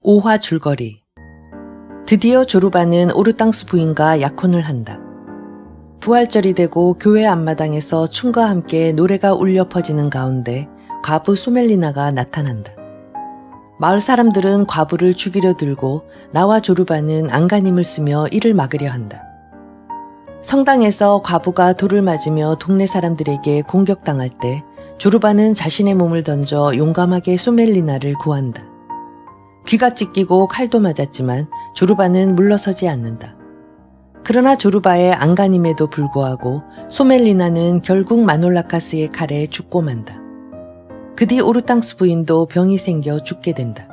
오화 줄거리. 드디어 조르바는 오르땅스 부인과 약혼을 한다. 부활절이 되고 교회 앞마당에서 춤과 함께 노래가 울려 퍼지는 가운데 과부 소멜리나가 나타난다. 마을 사람들은 과부를 죽이려 들고 나와 조르바는 안간힘을 쓰며 이를 막으려 한다. 성당에서 과부가 돌을 맞으며 동네 사람들에게 공격당할 때 조르바는 자신의 몸을 던져 용감하게 소멜리나를 구한다. 귀가 찢기고 칼도 맞았지만 조르바는 물러서지 않는다. 그러나 조르바의 안간힘에도 불구하고 소멜리나는 결국 마놀라카스의 칼에 죽고 만다. 그 뒤 오르땅스 부인도 병이 생겨 죽게 된다.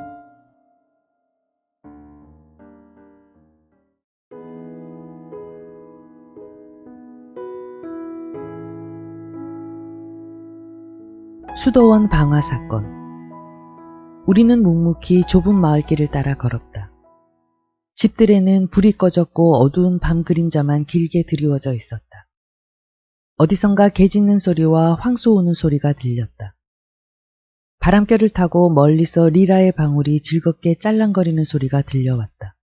수도원 방화 사건. 우리는 묵묵히 좁은 마을길을 따라 걸었다. 집들에는 불이 꺼졌고 어두운 밤 그림자만 길게 드리워져 있었다. 어디선가 개 짖는 소리와 황소 우는 소리가 들렸다. 바람결을 타고 멀리서 리라의 방울이 즐겁게 짤랑거리는 소리가 들려왔다.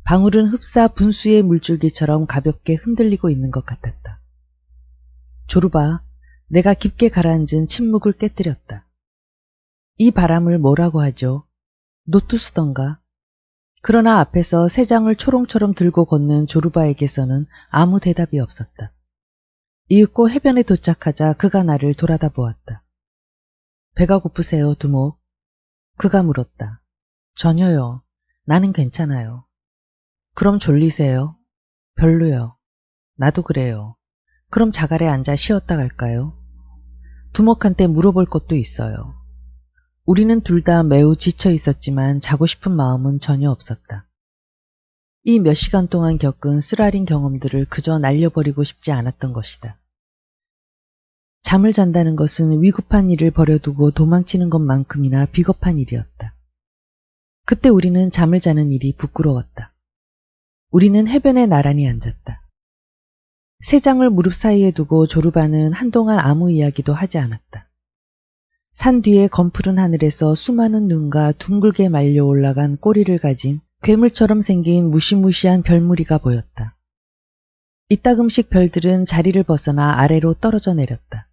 방울은 흡사 분수의 물줄기처럼 가볍게 흔들리고 있는 것 같았다. 조르바, 내가 깊게 가라앉은 침묵을 깨뜨렸다. 이 바람을 뭐라고 하죠? 노투스던가? 그러나 앞에서 새 장을 초롱처럼 들고 걷는 조르바에게서는 아무 대답이 없었다. 이윽고 해변에 도착하자 그가 나를 돌아다 보았다. 배가 고프세요, 두목? 그가 물었다. 전혀요. 나는 괜찮아요. 그럼 졸리세요? 별로요. 나도 그래요. 그럼 자갈에 앉아 쉬었다 갈까요? 두목한테 물어볼 것도 있어요. 우리는 둘 다 매우 지쳐 있었지만 자고 싶은 마음은 전혀 없었다. 이 몇 시간 동안 겪은 쓰라린 경험들을 그저 날려버리고 싶지 않았던 것이다. 잠을 잔다는 것은 위급한 일을 버려두고 도망치는 것만큼이나 비겁한 일이었다. 그때 우리는 잠을 자는 일이 부끄러웠다. 우리는 해변에 나란히 앉았다. 새 장을 무릎 사이에 두고 조르바는 한동안 아무 이야기도 하지 않았다. 산 뒤에 검푸른 하늘에서 수많은 눈과 둥글게 말려 올라간 꼬리를 가진 괴물처럼 생긴 무시무시한 별무리가 보였다. 이따금씩 별들은 자리를 벗어나 아래로 떨어져 내렸다.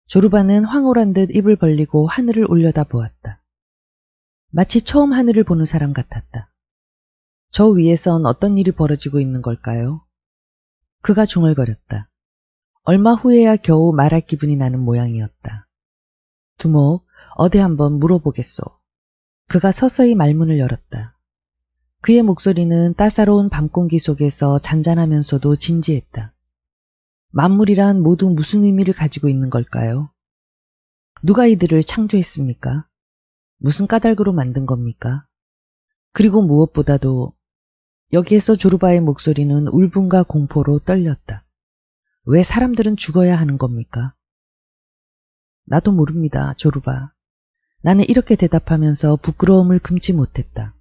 조르바는 황홀한 듯 입을 벌리고 하늘을 올려다 보았다. 마치 처음 하늘을 보는 사람 같았다. 저 위에선 어떤 일이 벌어지고 있는 걸까요? 그가 중얼거렸다. 얼마 후에야 겨우 말할 기분이 나는 모양이었다. 두목, 어디 한번 물어보겠소. 그가 서서히 말문을 열었다. 그의 목소리는 따사로운 밤공기 속에서 잔잔하면서도 진지했다. 만물이란 모두 무슨 의미를 가지고 있는 걸까요? 누가 이들을 창조했습니까? 무슨 까닭으로 만든 겁니까? 그리고 무엇보다도 여기에서 조르바의 목소리는 울분과 공포로 떨렸다. 왜 사람들은 죽어야 하는 겁니까? 나도 모릅니다, 조르바. 나는 이렇게 대답하면서 부끄러움을 금치 못했다.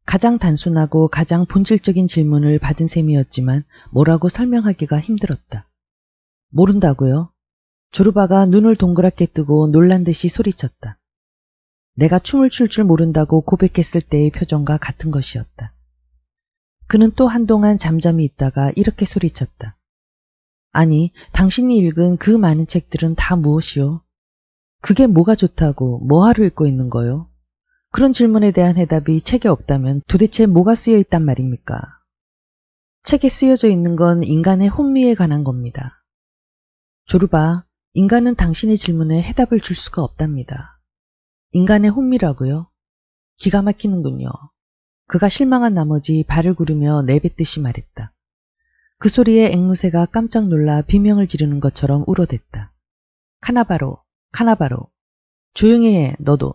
가장 단순하고 가장 본질적인 질문을 받은 셈이었지만 뭐라고 설명하기가 힘들었다. 모른다고요? 조르바가 눈을 동그랗게 뜨고 놀란 듯이 소리쳤다. 내가 춤을 출 줄 모른다고 고백했을 때의 표정과 같은 것이었다. 그는 또 한동안 잠잠히 있다가 이렇게 소리쳤다. 아니, 당신이 읽은 그 많은 책들은 다 무엇이요? 그게 뭐가 좋다고 뭐하러 읽고 있는 거요? 그런 질문에 대한 해답이 책에 없다면 도대체 뭐가 쓰여 있단 말입니까? 책에 쓰여져 있는 건 인간의 혼미에 관한 겁니다. 조르바, 인간은 당신의 질문에 해답을 줄 수가 없답니다. 인간의 혼미라고요? 기가 막히는군요. 그가 실망한 나머지 발을 구르며 내뱉듯이 말했다. 그 소리에 앵무새가 깜짝 놀라 비명을 지르는 것처럼 울어댔다. 카나바로, 카나바로. 조용히 해, 너도.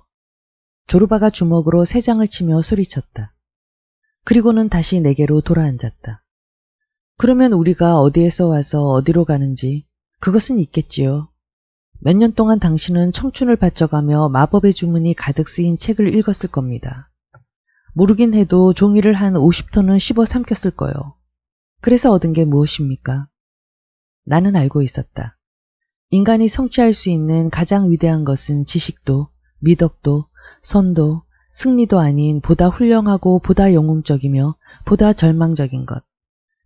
조르바가 주먹으로 새 장을 치며 소리쳤다. 그리고는 다시 내게로 돌아앉았다. 그러면 우리가 어디에서 와서 어디로 가는지 그것은 있겠지요. 몇 년 동안 당신은 청춘을 바쳐가며 마법의 주문이 가득 쓰인 책을 읽었을 겁니다. 모르긴 해도 종이를 한 50톤은 씹어 삼켰을 거요. 그래서 얻은 게 무엇입니까? 나는 알고 있었다. 인간이 성취할 수 있는 가장 위대한 것은 지식도, 미덕도, 선도, 승리도 아닌 보다 훌륭하고 보다 영웅적이며 보다 절망적인 것,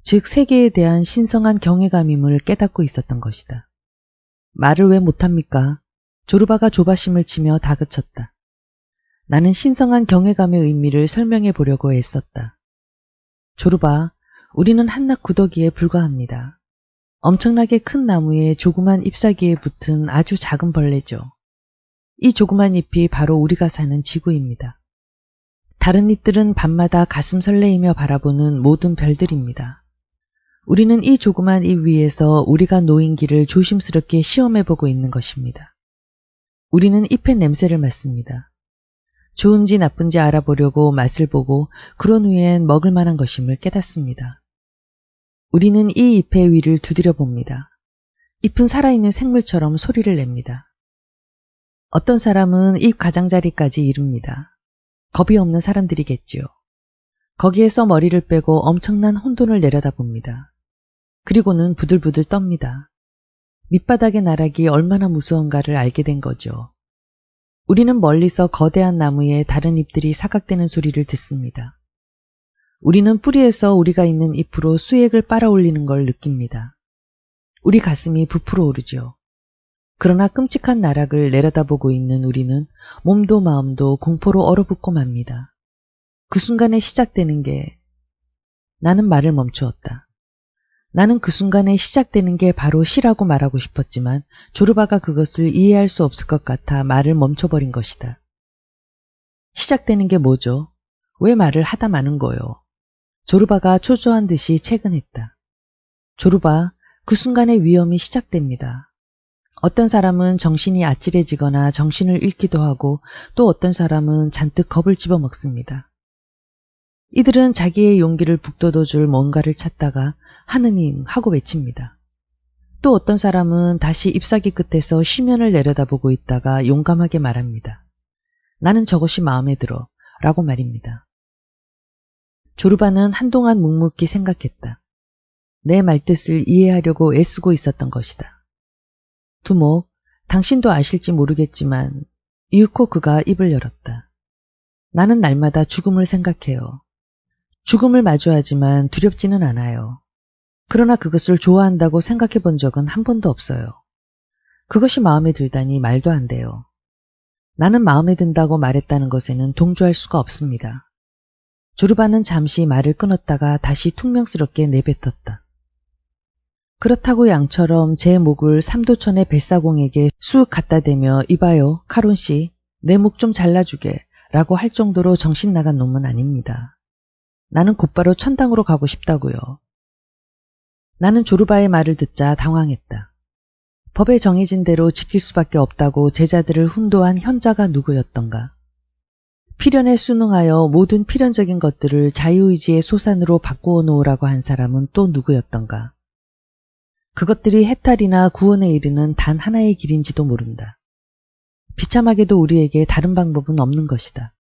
즉 세계에 대한 신성한 경외감임을 깨닫고 있었던 것이다. 말을 왜 못합니까? 조르바가 조바심을 치며 다그쳤다. 나는 신성한 경외감의 의미를 설명해 보려고 애썼다. 조르바, 우리는 한낱 구더기에 불과합니다. 엄청나게 큰 나무에 조그만 잎사귀에 붙은 아주 작은 벌레죠. 이 조그만 잎이 바로 우리가 사는 지구입니다. 다른 잎들은 밤마다 가슴 설레이며 바라보는 모든 별들입니다. 우리는 이 조그만 잎 위에서 우리가 놓인 길을 조심스럽게 시험해보고 있는 것입니다. 우리는 잎의 냄새를 맡습니다. 좋은지 나쁜지 알아보려고 맛을 보고 그런 후엔 먹을 만한 것임을 깨닫습니다. 우리는 이 잎의 위를 두드려 봅니다. 잎은 살아있는 생물처럼 소리를 냅니다. 어떤 사람은 잎 가장자리까지 이릅니다. 겁이 없는 사람들이겠지요. 거기에서 머리를 빼고 엄청난 혼돈을 내려다봅니다. 그리고는 부들부들 떱니다. 밑바닥의 나락이 얼마나 무서운가를 알게 된 거죠. 우리는 멀리서 거대한 나무에 다른 잎들이 사각대는 소리를 듣습니다. 우리는 뿌리에서 우리가 있는 잎으로 수액을 빨아올리는 걸 느낍니다. 우리 가슴이 부풀어 오르죠. 그러나 끔찍한 나락을 내려다보고 있는 우리는 몸도 마음도 공포로 얼어붙고 맙니다. 그 순간에 시작되는 게 나는 말을 멈추었다. 나는 그 순간에 시작되는 게 바로 시라고 말하고 싶었지만 조르바가 그것을 이해할 수 없을 것 같아 말을 멈춰버린 것이다. 시작되는 게 뭐죠? 왜 말을 하다 마는 거요? 조르바가 초조한 듯이 채근했다. 조르바, 그 순간에 위험이 시작됩니다. 어떤 사람은 정신이 아찔해지거나 정신을 잃기도 하고 또 어떤 사람은 잔뜩 겁을 집어먹습니다. 이들은 자기의 용기를 북돋워줄 뭔가를 찾다가 하느님 하고 외칩니다. 또 어떤 사람은 다시 잎사귀 끝에서 시면을 내려다보고 있다가 용감하게 말합니다. 나는 저것이 마음에 들어 라고 말입니다. 조르바는 한동안 묵묵히 생각했다. 내 말뜻을 이해하려고 애쓰고 있었던 것이다. 두목, 당신도 아실지 모르겠지만 이윽고 그가 입을 열었다. 나는 날마다 죽음을 생각해요. 죽음을 마주하지만 두렵지는 않아요. 그러나 그것을 좋아한다고 생각해 본 적은 한 번도 없어요. 그것이 마음에 들다니 말도 안 돼요. 나는 마음에 든다고 말했다는 것에는 동조할 수가 없습니다. 조르바는 잠시 말을 끊었다가 다시 퉁명스럽게 내뱉었다. 그렇다고 양처럼 제 목을 삼도천의 뱃사공에게 쑥 갖다 대며 이봐요, 카론씨, 내 목 좀 잘라주게 라고 할 정도로 정신 나간 놈은 아닙니다. 나는 곧바로 천당으로 가고 싶다고요. 나는 조르바의 말을 듣자 당황했다. 법에 정해진 대로 지킬 수밖에 없다고 제자들을 훈도한 현자가 누구였던가. 필연에 순응하여 모든 필연적인 것들을 자유의지의 소산으로 바꾸어 놓으라고 한 사람은 또 누구였던가. 그것들이 해탈이나 구원에 이르는 단 하나의 길인지도 모른다. 비참하게도 우리에게 다른 방법은 없는 것이다.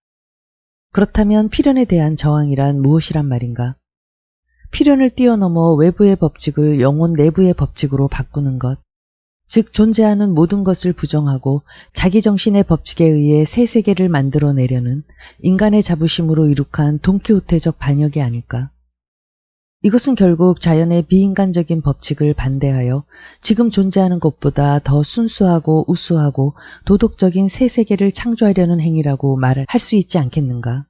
그렇다면 필연에 대한 저항이란 무엇이란 말인가? 필연을 뛰어넘어 외부의 법칙을 영혼 내부의 법칙으로 바꾸는 것, 즉 존재하는 모든 것을 부정하고 자기 정신의 법칙에 의해 새 세계를 만들어내려는 인간의 자부심으로 이룩한 돈키호테적 반역이 아닐까? 이것은 결국 자연의 비인간적인 법칙을 반대하여 지금 존재하는 것보다 더 순수하고 우수하고 도덕적인 새 세계를 창조하려는 행위라고 말을 할 수 있지 않겠는가?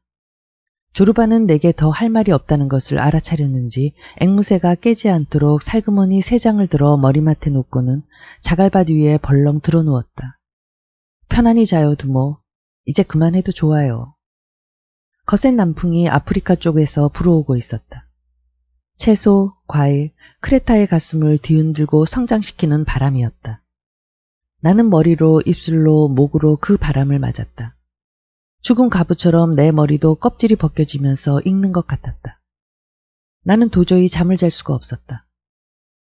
조르바는 내게 더 할 말이 없다는 것을 알아차렸는지 앵무새가 깨지 않도록 살그머니 세 장을 들어 머리맡에 놓고는 자갈밭 위에 벌렁 들어누웠다. 편안히 자요, 두모. 이제 그만해도 좋아요. 거센 남풍이 아프리카 쪽에서 불어오고 있었다. 채소, 과일, 크레타의 가슴을 뒤흔들고 성장시키는 바람이었다. 나는 머리로, 입술로, 목으로 그 바람을 맞았다. 죽은 가부처럼 내 머리도 껍질이 벗겨지면서 익는 것 같았다. 나는 도저히 잠을 잘 수가 없었다.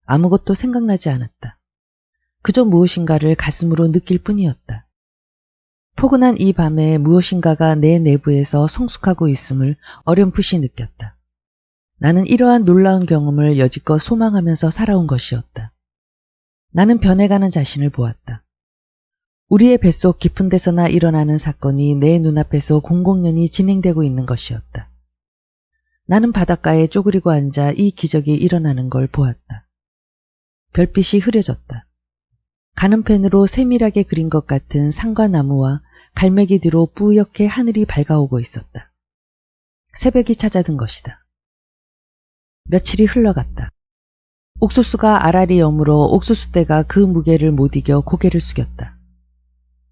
아무것도 생각나지 않았다. 그저 무엇인가를 가슴으로 느낄 뿐이었다. 포근한 이 밤에 무엇인가가 내 내부에서 성숙하고 있음을 어렴풋이 느꼈다. 나는 이러한 놀라운 경험을 여지껏 소망하면서 살아온 것이었다. 나는 변해가는 자신을 보았다. 우리의 뱃속 깊은 데서나 일어나는 사건이 내 눈앞에서 공공연히 진행되고 있는 것이었다. 나는 바닷가에 쪼그리고 앉아 이 기적이 일어나는 걸 보았다. 별빛이 흐려졌다. 가는 펜으로 세밀하게 그린 것 같은 산과 나무와 갈매기 뒤로 뿌옇게 하늘이 밝아오고 있었다. 새벽이 찾아든 것이다. 며칠이 흘러갔다. 옥수수가 알알이 여물어 옥수수대가 그 무게를 못 이겨 고개를 숙였다.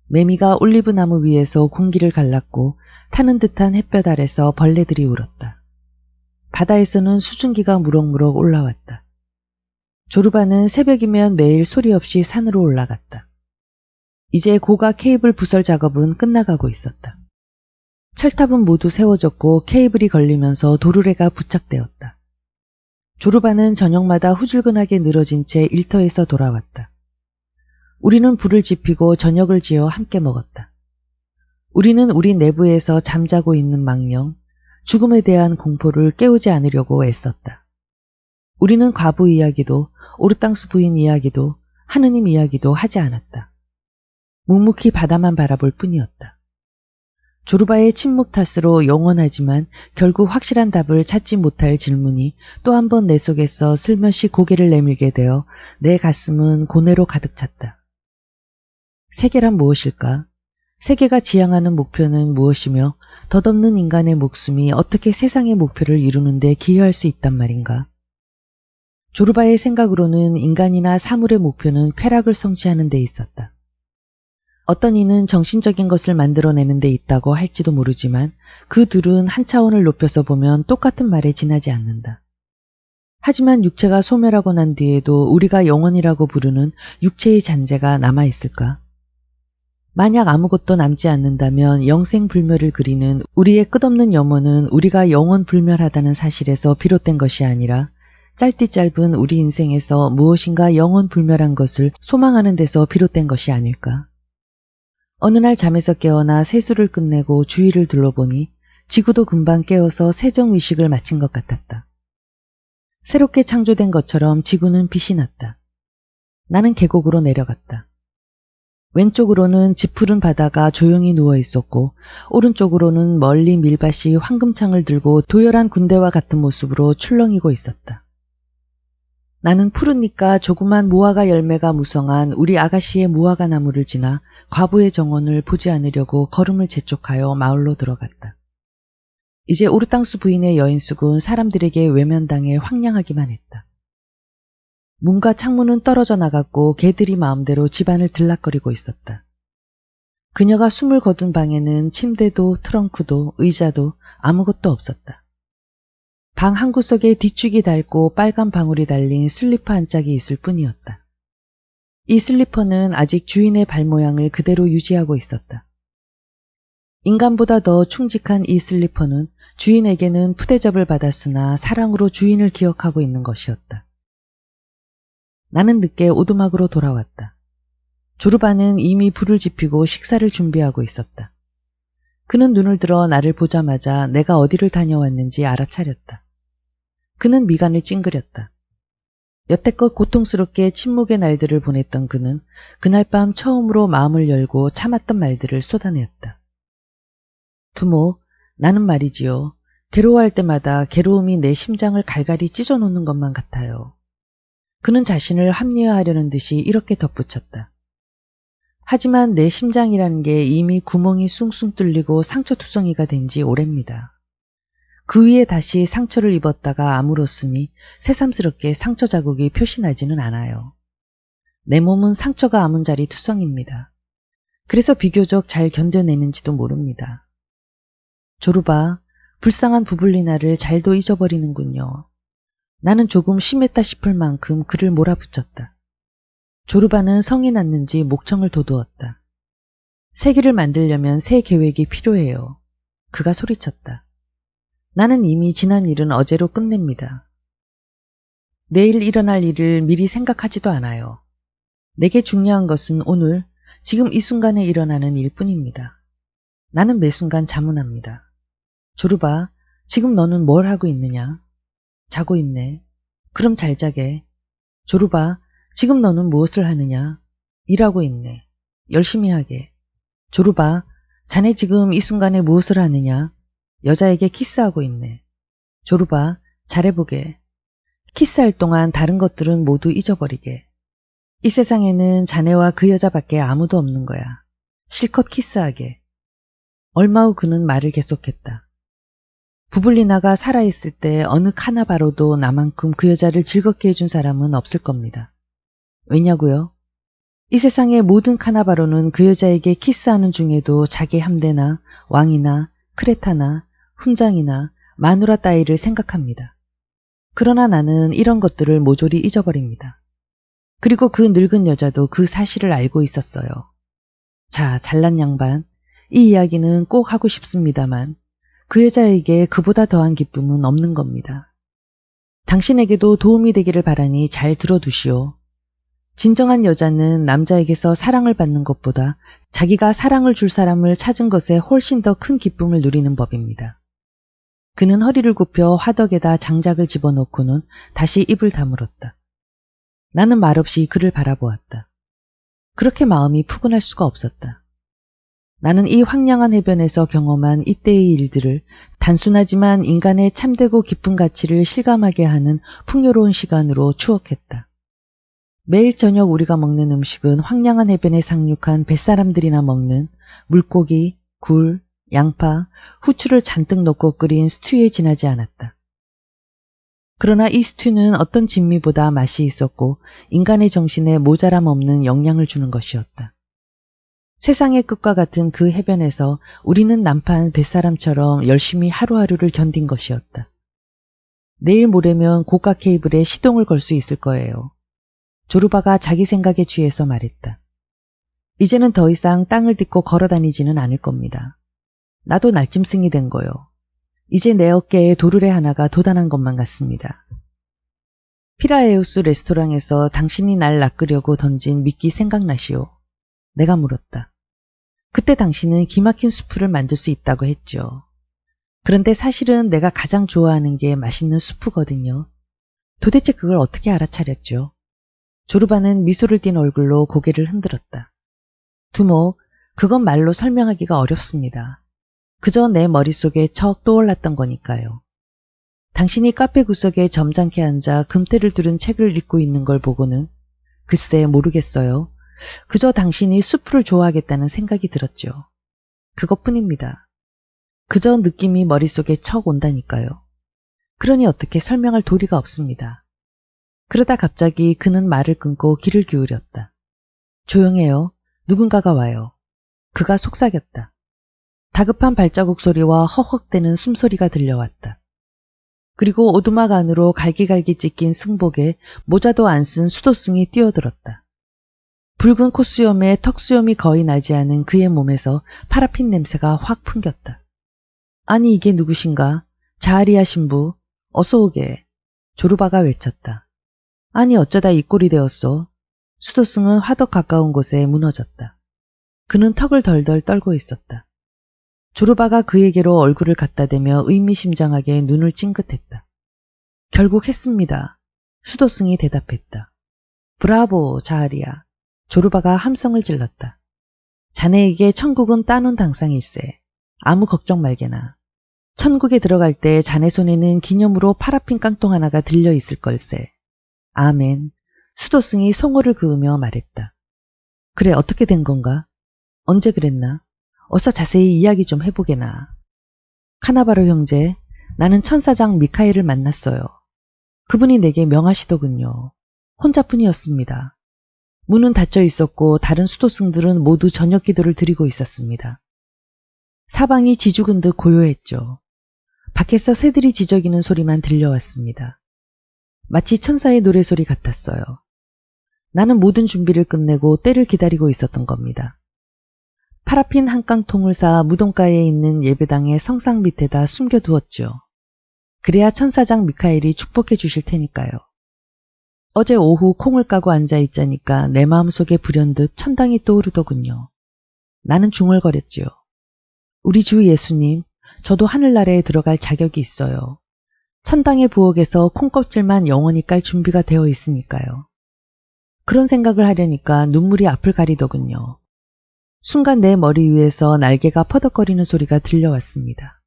매미가 올리브 나무 위에서 공기를 갈랐고 타는 듯한 햇볕 아래서 벌레들이 울었다. 바다에서는 수증기가 무럭무럭 올라왔다. 조르바는 새벽이면 매일 소리 없이 산으로 올라갔다. 이제 고가 케이블 부설 작업은 끝나가고 있었다. 철탑은 모두 세워졌고 케이블이 걸리면서 도르래가 부착되었다. 조르바는 저녁마다 후줄근하게 늘어진 채 일터에서 돌아왔다. 우리는 불을 지피고 저녁을 지어 함께 먹었다. 우리는 우리 내부에서 잠자고 있는 망령, 죽음에 대한 공포를 깨우지 않으려고 애썼다. 우리는 과부 이야기도 오르땅스 부인 이야기도 하느님 이야기도 하지 않았다. 묵묵히 바다만 바라볼 뿐이었다. 조르바의 침묵 탓으로 영원하지만 결국 확실한 답을 찾지 못할 질문이 또 한 번 내 속에서 슬며시 고개를 내밀게 되어 내 가슴은 고뇌로 가득 찼다. 세계란 무엇일까? 세계가 지향하는 목표는 무엇이며 덧없는 인간의 목숨이 어떻게 세상의 목표를 이루는 데 기여할 수 있단 말인가? 조르바의 생각으로는 인간이나 사물의 목표는 쾌락을 성취하는 데 있었다. 어떤 이는 정신적인 것을 만들어내는 데 있다고 할지도 모르지만 그 둘은 한 차원을 높여서 보면 똑같은 말에 지나지 않는다. 하지만 육체가 소멸하고 난 뒤에도 우리가 영혼이라고 부르는 육체의 잔재가 남아있을까? 만약 아무것도 남지 않는다면 영생불멸을 그리는 우리의 끝없는 염원은 우리가 영원불멸하다는 사실에서 비롯된 것이 아니라 짧디 짧은 우리 인생에서 무엇인가 영원불멸한 것을 소망하는 데서 비롯된 것이 아닐까? 어느 날 잠에서 깨어나 세수를 끝내고 주위를 둘러보니 지구도 금방 깨어서 세정의식을 마친 것 같았다. 새롭게 창조된 것처럼 지구는 빛이 났다. 나는 계곡으로 내려갔다. 왼쪽으로는 짙푸른 바다가 조용히 누워 있었고 오른쪽으로는 멀리 밀밭이 황금창을 들고 도열한 군대와 같은 모습으로 출렁이고 있었다. 나는 푸르니까 조그만 무화과 열매가 무성한 우리 아가씨의 무화과 나무를 지나 과부의 정원을 보지 않으려고 걸음을 재촉하여 마을로 들어갔다. 이제 오르땅스 부인의 여인숙은 사람들에게 외면당해 황량하기만 했다. 문과 창문은 떨어져 나갔고 개들이 마음대로 집안을 들락거리고 있었다. 그녀가 숨을 거둔 방에는 침대도 트렁크도 의자도 아무것도 없었다. 방 한 구석에 뒷축이 닳고 빨간 방울이 달린 슬리퍼 한 짝이 있을 뿐이었다. 이 슬리퍼는 아직 주인의 발 모양을 그대로 유지하고 있었다. 인간보다 더 충직한 이 슬리퍼는 주인에게는 푸대접을 받았으나 사랑으로 주인을 기억하고 있는 것이었다. 나는 늦게 오두막으로 돌아왔다. 조르바는 이미 불을 지피고 식사를 준비하고 있었다. 그는 눈을 들어 나를 보자마자 내가 어디를 다녀왔는지 알아차렸다. 그는 미간을 찡그렸다. 여태껏 고통스럽게 침묵의 날들을 보냈던 그는 그날 밤 처음으로 마음을 열고 참았던 말들을 쏟아내었다. 두모, 나는 말이지요. 괴로워할 때마다 괴로움이 내 심장을 갈갈이 찢어놓는 것만 같아요. 그는 자신을 합리화하려는 듯이 이렇게 덧붙였다. 하지만 내 심장이라는 게 이미 구멍이 숭숭 뚫리고 상처투성이가 된 지 오래입니다. 그 위에 다시 상처를 입었다가 아물었으니 새삼스럽게 상처 자국이 표시나지는 않아요. 내 몸은 상처가 아문 자리 투성입니다. 그래서 비교적 잘 견뎌내는지도 모릅니다. 조르바, 불쌍한 부블리나를 잘도 잊어버리는군요. 나는 조금 심했다 싶을 만큼 그를 몰아붙였다. 조르바는 성이 났는지 목청을 돋우었다. 세기를 만들려면 새 계획이 필요해요. 그가 소리쳤다. 나는 이미 지난 일은 어제로 끝냅니다. 내일 일어날 일을 미리 생각하지도 않아요. 내게 중요한 것은 오늘, 지금 이 순간에 일어나는 일뿐입니다. 나는 매 순간 자문합니다. 조르바, 지금 너는 뭘 하고 있느냐? 자고 있네. 그럼 잘 자게. 조르바, 지금 너는 무엇을 하느냐? 일하고 있네. 열심히 하게. 조르바, 자네 지금 이 순간에 무엇을 하느냐? 여자에게 키스하고 있네. 조르바, 잘해보게. 키스할 동안 다른 것들은 모두 잊어버리게. 이 세상에는 자네와 그 여자밖에 아무도 없는 거야. 실컷 키스하게. 얼마 후 그는 말을 계속했다. 부블리나가 살아있을 때 어느 카나바로도 나만큼 그 여자를 즐겁게 해준 사람은 없을 겁니다. 왜냐고요? 이 세상의 모든 카나바로는 그 여자에게 키스하는 중에도 자기 함대나 왕이나 크레타나 훈장이나 마누라 따위를 생각합니다. 그러나 나는 이런 것들을 모조리 잊어버립니다. 그리고 그 늙은 여자도 그 사실을 알고 있었어요. 자, 잘난 양반, 이 이야기는 꼭 하고 싶습니다만 그 여자에게 그보다 더한 기쁨은 없는 겁니다. 당신에게도 도움이 되기를 바라니 잘 들어두시오. 진정한 여자는 남자에게서 사랑을 받는 것보다 자기가 사랑을 줄 사람을 찾은 것에 훨씬 더 큰 기쁨을 누리는 법입니다. 그는 허리를 굽혀 화덕에다 장작을 집어넣고는 다시 입을 다물었다. 나는 말없이 그를 바라보았다. 그렇게 마음이 푸근할 수가 없었다. 나는 이 황량한 해변에서 경험한 이때의 일들을 단순하지만 인간의 참되고 깊은 가치를 실감하게 하는 풍요로운 시간으로 추억했다. 매일 저녁 우리가 먹는 음식은 황량한 해변에 상륙한 뱃사람들이나 먹는 물고기, 굴, 양파, 후추를 잔뜩 넣고 끓인 스튜에 지나지 않았다. 그러나 이 스튜는 어떤 진미보다 맛이 있었고 인간의 정신에 모자람 없는 영양을 주는 것이었다. 세상의 끝과 같은 그 해변에서 우리는 난파한 뱃사람처럼 열심히 하루하루를 견딘 것이었다. 내일 모레면 고가 케이블에 시동을 걸 수 있을 거예요. 조르바가 자기 생각에 취해서 말했다. 이제는 더 이상 땅을 딛고 걸어다니지는 않을 겁니다. 나도 날짐승이 된 거요. 이제 내 어깨에 도르래 하나가 돋아난 것만 같습니다. 피라에우스 레스토랑에서 당신이 날 낚으려고 던진 미끼 생각나시오? 내가 물었다. 그때 당신은 기막힌 수프를 만들 수 있다고 했죠. 그런데 사실은 내가 가장 좋아하는 게 맛있는 수프거든요. 도대체 그걸 어떻게 알아차렸죠? 조르바는 미소를 띤 얼굴로 고개를 흔들었다. 두목, 그건 말로 설명하기가 어렵습니다. 그저 내 머릿속에 척 떠올랐던 거니까요. 당신이 카페 구석에 점잖게 앉아 금태를 두른 책을 읽고 있는 걸 보고는 글쎄 모르겠어요. 그저 당신이 수프를 좋아하겠다는 생각이 들었죠. 그것뿐입니다. 그저 느낌이 머릿속에 척 온다니까요. 그러니 어떻게 설명할 도리가 없습니다. 그러다 갑자기 그는 말을 끊고 귀를 기울였다. 조용해요. 누군가가 와요. 그가 속삭였다. 다급한 발자국 소리와 헉헉대는 숨소리가 들려왔다. 그리고 오두막 안으로 갈기갈기 찢긴 승복에 모자도 안 쓴 수도승이 뛰어들었다. 붉은 콧수염에 턱수염이 거의 나지 않은 그의 몸에서 파라핀 냄새가 확 풍겼다. 아니 이게 누구신가? 자아리아 신부, 어서 오게. 조르바가 외쳤다. 아니 어쩌다 이 꼴이 되었소? 수도승은 화덕 가까운 곳에 무너졌다. 그는 턱을 덜덜 떨고 있었다. 조르바가 그에게로 얼굴을 갖다 대며 의미심장하게 눈을 찡긋했다. 결국 했습니다. 수도승이 대답했다. 브라보, 자아리아. 조르바가 함성을 질렀다. 자네에게 천국은 따놓은 당상일세. 아무 걱정 말게나. 천국에 들어갈 때 자네 손에는 기념으로 파라핀 깡통 하나가 들려 있을 걸세. 아멘. 수도승이 송호를 그으며 말했다. 그래 어떻게 된 건가? 언제 그랬나? 어서 자세히 이야기 좀 해보게나. 카나바로 형제, 나는 천사장 미카엘을 만났어요. 그분이 내게 명하시더군요. 혼자뿐이었습니다. 문은 닫혀 있었고 다른 수도승들은 모두 저녁 기도를 드리고 있었습니다. 사방이 지죽은 듯 고요했죠. 밖에서 새들이 지저귀는 소리만 들려왔습니다. 마치 천사의 노래소리 같았어요. 나는 모든 준비를 끝내고 때를 기다리고 있었던 겁니다. 파라핀 한 깡통을 쌓아 무덤가에 있는 예배당의 성상 밑에다 숨겨두었죠. 그래야 천사장 미카엘이 축복해 주실 테니까요. 어제 오후 콩을 까고 앉아있자니까 내 마음속에 불현듯 천당이 떠오르더군요. 나는 중얼거렸지요. 우리 주 예수님, 저도 하늘나라에 들어갈 자격이 있어요. 천당의 부엌에서 콩껍질만 영원히 깔 준비가 되어 있으니까요. 그런 생각을 하려니까 눈물이 앞을 가리더군요. 순간 내 머리 위에서 날개가 퍼덕거리는 소리가 들려왔습니다.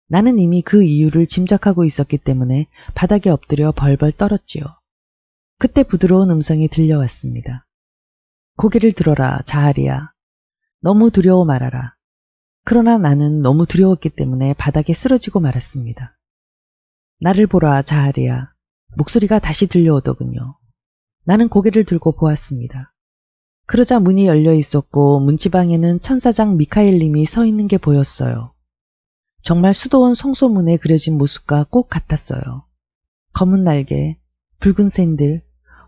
나는 이미 그 이유를 짐작하고 있었기 때문에 바닥에 엎드려 벌벌 떨었지요. 그때 부드러운 음성이 들려왔습니다. 고개를 들어라, 자하리야. 너무 두려워 말아라. 그러나 나는 너무 두려웠기 때문에 바닥에 쓰러지고 말았습니다. 나를 보라, 자하리야. 목소리가 다시 들려오더군요. 나는 고개를 들고 보았습니다. 그러자 문이 열려 있었고 문지방에는 천사장 미카엘님이 서 있는 게 보였어요. 정말 수도원 성소문에 그려진 모습과 꼭 같았어요. 검은 날개, 붉은 샌들,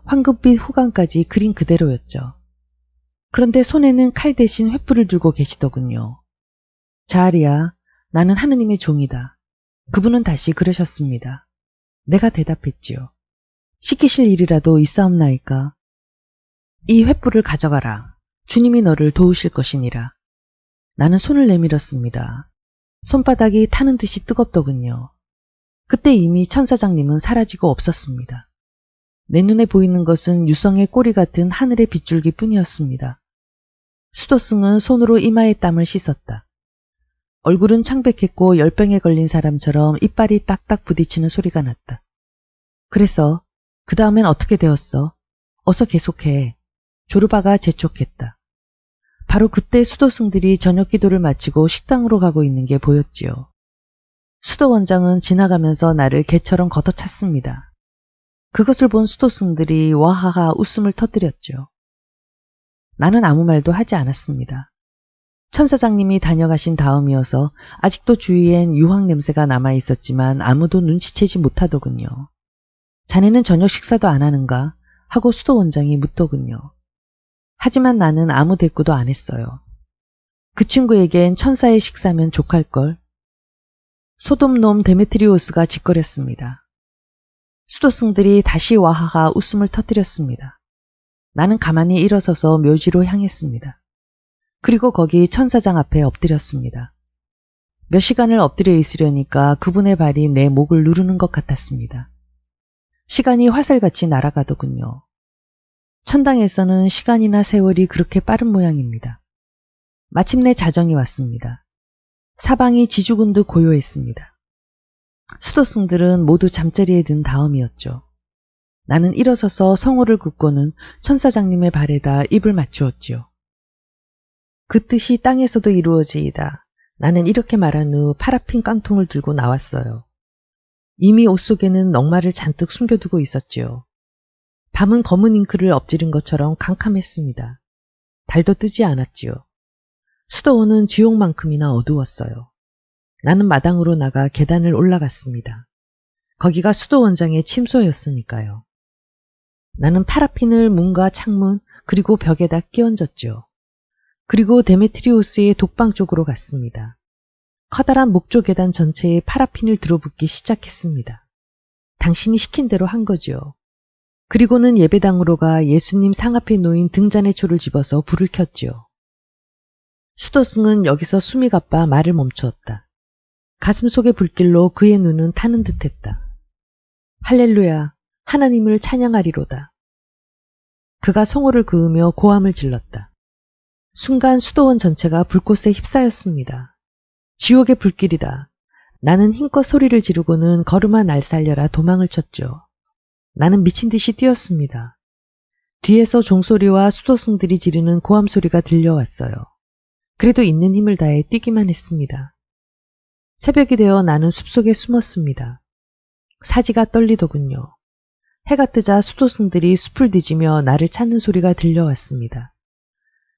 황금빛 후광까지 그린 그대로였죠. 그런데 손에는 칼 대신 횃불을 들고 계시더군요. 자하리야, 나는 하느님의 종이다. 그분은 다시 그러셨습니다. 내가 대답했지요. 시키실 일이라도 있사옵나이까? 이 횃불을 가져가라. 주님이 너를 도우실 것이니라. 나는 손을 내밀었습니다. 손바닥이 타는 듯이 뜨겁더군요. 그때 이미 천사장님은 사라지고 없었습니다. 내 눈에 보이는 것은 유성의 꼬리 같은 하늘의 빗줄기 뿐이었습니다. 수도승은 손으로 이마의 땀을 씻었다. 얼굴은 창백했고 열병에 걸린 사람처럼 이빨이 딱딱 부딪히는 소리가 났다. 그래서 그 다음엔 어떻게 되었어? 어서 계속해. 조르바가 재촉했다. 바로 그때 수도승들이 저녁 기도를 마치고 식당으로 가고 있는 게 보였지요. 수도원장은 지나가면서 나를 개처럼 걷어찼습니다. 그것을 본 수도승들이 와하하 웃음을 터뜨렸죠. 나는 아무 말도 하지 않았습니다. 천사장님이 다녀가신 다음이어서 아직도 주위엔 유황 냄새가 남아있었지만 아무도 눈치채지 못하더군요. 자네는 저녁 식사도 안 하는가? 하고 수도원장이 묻더군요. 하지만 나는 아무 대꾸도 안 했어요. 그 친구에겐 천사의 식사면 족할걸. 소돔놈 데메트리오스가 짓거렸습니다. 수도승들이 다시 와하하 웃음을 터뜨렸습니다. 나는 가만히 일어서서 묘지로 향했습니다. 그리고 거기 천사장 앞에 엎드렸습니다. 몇 시간을 엎드려 있으려니까 그분의 발이 내 목을 누르는 것 같았습니다. 시간이 화살같이 날아가더군요. 천당에서는 시간이나 세월이 그렇게 빠른 모양입니다. 마침내 자정이 왔습니다. 사방이 지죽은 듯 고요했습니다. 수도승들은 모두 잠자리에 든 다음이었죠. 나는 일어서서 성호를 긋고는 천사장님의 발에다 입을 맞추었지요. 그 뜻이 땅에서도 이루어지이다. 나는 이렇게 말한 후 파라핀 깡통을 들고 나왔어요. 이미 옷 속에는 넉마를 잔뜩 숨겨두고 있었지요. 밤은 검은 잉크를 엎지른 것처럼 캄캄했습니다. 달도 뜨지 않았지요. 수도원은 지옥만큼이나 어두웠어요. 나는 마당으로 나가 계단을 올라갔습니다. 거기가 수도원장의 침소였으니까요. 나는 파라핀을 문과 창문 그리고 벽에다 끼얹었죠. 그리고 데메트리오스의 독방 쪽으로 갔습니다. 커다란 목조 계단 전체에 파라핀을 들어붙기 시작했습니다. 당신이 시킨 대로 한 거죠. 그리고는 예배당으로 가 예수님 상 앞에 놓인 등잔의 초를 집어서 불을 켰지요. 수도승은 여기서 숨이 가빠 말을 멈추었다. 가슴 속의 불길로 그의 눈은 타는 듯했다. 할렐루야, 하나님을 찬양하리로다. 그가 성호를 그으며 고함을 질렀다. 순간 수도원 전체가 불꽃에 휩싸였습니다. 지옥의 불길이다. 나는 힘껏 소리를 지르고는 걸음아 날 살려라 도망을 쳤죠. 나는 미친 듯이 뛰었습니다. 뒤에서 종소리와 수도승들이 지르는 고함 소리가 들려왔어요. 그래도 있는 힘을 다해 뛰기만 했습니다. 새벽이 되어 나는 숲속에 숨었습니다. 사지가 떨리더군요. 해가 뜨자 수도승들이 숲을 뒤지며 나를 찾는 소리가 들려왔습니다.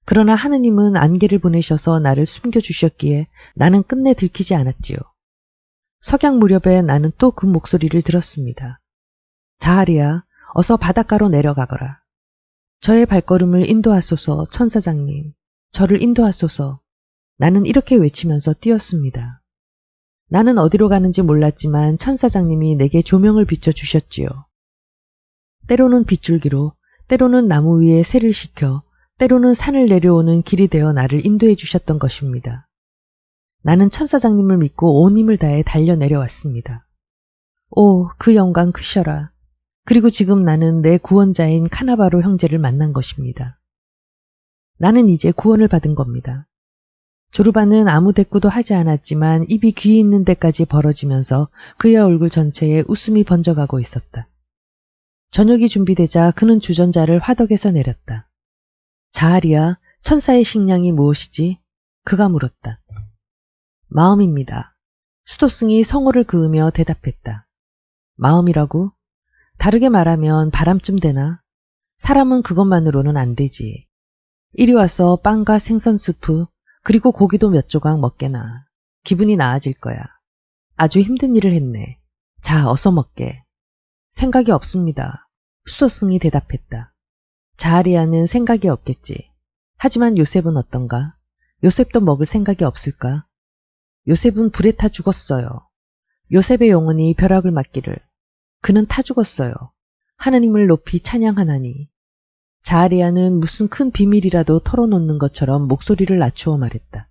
그러나 하느님은 안개를 보내셔서 나를 숨겨주셨기에 나는 끝내 들키지 않았지요. 석양 무렵에 나는 또 그 목소리를 들었습니다. 자하리야, 어서 바닷가로 내려가거라. 저의 발걸음을 인도하소서, 천사장님. 저를 인도하소서. 나는 이렇게 외치면서 뛰었습니다. 나는 어디로 가는지 몰랐지만 천사장님이 내게 조명을 비춰주셨지요. 때로는 빗줄기로, 때로는 나무 위에 새를 식혀, 때로는 산을 내려오는 길이 되어 나를 인도해 주셨던 것입니다. 나는 천사장님을 믿고 온 힘을 다해 달려 내려왔습니다. 오, 그 영광 크셔라. 그리고 지금 나는 내 구원자인 카나바로 형제를 만난 것입니다. 나는 이제 구원을 받은 겁니다. 조르바는 아무 대꾸도 하지 않았지만 입이 귀 있는 데까지 벌어지면서 그의 얼굴 전체에 웃음이 번져가고 있었다. 저녁이 준비되자 그는 주전자를 화덕에서 내렸다. 자하리야, 천사의 식량이 무엇이지? 그가 물었다. 마음입니다. 수도승이 성호를 그으며 대답했다. 마음이라고? 다르게 말하면 바람쯤 되나? 사람은 그것만으로는 안 되지. 이리 와서 빵과 생선 수프, 그리고 고기도 몇 조각 먹게나. 기분이 나아질 거야. 아주 힘든 일을 했네. 자, 어서 먹게. 생각이 없습니다. 수도승이 대답했다. 자하리아는 생각이 없겠지. 하지만 요셉은 어떤가? 요셉도 먹을 생각이 없을까? 요셉은 불에 타 죽었어요. 요셉의 영혼이 벼락을 맞기를. 그는 타 죽었어요. 하나님을 높이 찬양하나니. 자하리아는 무슨 큰 비밀이라도 털어놓는 것처럼 목소리를 낮추어 말했다.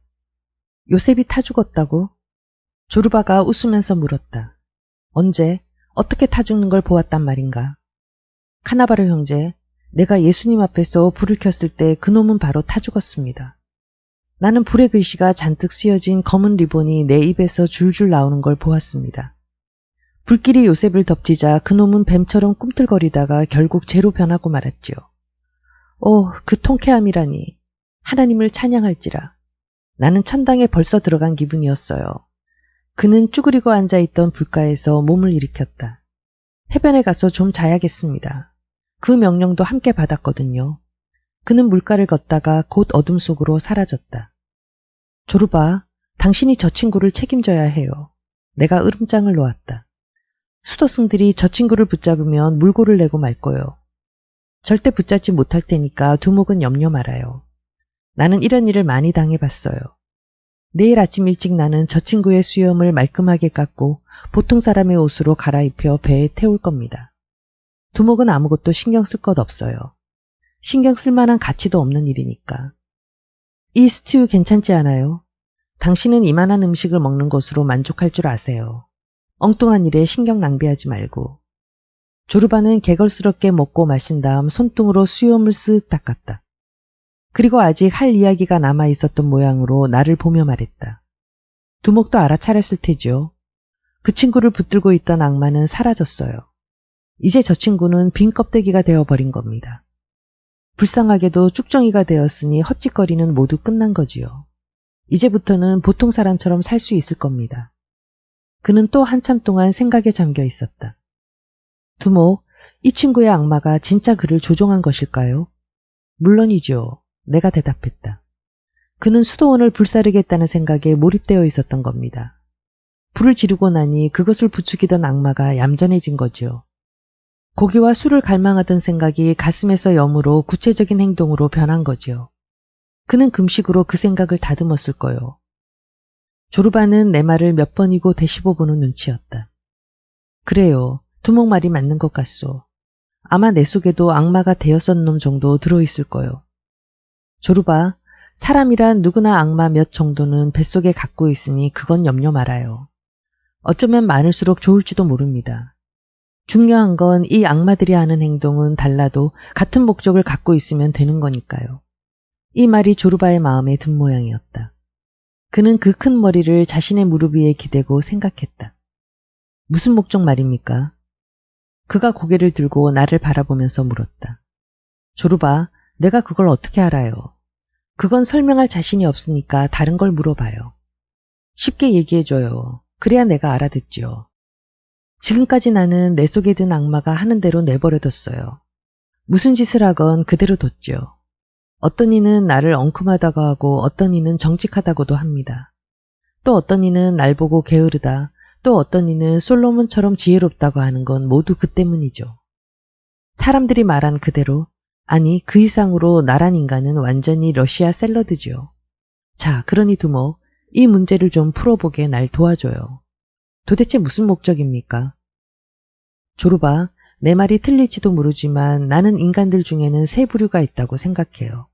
요셉이 타 죽었다고? 조르바가 웃으면서 물었다. 언제? 어떻게 타 죽는 걸 보았단 말인가? 카나바르 형제, 내가 예수님 앞에서 불을 켰을 때 그놈은 바로 타 죽었습니다. 나는 불의 글씨가 잔뜩 쓰여진 검은 리본이 내 입에서 줄줄 나오는 걸 보았습니다. 불길이 요셉을 덮치자 그놈은 뱀처럼 꿈틀거리다가 결국 재로 변하고 말았지요. 오, 그 통쾌함이라니. 하나님을 찬양할지라. 나는 천당에 벌써 들어간 기분이었어요. 그는 쭈그리고 앉아있던 불가에서 몸을 일으켰다. 해변에 가서 좀 자야겠습니다. 그 명령도 함께 받았거든요. 그는 물가를 걷다가 곧 어둠 속으로 사라졌다. 조르바, 당신이 저 친구를 책임져야 해요. 내가 으름장을 놓았다. 수도승들이 저 친구를 붙잡으면 물고를 내고 말 거요. 절대 붙잡지 못할 테니까 두목은 염려 말아요. 나는 이런 일을 많이 당해봤어요. 내일 아침 일찍 나는 저 친구의 수염을 말끔하게 깎고 보통 사람의 옷으로 갈아입혀 배에 태울 겁니다. 두목은 아무것도 신경 쓸 것 없어요. 신경 쓸 만한 가치도 없는 일이니까. 이 스튜 괜찮지 않아요? 당신은 이만한 음식을 먹는 것으로 만족할 줄 아세요. 엉뚱한 일에 신경 낭비하지 말고. 조르바는 개걸스럽게 먹고 마신 다음 손등으로 수염을 쓱 닦았다. 그리고 아직 할 이야기가 남아 있었던 모양으로 나를 보며 말했다. 두목도 알아차렸을 테죠. 그 친구를 붙들고 있던 악마는 사라졌어요. 이제 저 친구는 빈 껍데기가 되어버린 겁니다. 불쌍하게도 쭉정이가 되었으니 헛짓거리는 모두 끝난 거지요. 이제부터는 보통 사람처럼 살 수 있을 겁니다. 그는 또 한참 동안 생각에 잠겨 있었다. 두목, 이 친구의 악마가 진짜 그를 조종한 것일까요? 물론이죠. 내가 대답했다. 그는 수도원을 불사르겠다는 생각에 몰입되어 있었던 겁니다. 불을 지르고 나니 그것을 부추기던 악마가 얌전해진 거지요. 고기와 술을 갈망하던 생각이 가슴에서 염으로 구체적인 행동으로 변한 거지요. 그는 금식으로 그 생각을 다듬었을 거요. 조르바는 내 말을 몇 번이고 되씹어보는 눈치였다. 그래요. 두목 말이 맞는 것 같소. 아마 내 속에도 악마가 되었던 놈 정도 들어있을 거요. 조르바, 사람이란 누구나 악마 몇 정도는 뱃속에 갖고 있으니 그건 염려 말아요. 어쩌면 많을수록 좋을지도 모릅니다. 중요한 건 이 악마들이 하는 행동은 달라도 같은 목적을 갖고 있으면 되는 거니까요. 이 말이 조르바의 마음에 든 모양이었다. 그는 그 큰 머리를 자신의 무릎 위에 기대고 생각했다. 무슨 목적 말입니까? 그가 고개를 들고 나를 바라보면서 물었다. 조르바, 내가 그걸 어떻게 알아요? 그건 설명할 자신이 없으니까 다른 걸 물어봐요. 쉽게 얘기해줘요. 그래야 내가 알아듣지요. 지금까지 나는 내 속에 든 악마가 하는 대로 내버려뒀어요. 무슨 짓을 하건 그대로 뒀지요. 어떤 이는 나를 엉큼하다고 하고 어떤 이는 정직하다고도 합니다. 또 어떤 이는 날 보고 게으르다, 또 어떤 이는 솔로몬처럼 지혜롭다고 하는 건 모두 그 때문이죠. 사람들이 말한 그대로, 아니 그 이상으로 나란 인간은 완전히 러시아 샐러드지요. 자, 그러니 두목, 이 문제를 좀 풀어보게 날 도와줘요. 도대체 무슨 목적입니까? 조르바, 내 말이 틀릴지도 모르지만 나는 인간들 중에는 세 부류가 있다고 생각해요.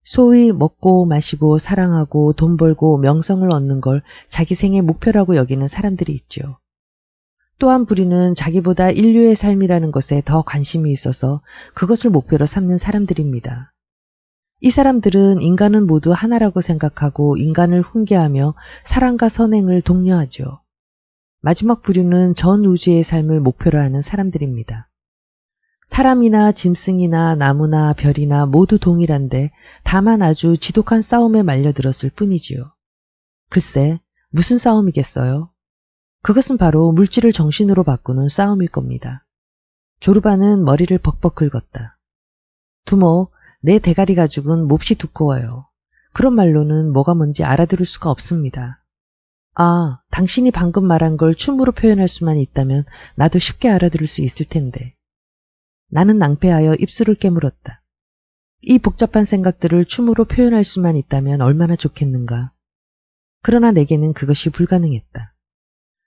소위 먹고 마시고 사랑하고 돈 벌고 명성을 얻는 걸 자기 생의 목표라고 여기는 사람들이 있죠. 또 한 부류는 자기보다 인류의 삶이라는 것에 더 관심이 있어서 그것을 목표로 삼는 사람들입니다. 이 사람들은 인간은 모두 하나라고 생각하고 인간을 훈계하며 사랑과 선행을 독려하죠. 마지막 부류는 전 우주의 삶을 목표로 하는 사람들입니다. 사람이나 짐승이나 나무나 별이나 모두 동일한데 다만 아주 지독한 싸움에 말려들었을 뿐이지요. 글쎄, 무슨 싸움이겠어요? 그것은 바로 물질을 정신으로 바꾸는 싸움일 겁니다. 조르바는 머리를 벅벅 긁었다. 두모, 내 대가리 가죽은 몹시 두꺼워요. 그런 말로는 뭐가 뭔지 알아들을 수가 없습니다. 아, 당신이 방금 말한 걸 춤으로 표현할 수만 있다면 나도 쉽게 알아들을 수 있을 텐데. 나는 낭패하여 입술을 깨물었다. 이 복잡한 생각들을 춤으로 표현할 수만 있다면 얼마나 좋겠는가. 그러나 내게는 그것이 불가능했다.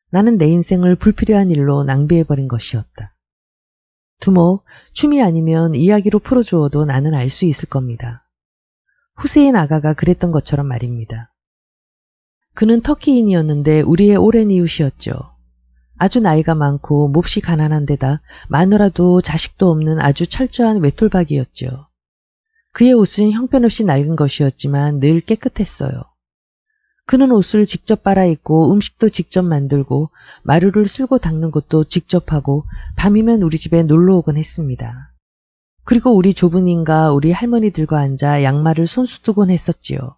나는 내 인생을 불필요한 일로 낭비해버린 것이었다. 두모, 춤이 아니면 이야기로 풀어주어도 나는 알 수 있을 겁니다. 후세인 아가가 그랬던 것처럼 말입니다. 그는 터키인이었는데 우리의 오랜 이웃이었죠. 아주 나이가 많고 몹시 가난한 데다 마누라도 자식도 없는 아주 철저한 외톨박이었죠. 그의 옷은 형편없이 낡은 것이었지만 늘 깨끗했어요. 그는 옷을 직접 빨아입고 음식도 직접 만들고 마루를 쓸고 닦는 것도 직접 하고 밤이면 우리 집에 놀러 오곤 했습니다. 그리고 우리 조부님과 우리 할머니들과 앉아 양말을 손수 두곤 했었지요.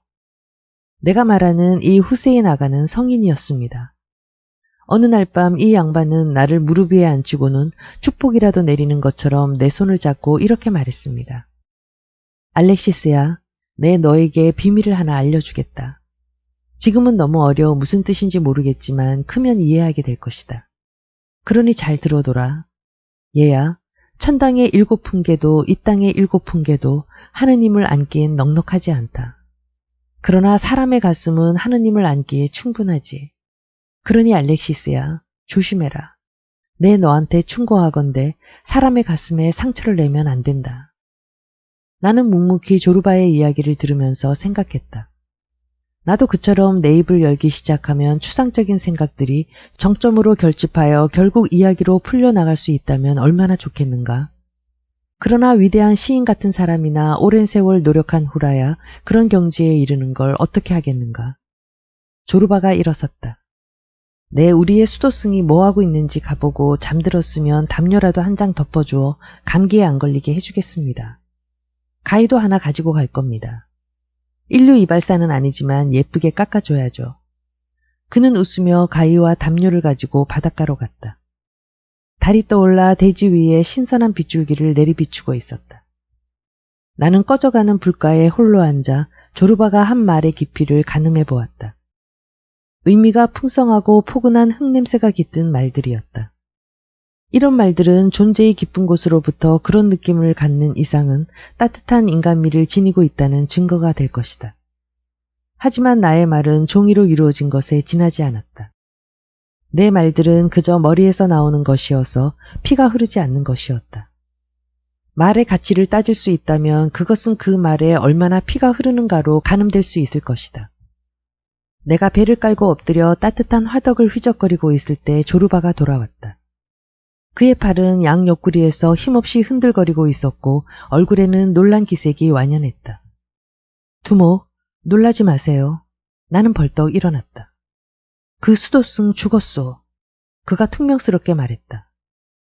내가 말하는 이 후세인 아가는 성인이었습니다. 어느 날 밤 이 양반은 나를 무릎 위에 앉히고는 축복이라도 내리는 것처럼 내 손을 잡고 이렇게 말했습니다. 알렉시스야, 내 너에게 비밀을 하나 알려주겠다. 지금은 너무 어려워 무슨 뜻인지 모르겠지만 크면 이해하게 될 것이다. 그러니 잘 들어둬라. 얘야, 천당의 7풍계도 이 땅의 7풍계도 하느님을 안기엔 넉넉하지 않다. 그러나 사람의 가슴은 하느님을 안기에 충분하지. 그러니 알렉시스야, 조심해라. 내 너한테 충고하건대 사람의 가슴에 상처를 내면 안 된다. 나는 묵묵히 조르바의 이야기를 들으면서 생각했다. 나도 그처럼 내 입을 열기 시작하면 추상적인 생각들이 정점으로 결집하여 결국 이야기로 풀려나갈 수 있다면 얼마나 좋겠는가. 그러나 위대한 시인 같은 사람이나 오랜 세월 노력한 후라야 그런 경지에 이르는 걸 어떻게 하겠는가. 조르바가 일어섰다. 내 우리의 수도승이 뭐하고 있는지 가보고 잠들었으면 담요라도 한 장 덮어주어 감기에 안 걸리게 해주겠습니다. 가위도 하나 가지고 갈 겁니다. 인류 이발사는 아니지만 예쁘게 깎아줘야죠. 그는 웃으며 가위와 담요를 가지고 바닷가로 갔다. 달이 떠올라 대지 위에 신선한 빗줄기를 내리비추고 있었다. 나는 꺼져가는 불가에 홀로 앉아 조르바가 한 말의 깊이를 가늠해 보았다. 의미가 풍성하고 포근한 흙냄새가 깃든 말들이었다. 이런 말들은 존재의 깊은 곳으로부터 그런 느낌을 갖는 이상은 따뜻한 인간미를 지니고 있다는 증거가 될 것이다. 하지만 나의 말은 종이로 이루어진 것에 지나지 않았다. 내 말들은 그저 머리에서 나오는 것이어서 피가 흐르지 않는 것이었다. 말의 가치를 따질 수 있다면 그것은 그 말에 얼마나 피가 흐르는가로 가늠될 수 있을 것이다. 내가 배를 깔고 엎드려 따뜻한 화덕을 휘적거리고 있을 때 조르바가 돌아왔다. 그의 팔은 양 옆구리에서 힘없이 흔들거리고 있었고 얼굴에는 놀란 기색이 완연했다. 두모, 놀라지 마세요. 나는 벌떡 일어났다. 그 수도승 죽었소. 그가 퉁명스럽게 말했다.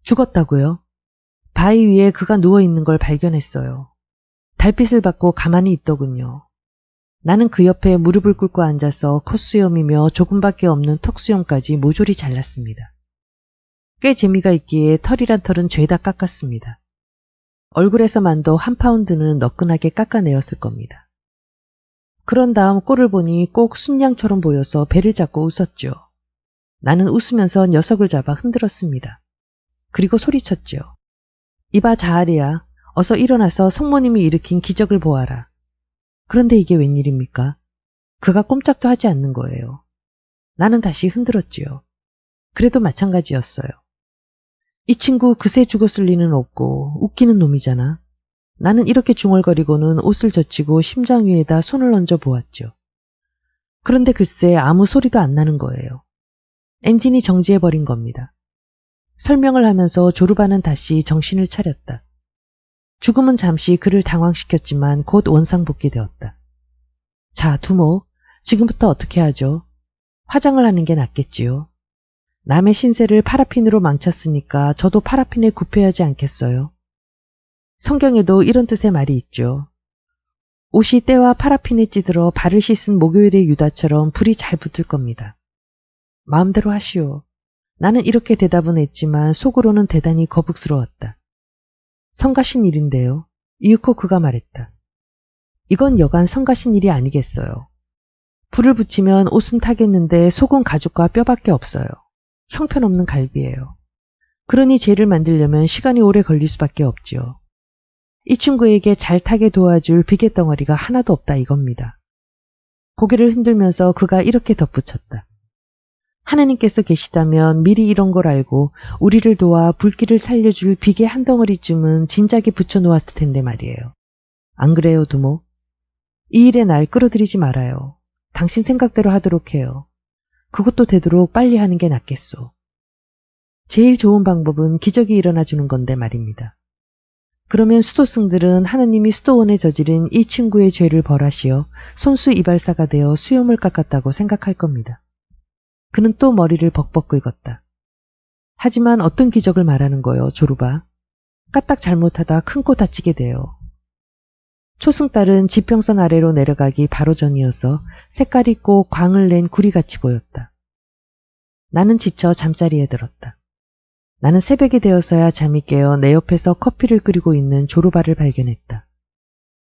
죽었다고요? 바위 위에 그가 누워있는 걸 발견했어요. 달빛을 받고 가만히 있더군요. 나는 그 옆에 무릎을 꿇고 앉아서 콧수염이며 조금밖에 없는 턱수염까지 모조리 잘랐습니다. 꽤 재미가 있기에 털이란 털은 죄다 깎았습니다. 얼굴에서만도 한 파운드는 너끈하게 깎아내었을 겁니다. 그런 다음 꼴을 보니 꼭 순양처럼 보여서 배를 잡고 웃었죠. 나는 웃으면서 녀석을 잡아 흔들었습니다. 그리고 소리쳤죠. 이봐 자아리야, 어서 일어나서 성모님이 일으킨 기적을 보아라. 그런데 이게 웬일입니까? 그가 꼼짝도 하지 않는 거예요. 나는 다시 흔들었지요. 그래도 마찬가지였어요. 이 친구 그새 죽었을 리는 없고 웃기는 놈이잖아. 나는 이렇게 중얼거리고는 옷을 젖히고 심장 위에다 손을 얹어 보았죠. 그런데 글쎄 아무 소리도 안 나는 거예요. 엔진이 정지해버린 겁니다. 설명을 하면서 조르바는 다시 정신을 차렸다. 죽음은 잠시 그를 당황시켰지만 곧 원상복귀되었다. 자, 두모, 지금부터 어떻게 하죠? 화장을 하는 게 낫겠지요. 남의 신세를 파라핀으로 망쳤으니까 저도 파라핀에 굽혀야지 않겠어요. 성경에도 이런 뜻의 말이 있죠. 옷이 때와 파라핀에 찌들어 발을 씻은 목요일의 유다처럼 불이 잘 붙을 겁니다. 마음대로 하시오. 나는 이렇게 대답은 했지만 속으로는 대단히 거북스러웠다. 성가신 일인데요. 이윽고 그가 말했다. 이건 여간 성가신 일이 아니겠어요. 불을 붙이면 옷은 타겠는데 속은 가죽과 뼈밖에 없어요. 형편없는 갈비예요. 그러니 재를 만들려면 시간이 오래 걸릴 수밖에 없지요. 이 친구에게 잘 타게 도와줄 비계덩어리가 하나도 없다 이겁니다. 고개를 흔들면서 그가 이렇게 덧붙였다. 하나님께서 계시다면 미리 이런 걸 알고 우리를 도와 불길을 살려줄 비계 한 덩어리쯤은 진작에 붙여놓았을 텐데 말이에요. 안 그래요, 두모? 이 일에 날 끌어들이지 말아요. 당신 생각대로 하도록 해요. 그것도 되도록 빨리 하는 게 낫겠소. 제일 좋은 방법은 기적이 일어나주는 건데 말입니다. 그러면 수도승들은 하느님이 수도원에 저지른 이 친구의 죄를 벌하시어 손수 이발사가 되어 수염을 깎았다고 생각할 겁니다. 그는 또 머리를 벅벅 긁었다. 하지만 어떤 기적을 말하는 거요, 조르바? 까딱 잘못하다 큰 코 다치게 돼요. 초승달은 지평선 아래로 내려가기 바로 전이어서 색깔 있고 광을 낸 구리같이 보였다. 나는 지쳐 잠자리에 들었다. 나는 새벽이 되어서야 잠이 깨어 내 옆에서 커피를 끓이고 있는 조르바를 발견했다.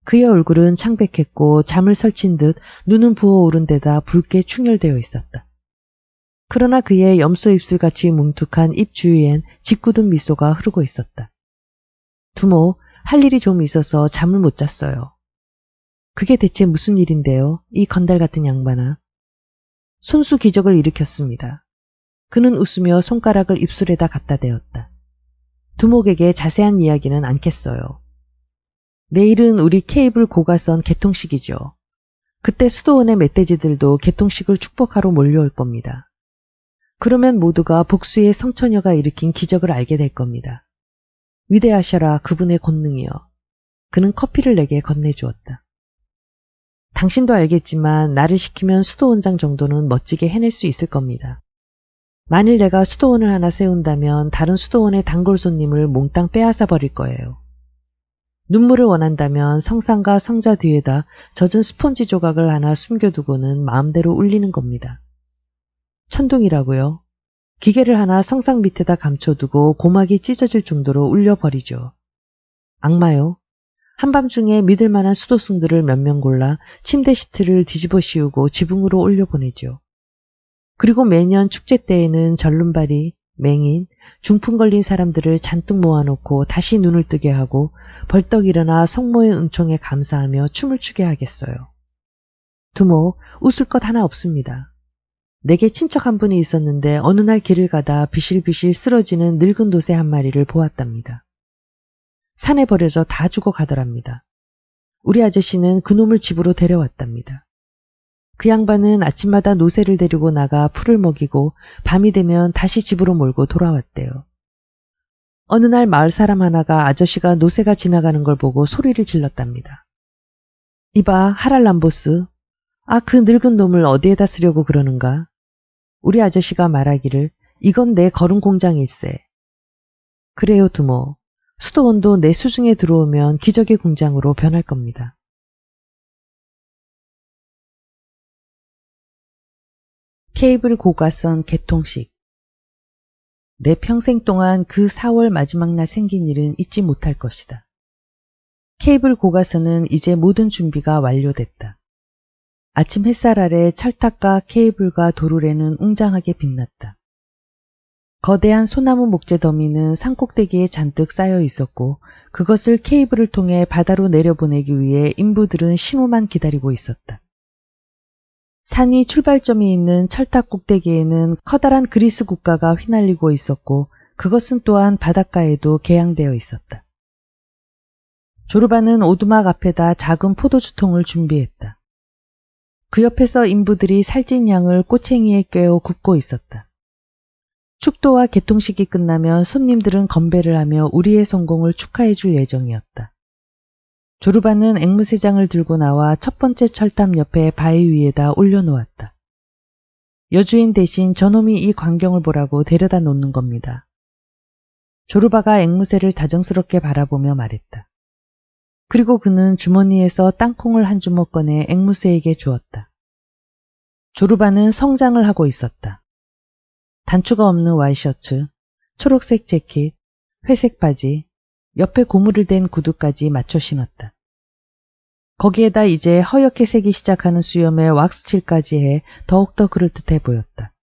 그의 얼굴은 창백했고 잠을 설친 듯 눈은 부어오른 데다 붉게 충혈되어 있었다. 그러나 그의 염소 입술같이 뭉툭한 입 주위엔 짓궂은 미소가 흐르고 있었다. 두모, 할 일이 좀 있어서 잠을 못 잤어요. 그게 대체 무슨 일인데요, 이 건달 같은 양반아? 손수 기적을 일으켰습니다. 그는 웃으며 손가락을 입술에다 갖다 대었다. 두목에게 자세한 이야기는 않겠어요. 내일은 우리 케이블 고가선 개통식이죠. 그때 수도원의 멧돼지들도 개통식을 축복하러 몰려올 겁니다. 그러면 모두가 복수의 성처녀가 일으킨 기적을 알게 될 겁니다. 위대하셔라 그분의 권능이여. 그는 커피를 내게 건네주었다. 당신도 알겠지만 나를 시키면 수도원장 정도는 멋지게 해낼 수 있을 겁니다. 만일 내가 수도원을 하나 세운다면 다른 수도원의 단골 손님을 몽땅 빼앗아 버릴 거예요. 눈물을 원한다면 성상과 성자 뒤에다 젖은 스펀지 조각을 하나 숨겨두고는 마음대로 울리는 겁니다. 천둥이라고요? 기계를 하나 성상 밑에다 감춰두고 고막이 찢어질 정도로 울려버리죠. 악마요? 한밤중에 믿을 만한 수도승들을 몇 명 골라 침대 시트를 뒤집어 씌우고 지붕으로 올려보내죠. 그리고 매년 축제 때에는 절름발이, 맹인, 중풍 걸린 사람들을 잔뜩 모아놓고 다시 눈을 뜨게 하고 벌떡 일어나 성모의 은총에 감사하며 춤을 추게 하겠어요. 두모, 웃을 것 하나 없습니다. 내게 친척 한 분이 있었는데 어느 날 길을 가다 비실비실 쓰러지는 늙은 도새 한 마리를 보았답니다. 산에 버려져 다 죽어가더랍니다. 우리 아저씨는 그놈을 집으로 데려왔답니다. 그 양반은 아침마다 노새를 데리고 나가 풀을 먹이고 밤이 되면 다시 집으로 몰고 돌아왔대요. 어느 날 마을 사람 하나가 아저씨가 노새가 지나가는 걸 보고 소리를 질렀답니다. 이봐, 하랄람보스. 아, 그 늙은 놈을 어디에다 쓰려고 그러는가? 우리 아저씨가 말하기를 이건 내 거름 공장일세. 그래요, 두모. 수도원도 내 수중에 들어오면 기적의 공장으로 변할 겁니다. 케이블 고가선 개통식. 내 평생 동안 그 4월 마지막 날 생긴 일은 잊지 못할 것이다. 케이블 고가선은 이제 모든 준비가 완료됐다. 아침 햇살 아래 철탑과 케이블과 도르래는 웅장하게 빛났다. 거대한 소나무 목재 더미는 산꼭대기에 잔뜩 쌓여 있었고 그것을 케이블을 통해 바다로 내려보내기 위해 인부들은 신호만 기다리고 있었다. 산이 출발점이 있는 철탑 꼭대기에는 커다란 그리스 국가가 휘날리고 있었고 그것은 또한 바닷가에도 개양되어 있었다. 조르바는 오두막 앞에다 작은 포도주통을 준비했다. 그 옆에서 인부들이 살찐 양을 꼬챙이에 꿰어 굽고 있었다. 축도와 개통식이 끝나면 손님들은 건배를 하며 우리의 성공을 축하해 줄 예정이었다. 조르바는 앵무새장을 들고 나와 첫 번째 철탑 옆에 바위 위에다 올려놓았다. 여주인 대신 저놈이 이 광경을 보라고 데려다 놓는 겁니다. 조르바가 앵무새를 다정스럽게 바라보며 말했다. 그리고 그는 주머니에서 땅콩을 한 주먹 꺼내 앵무새에게 주었다. 조르바는 성장을 하고 있었다. 단추가 없는 와이셔츠, 초록색 재킷, 회색 바지, 옆에 고무를 댄 구두까지 맞춰 신었다. 거기에다 이제 허옇게 새기 시작하는 수염에 왁스칠까지 해 더욱더 그럴듯해 보였다.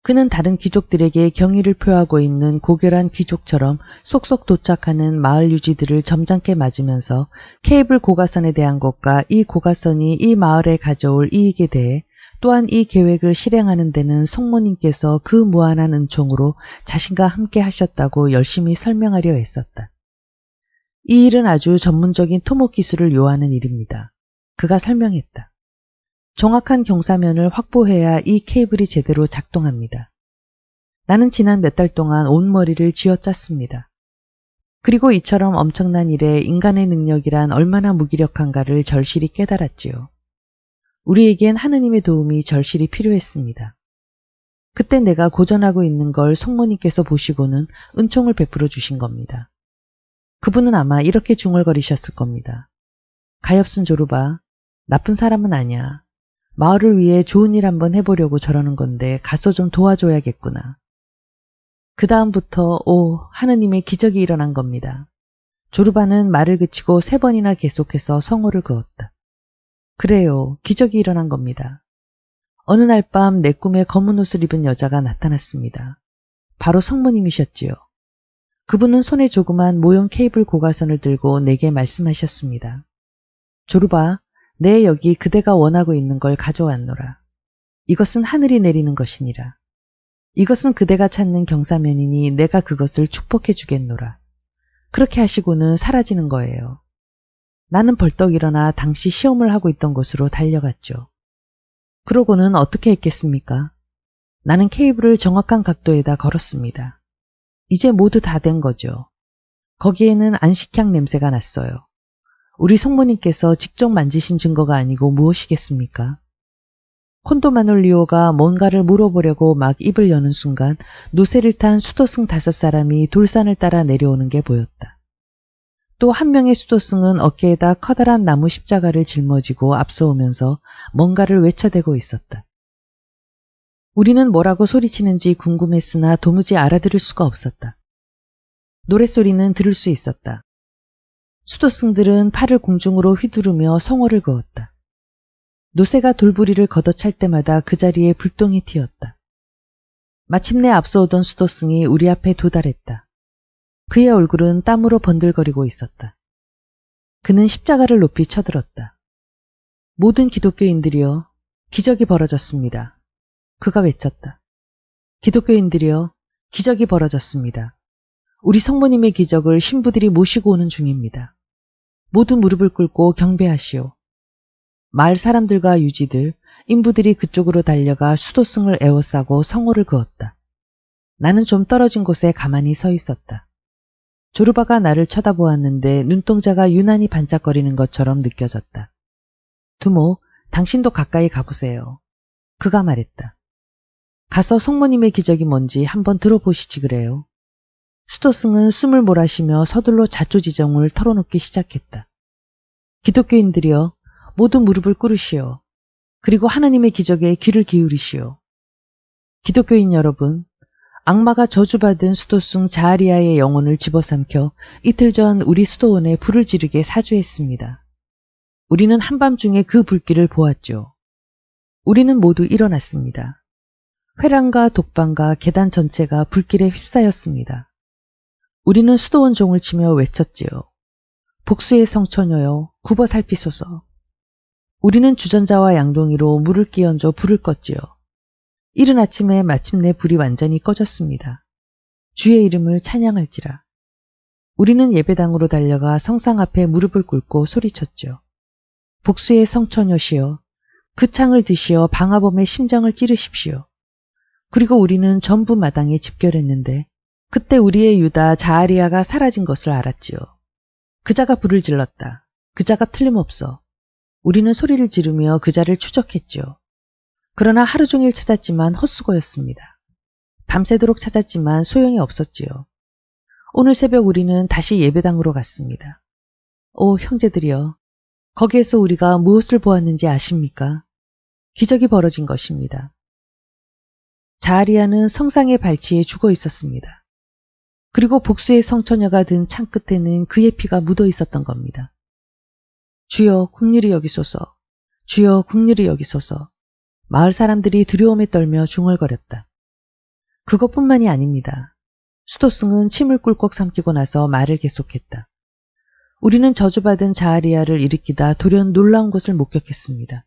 그는 다른 귀족들에게 경의를 표하고 있는 고결한 귀족처럼 속속 도착하는 마을 유지들을 점잖게 맞으면서 케이블 고가선에 대한 것과 이 고가선이 이 마을에 가져올 이익에 대해 또한 이 계획을 실행하는 데는 성모님께서 그 무한한 은총으로 자신과 함께 하셨다고 열심히 설명하려 했었다. 이 일은 아주 전문적인 토목 기술을 요하는 일입니다. 그가 설명했다. 정확한 경사면을 확보해야 이 케이블이 제대로 작동합니다. 나는 지난 몇 달 동안 온 머리를 쥐어짰습니다. 그리고 이처럼 엄청난 일에 인간의 능력이란 얼마나 무기력한가를 절실히 깨달았지요. 우리에겐 하느님의 도움이 절실히 필요했습니다. 그때 내가 고전하고 있는 걸 성모님께서 보시고는 은총을 베풀어 주신 겁니다. 그분은 아마 이렇게 중얼거리셨을 겁니다. 가엾은 조르바, 나쁜 사람은 아니야. 마을을 위해 좋은 일 한번 해보려고 저러는 건데 가서 좀 도와줘야겠구나. 그 다음부터 하느님의 기적이 일어난 겁니다. 조르바는 말을 그치고 3번이나 계속해서 성호를 그었다. 그래요, 기적이 일어난 겁니다. 어느 날 밤 내 꿈에 검은 옷을 입은 여자가 나타났습니다. 바로 성모님이셨지요. 그분은 손에 조그만 모형 케이블 고가선을 들고 내게 말씀하셨습니다. 조르바, 내 여기 그대가 원하고 있는 걸 가져왔노라. 이것은 하늘이 내리는 것이니라. 이것은 그대가 찾는 경사면이니 내가 그것을 축복해 주겠노라. 그렇게 하시고는 사라지는 거예요. 나는 벌떡 일어나 당시 시험을 하고 있던 곳으로 달려갔죠. 그러고는 어떻게 했겠습니까? 나는 케이블을 정확한 각도에다 걸었습니다. 이제 모두 다 된 거죠. 거기에는 안식향 냄새가 났어요. 우리 성모님께서 직접 만지신 증거가 아니고 무엇이겠습니까? 콘도마놀리오가 뭔가를 물어보려고 막 입을 여는 순간 노새를 탄 수도승 5사람이 돌산을 따라 내려오는 게 보였다. 또 한 명의 수도승은 어깨에다 커다란 나무 십자가를 짊어지고 앞서오면서 뭔가를 외쳐대고 있었다. 우리는 뭐라고 소리치는지 궁금했으나 도무지 알아들을 수가 없었다. 노랫소리는 들을 수 있었다. 수도승들은 팔을 공중으로 휘두르며 성호를 그었다. 노새가 돌부리를 걷어찰 때마다 그 자리에 불똥이 튀었다. 마침내 앞서오던 수도승이 우리 앞에 도달했다. 그의 얼굴은 땀으로 번들거리고 있었다. 그는 십자가를 높이 쳐들었다. 모든 기독교인들이여, 기적이 벌어졌습니다. 그가 외쳤다. 기독교인들이여, 기적이 벌어졌습니다. 우리 성모님의 기적을 신부들이 모시고 오는 중입니다. 모두 무릎을 꿇고 경배하시오. 마을 사람들과 유지들, 인부들이 그쪽으로 달려가 수도승을 에워싸고 성호를 그었다. 나는 좀 떨어진 곳에 가만히 서 있었다. 조르바가 나를 쳐다보았는데 눈동자가 유난히 반짝거리는 것처럼 느껴졌다. 두모, 당신도 가까이 가보세요. 그가 말했다. 가서 성모님의 기적이 뭔지 한번 들어보시지 그래요. 수도승은 숨을 몰아쉬며 서둘러 자초지종을 털어놓기 시작했다. 기독교인들이여, 모두 무릎을 꿇으시오. 그리고 하나님의 기적에 귀를 기울이시오. 기독교인 여러분, 악마가 저주받은 수도승 자아리아의 영혼을 집어삼켜 이틀 전 우리 수도원에 불을 지르게 사주했습니다. 우리는 한밤중에 그 불길을 보았죠. 우리는 모두 일어났습니다. 회랑과 독방과 계단 전체가 불길에 휩싸였습니다. 우리는 수도원 종을 치며 외쳤지요. 복수의 성처녀여, 굽어 살피소서. 우리는 주전자와 양동이로 물을 끼얹어 불을 껐지요. 이른 아침에 마침내 불이 완전히 꺼졌습니다. 주의 이름을 찬양할지라. 우리는 예배당으로 달려가 성상 앞에 무릎을 꿇고 소리쳤죠. 복수의 성처녀시여, 그 창을 드시어 방화범의 심장을 찌르십시오. 그리고 우리는 전부 마당에 집결했는데 그때 우리의 유다 자아리아가 사라진 것을 알았지요. 그자가 불을 질렀다. 그자가 틀림없어. 우리는 소리를 지르며 그자를 추적했지요. 그러나 하루 종일 찾았지만 헛수고였습니다. 밤새도록 찾았지만 소용이 없었지요. 오늘 새벽 우리는 다시 예배당으로 갔습니다. 오 형제들이여, 거기에서 우리가 무엇을 보았는지 아십니까? 기적이 벌어진 것입니다. 자아리아는 성상의 발치에 죽어 있었습니다. 그리고 복수의 성처녀가 든 창 끝에는 그의 피가 묻어 있었던 겁니다. 주여 긍휼히 여기소서. 주여 긍휼히 여기소서. 마을 사람들이 두려움에 떨며 중얼거렸다. 그것뿐만이 아닙니다. 수도승은 침을 꿀꺽 삼키고 나서 말을 계속했다. 우리는 저주받은 자아리아를 일으키다 돌연 놀라운 것을 목격했습니다.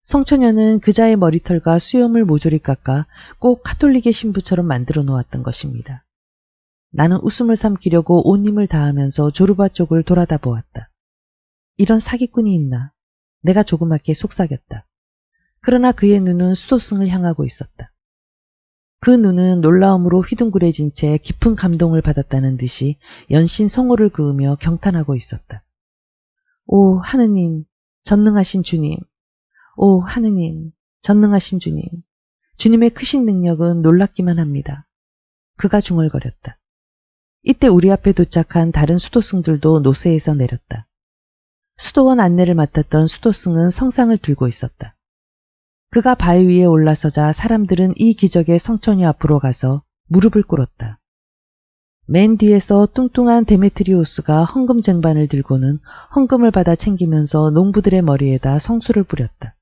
성처녀는 그자의 머리털과 수염을 모조리 깎아 꼭 카톨릭의 신부처럼 만들어 놓았던 것입니다. 나는 웃음을 삼키려고 온 힘을 다하면서 조르바 쪽을 돌아다 보았다. 이런 사기꾼이 있나? 내가 조그맣게 속삭였다. 그러나 그의 눈은 수도승을 향하고 있었다. 그 눈은 놀라움으로 휘둥그레진 채 깊은 감동을 받았다는 듯이 연신 성호를 그으며 경탄하고 있었다. 오 하느님, 전능하신 주님. 오 하느님, 전능하신 주님. 주님의 크신 능력은 놀랍기만 합니다. 그가 중얼거렸다. 이때 우리 앞에 도착한 다른 수도승들도 노새에서 내렸다. 수도원 안내를 맡았던 수도승은 성상을 들고 있었다. 그가 바위 위에 올라서자 사람들은 이 기적의 성처녀 앞으로 가서 무릎을 꿇었다. 맨 뒤에서 뚱뚱한 데메트리오스가 헌금 쟁반을 들고는 헌금을 받아 챙기면서 농부들의 머리에다 성수를 뿌렸다.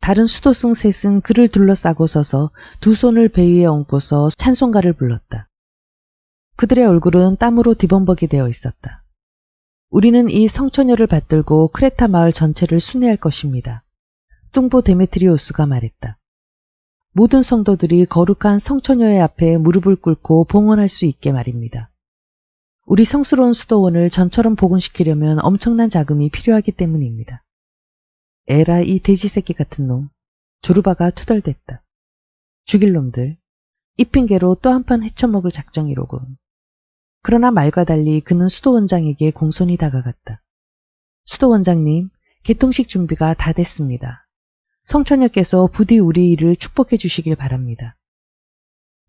다른 수도승 셋은 그를 둘러싸고 서서 두 손을 배 위에 얹고서 찬송가를 불렀다. 그들의 얼굴은 땀으로 뒤범벅이 되어 있었다. 우리는 이 성처녀를 받들고 크레타 마을 전체를 순회할 것입니다. 뚱보 데메트리오스가 말했다. 모든 성도들이 거룩한 성처녀의 앞에 무릎을 꿇고 봉헌할 수 있게 말입니다. 우리 성스러운 수도원을 전처럼 복원시키려면 엄청난 자금이 필요하기 때문입니다. 에라 이 돼지 새끼 같은 놈. 조르바가 투덜댔다. 죽일 놈들. 이 핑계로 또 한 판 헤쳐먹을 작정이로군. 그러나 말과 달리 그는 수도원장에게 공손히 다가갔다. 수도원장님, 개통식 준비가 다 됐습니다. 성처녀께서 부디 우리 일을 축복해 주시길 바랍니다.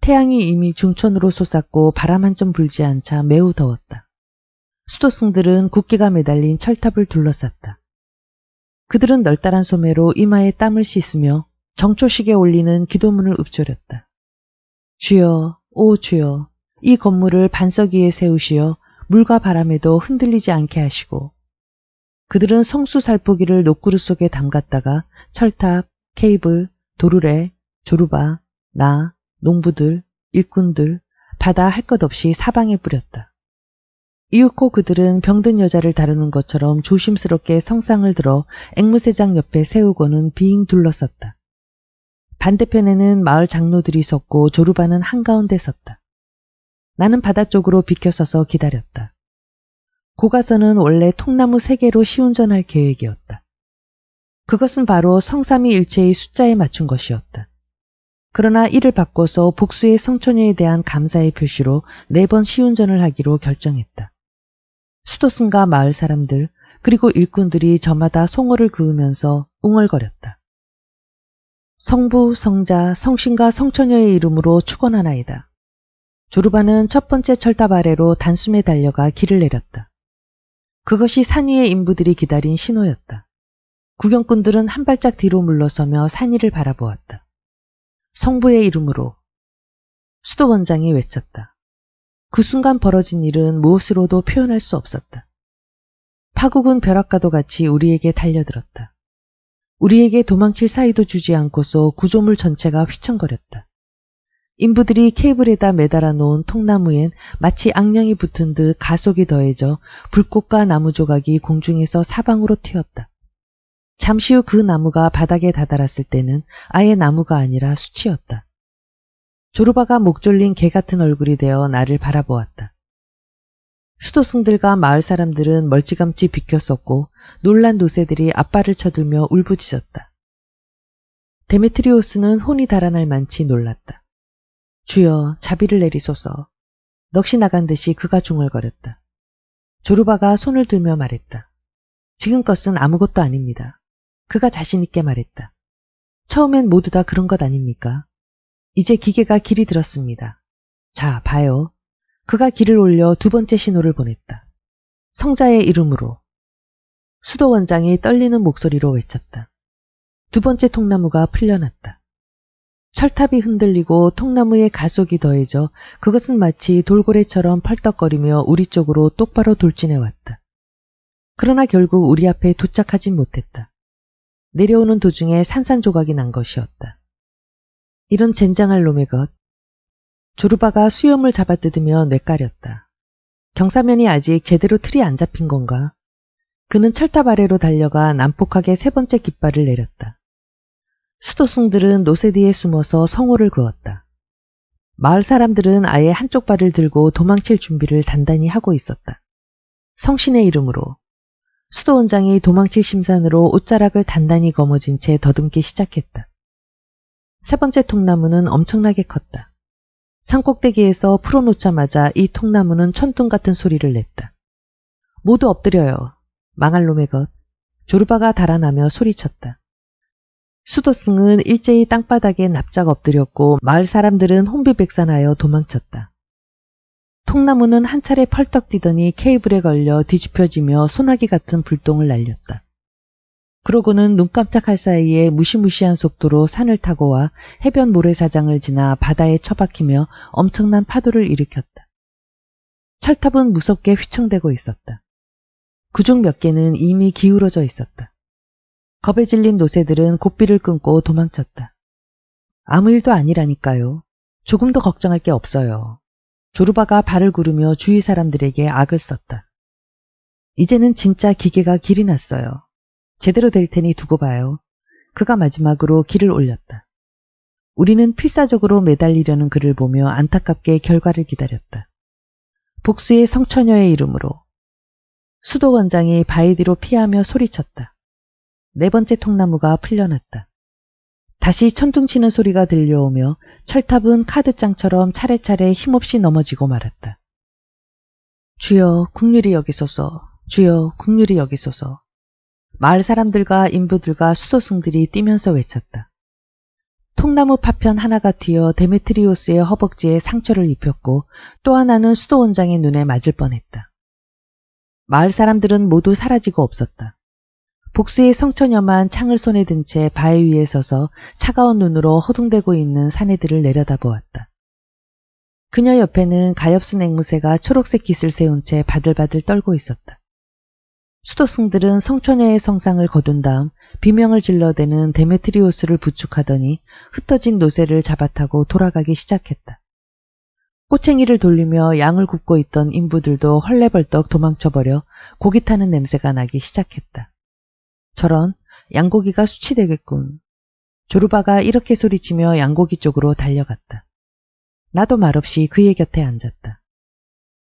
태양이 이미 중천으로 솟았고 바람 한 점 불지 않자 매우 더웠다. 수도승들은 국기가 매달린 철탑을 둘러쌌다. 그들은 널따란 소매로 이마에 땀을 씻으며 정초식에 올리는 기도문을 읊조렸다. 주여, 오 주여, 이 건물을 반석 위에 세우시어 물과 바람에도 흔들리지 않게 하시고, 그들은 성수 살포기를 녹그릇 속에 담갔다가 철탑, 케이블, 도르래, 조르바, 나, 농부들, 일꾼들, 바다 할 것 없이 사방에 뿌렸다. 이윽고 그들은 병든 여자를 다루는 것처럼 조심스럽게 성상을 들어 앵무새장 옆에 세우고는 빙 둘러섰다. 반대편에는 마을 장로들이 섰고 조르바는 한가운데 섰다. 나는 바다 쪽으로 비켜서서 기다렸다. 고가서는 원래 통나무 3개로 시운전할 계획이었다. 그것은 바로 성삼위 일체의 숫자에 맞춘 것이었다. 그러나 이를 바꿔서 복수의 성처녀에 대한 감사의 표시로 4번 시운전을 하기로 결정했다. 수도승과 마을 사람들 그리고 일꾼들이 저마다 송호를 그으면서 웅얼거렸다. 성부, 성자, 성신과 성처녀의 이름으로 축원하나이다. 조르바는 첫 번째 철탑 아래로 단숨에 달려가 길을 내렸다. 그것이 산 위의 인부들이 기다린 신호였다. 구경꾼들은 한 발짝 뒤로 물러서며 산 위를 바라보았다. 성부의 이름으로. 수도원장이 외쳤다. 그 순간 벌어진 일은 무엇으로도 표현할 수 없었다. 파국은 벼락과도 같이 우리에게 달려들었다. 우리에게 도망칠 사이도 주지 않고서 구조물 전체가 휘청거렸다. 인부들이 케이블에다 매달아 놓은 통나무엔 마치 악령이 붙은 듯 가속이 더해져 불꽃과 나무 조각이 공중에서 사방으로 튀었다. 잠시 후 그 나무가 바닥에 다다랐을 때는 아예 나무가 아니라 숯이었다. 조르바가 목 졸린 개 같은 얼굴이 되어 나를 바라보았다. 수도승들과 마을 사람들은 멀찌감치 비켰었고 놀란 노새들이 앞발을 쳐들며 울부짖었다. 데메트리오스는 혼이 달아날 만치 놀랐다. 주여, 자비를 내리소서. 넋이 나간 듯이 그가 중얼거렸다. 조르바가 손을 들며 말했다. 지금 것은 아무것도 아닙니다. 그가 자신 있게 말했다. 처음엔 모두 다 그런 것 아닙니까? 이제 기계가 길이 들었습니다. 자, 봐요. 그가 길을 올려 두 번째 신호를 보냈다. 성자의 이름으로. 수도 원장이 떨리는 목소리로 외쳤다. 두 번째 통나무가 풀려났다. 철탑이 흔들리고 통나무의 가속이 더해져 그것은 마치 돌고래처럼 펄떡거리며 우리 쪽으로 똑바로 돌진해 왔다. 그러나 결국 우리 앞에 도착하진 못했다. 내려오는 도중에 산산조각이 난 것이었다. 이런 젠장할 놈의 것. 조르바가 수염을 잡아뜯으며 뇌까렸다. 경사면이 아직 제대로 틀이 안 잡힌 건가? 그는 철탑 아래로 달려가 난폭하게 세 번째 깃발을 내렸다. 수도승들은 노새 뒤에 숨어서 성호를 그었다. 마을 사람들은 아예 한쪽 발을 들고 도망칠 준비를 단단히 하고 있었다. 성신의 이름으로. 수도 원장이 도망칠 심산으로 옷자락을 단단히 거머쥔 채 더듬기 시작했다. 세 번째 통나무는 엄청나게 컸다. 산꼭대기에서 풀어놓자마자 이 통나무는 천둥 같은 소리를 냈다. 모두 엎드려요. 망할 놈의 것. 조르바가 달아나며 소리쳤다. 수도승은 일제히 땅바닥에 납작 엎드렸고 마을 사람들은 혼비백산하여 도망쳤다. 통나무는 한 차례 펄떡 뛰더니 케이블에 걸려 뒤집혀지며 소나기 같은 불똥을 날렸다. 그러고는 눈 깜짝할 사이에 무시무시한 속도로 산을 타고 와 해변 모래사장을 지나 바다에 처박히며 엄청난 파도를 일으켰다. 철탑은 무섭게 휘청대고 있었다. 그중 몇 개는 이미 기울어져 있었다. 겁에 질린 노새들은 고삐를 끊고 도망쳤다. 아무 일도 아니라니까요. 조금 더 걱정할 게 없어요. 조르바가 발을 구르며 주위 사람들에게 악을 썼다. 이제는 진짜 기계가 길이 났어요. 제대로 될 테니 두고 봐요. 그가 마지막으로 길을 올렸다. 우리는 필사적으로 매달리려는 그를 보며 안타깝게 결과를 기다렸다. 복수의 성처녀의 이름으로. 수도 원장이 바위 뒤로 피하며 소리쳤다. 네 번째 통나무가 풀려났다. 다시 천둥치는 소리가 들려오며 철탑은 카드장처럼 차례차례 힘없이 넘어지고 말았다. 주여 국률이 여기소서. 주여 국률이 여기소서. 마을 사람들과 인부들과 수도승들이 뛰면서 외쳤다. 통나무 파편 하나가 튀어 데메트리오스의 허벅지에 상처를 입혔고 또 하나는 수도 원장의 눈에 맞을 뻔했다. 마을 사람들은 모두 사라지고 없었다. 복수의 성처녀만 창을 손에 든 채 바위 위에 서서 차가운 눈으로 허둥대고 있는 사내들을 내려다보았다. 그녀 옆에는 가엾은 앵무새가 초록색 깃을 세운 채 바들바들 떨고 있었다. 수도승들은 성처녀의 성상을 거둔 다음 비명을 질러대는 데메트리오스를 부축하더니 흩어진 노새를 잡아타고 돌아가기 시작했다. 꼬챙이를 돌리며 양을 굽고 있던 인부들도 헐레벌떡 도망쳐버려 고기 타는 냄새가 나기 시작했다. 저런, 양고기가 수치되겠군. 조르바가 이렇게 소리치며 양고기 쪽으로 달려갔다. 나도 말없이 그의 곁에 앉았다.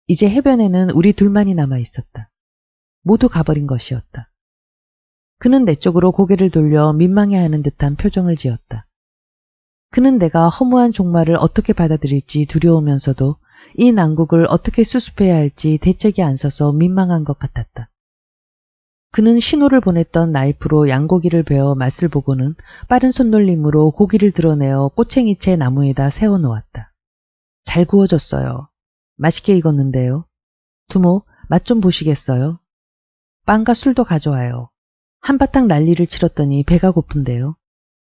이제 해변에는 우리 둘만이 남아있었다. 모두 가버린 것이었다. 그는 내 쪽으로 고개를 돌려 민망해하는 듯한 표정을 지었다. 그는 내가 허무한 종말을 어떻게 받아들일지 두려우면서도 이 난국을 어떻게 수습해야 할지 대책이 안 서서 민망한 것 같았다. 그는 신호를 보냈던 나이프로 양고기를 베어 맛을 보고는 빠른 손놀림으로 고기를 드러내어 꼬챙이채 나무에다 세워놓았다. 잘 구워졌어요. 맛있게 익었는데요. 두모, 맛 좀 보시겠어요? 빵과 술도 가져와요. 한바탕 난리를 치렀더니 배가 고픈데요.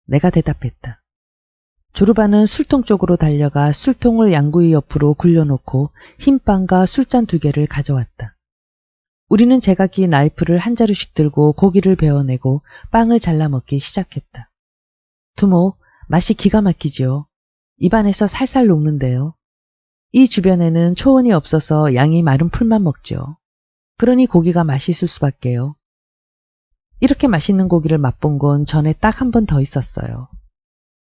내가 대답했다. 조르바는 술통 쪽으로 달려가 술통을 양구이 옆으로 굴려놓고 흰빵과 술잔 2개를 가져왔다. 우리는 제각기 나이프를 한 자루씩 들고 고기를 베어내고 빵을 잘라 먹기 시작했다. 두모, 맛이 기가 막히지요. 입안에서 살살 녹는데요. 이 주변에는 초원이 없어서 양이 마른 풀만 먹죠. 그러니 고기가 맛있을 수밖에요. 이렇게 맛있는 고기를 맛본 건 전에 딱 한 번 더 있었어요.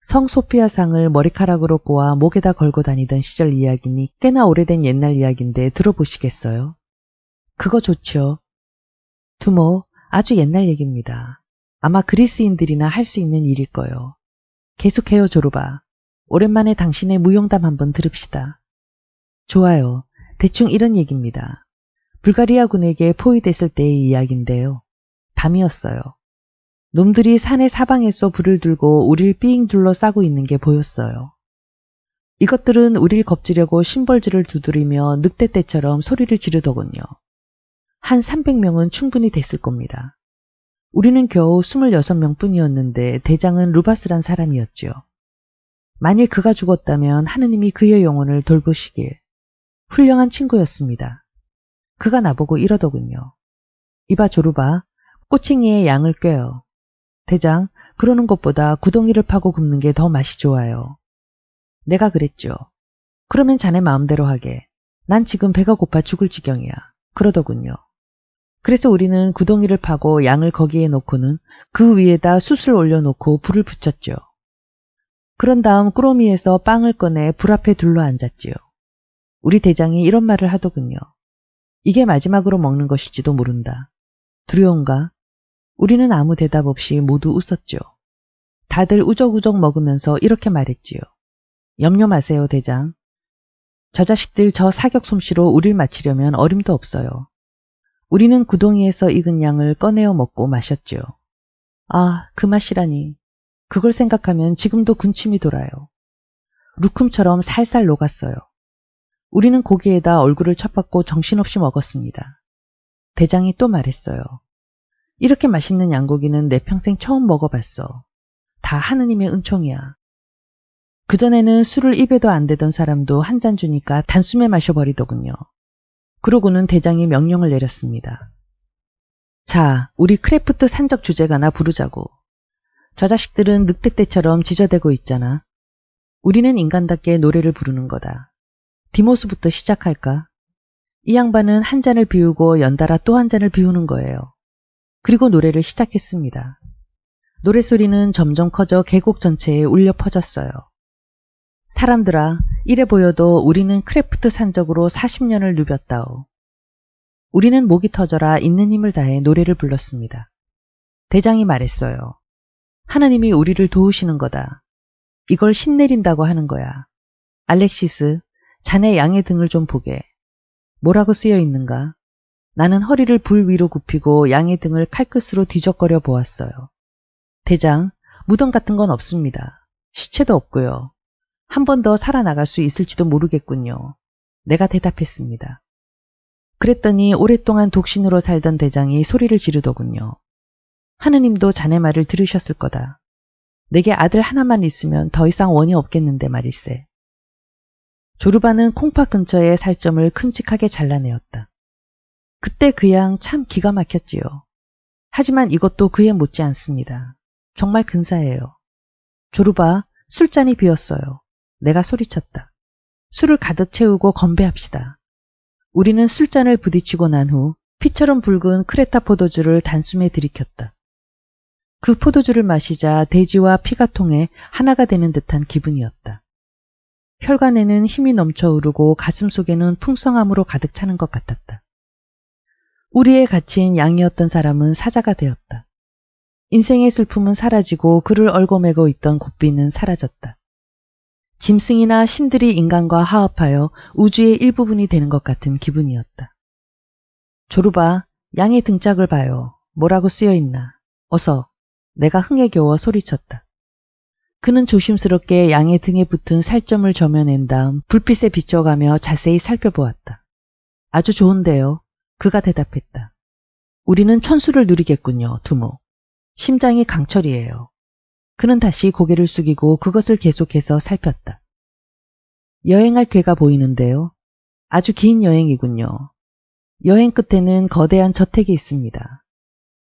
성 소피아상을 머리카락으로 꼬아 목에다 걸고 다니던 시절 이야기니 꽤나 오래된 옛날 이야기인데 들어보시겠어요? 그거 좋죠. 두모, 아주 옛날 얘기입니다. 아마 그리스인들이나 할 수 있는 일일 거요. 계속해요, 조르바. 오랜만에 당신의 무용담 한번 들읍시다. 좋아요. 대충 이런 얘기입니다. 불가리아군에게 포위됐을 때의 이야기인데요. 밤이었어요. 놈들이 산의 사방에서 불을 들고 우릴 삥 둘러싸고 있는 게 보였어요. 이것들은 우릴 겁주려고 심벌질을 두드리며 늑대떼처럼 소리를 지르더군요. 한 300명은 충분히 됐을 겁니다. 우리는 겨우 26명뿐이었는데 대장은 루바스란 사람이었죠. 만일 그가 죽었다면 하느님이 그의 영혼을 돌보시길. 훌륭한 친구였습니다. 그가 나보고 이러더군요. 이봐 조르바, 꼬챙이에 양을 꿰어. 대장, 그러는 것보다 구덩이를 파고 굽는 게 더 맛이 좋아요. 내가 그랬죠. 그러면 자네 마음대로 하게. 난 지금 배가 고파 죽을 지경이야. 그러더군요. 그래서 우리는 구덩이를 파고 양을 거기에 놓고는 그 위에다 숯을 올려놓고 불을 붙였죠. 그런 다음 꾸러미에서 빵을 꺼내 불 앞에 둘러앉았지요. 우리 대장이 이런 말을 하더군요. 이게 마지막으로 먹는 것일지도 모른다. 두려운가? 우리는 아무 대답 없이 모두 웃었죠. 다들 우적우적 먹으면서 이렇게 말했지요. 염려 마세요, 대장. 저 자식들 저 사격 솜씨로 우릴 맞히려면 어림도 없어요. 우리는 구덩이에서 익은 양을 꺼내어 먹고 마셨지요. 아, 그 맛이라니. 그걸 생각하면 지금도 군침이 돌아요. 루쿰처럼 살살 녹았어요. 우리는 고기에다 얼굴을 쳐박고 정신없이 먹었습니다. 대장이 또 말했어요. 이렇게 맛있는 양고기는 내 평생 처음 먹어봤어. 다 하느님의 은총이야. 그전에는 술을 입에도 안 대던 사람도 한 잔 주니까 단숨에 마셔버리더군요. 그러고는 대장이 명령을 내렸습니다. 자, 우리 크래프트 산적 주제가나 부르자고. 저 자식들은 늑대떼처럼 지저대고 있잖아. 우리는 인간답게 노래를 부르는 거다. 디모스부터 시작할까? 이 양반은 한 잔을 비우고 연달아 또 한 잔을 비우는 거예요. 그리고 노래를 시작했습니다. 노랫소리는 점점 커져 계곡 전체에 울려 퍼졌어요. 사람들아, 이래 보여도 우리는 크래프트 산적으로 40년을 누볐다오. 우리는 목이 터져라 있는 힘을 다해 노래를 불렀습니다. 대장이 말했어요. 하나님이 우리를 도우시는 거다. 이걸 신내린다고 하는 거야. 알렉시스, 자네 양의 등을 좀 보게. 뭐라고 쓰여 있는가? 나는 허리를 불 위로 굽히고 양의 등을 칼끝으로 뒤적거려 보았어요. 대장, 무덤 같은 건 없습니다. 시체도 없고요. 한 번 더 살아나갈 수 있을지도 모르겠군요. 내가 대답했습니다. 그랬더니 오랫동안 독신으로 살던 대장이 소리를 지르더군요. 하느님도 자네 말을 들으셨을 거다. 내게 아들 하나만 있으면 더 이상 원이 없겠는데 말일세. 조르바는 콩팥 근처의 살점을 큼직하게 잘라내었다. 그때 그 양 참 기가 막혔지요. 하지만 이것도 그에 못지 않습니다. 정말 근사해요. 조르바, 술잔이 비었어요. 내가 소리쳤다. 술을 가득 채우고 건배합시다. 우리는 술잔을 부딪히고 난 후 피처럼 붉은 크레타 포도주를 단숨에 들이켰다. 그 포도주를 마시자 돼지와 피가 통해 하나가 되는 듯한 기분이었다. 혈관에는 힘이 넘쳐 오르고 가슴속에는 풍성함으로 가득 차는 것 같았다. 우리에 갇힌 양이었던 사람은 사자가 되었다. 인생의 슬픔은 사라지고 그를 얽어매고 있던 고삐는 사라졌다. 짐승이나 신들이 인간과 화합하여 우주의 일부분이 되는 것 같은 기분이었다. 조르바, 양의 등짝을 봐요. 뭐라고 쓰여 있나? 어서. 내가 흥에 겨워 소리쳤다. 그는 조심스럽게 양의 등에 붙은 살점을 점여낸 다음 불빛에 비춰가며 자세히 살펴보았다. 아주 좋은데요. 그가 대답했다. 우리는 천수를 누리겠군요, 두모. 심장이 강철이에요. 그는 다시 고개를 숙이고 그것을 계속해서 살폈다. 여행할 궤가 보이는데요. 아주 긴 여행이군요. 여행 끝에는 거대한 저택이 있습니다.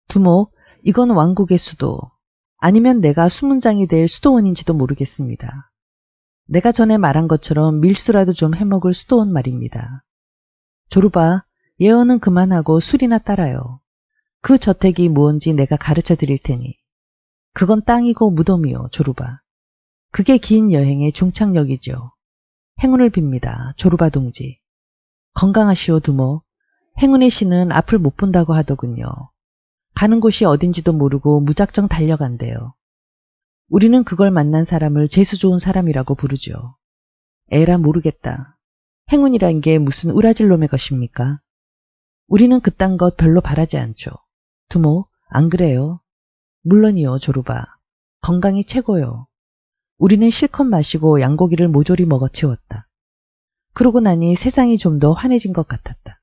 두모, 이건 왕국의 수도, 아니면 내가 수문장이 될 수도원인지도 모르겠습니다. 내가 전에 말한 것처럼 밀수라도 좀 해먹을 수도원 말입니다. 조르바, 예언은 그만하고 술이나 따라요. 그 저택이 무언지 내가 가르쳐 드릴 테니. 그건 땅이고 무덤이요, 조르바. 그게 긴 여행의 종착역이죠. 행운을 빕니다, 조르바 동지. 건강하시오, 두모. 행운의 신은 앞을 못 본다고 하더군요. 가는 곳이 어딘지도 모르고 무작정 달려간대요. 우리는 그걸 만난 사람을 재수 좋은 사람이라고 부르죠. 에라 모르겠다. 행운이란 게 무슨 우라질 놈의 것입니까? 우리는 그딴 것 별로 바라지 않죠. 두모, 안 그래요? 물론이요, 조르바. 건강이 최고요. 우리는 실컷 마시고 양고기를 모조리 먹어 치웠다. 그러고 나니 세상이 좀 더 환해진 것 같았다.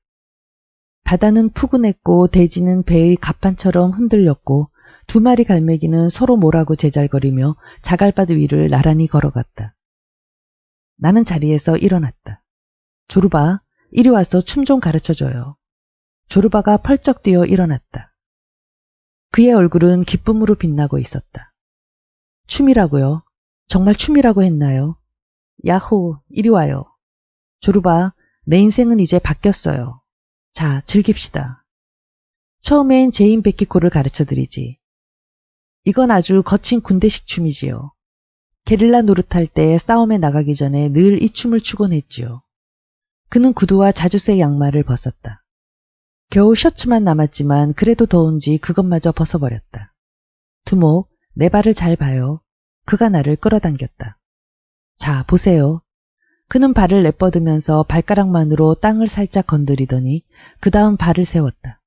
바다는 푸근했고 대지는 배의 갑판처럼 흔들렸고 두 마리 갈매기는 서로 뭐라고 제잘거리며 자갈밭 위를 나란히 걸어갔다. 나는 자리에서 일어났다. 조르바, 이리 와서 춤 좀 가르쳐줘요. 조르바가 펄쩍 뛰어 일어났다. 그의 얼굴은 기쁨으로 빛나고 있었다. 춤이라고요? 정말 춤이라고 했나요? 야호, 이리 와요. 조르바, 내 인생은 이제 바뀌었어요. 자, 즐깁시다. 처음엔 제인 베키코를 가르쳐드리지. 이건 아주 거친 군대식 춤이지요. 게릴라 노릇할 때 싸움에 나가기 전에 늘 이 춤을 추곤 했지요. 그는 구두와 자주색 양말을 벗었다. 겨우 셔츠만 남았지만 그래도 더운지 그것마저 벗어버렸다. 두목, 내 발을 잘 봐요. 그가 나를 끌어당겼다. 자, 보세요. 그는 발을 내뻗으면서 발가락만으로 땅을 살짝 건드리더니 그 다음 발을 세웠다.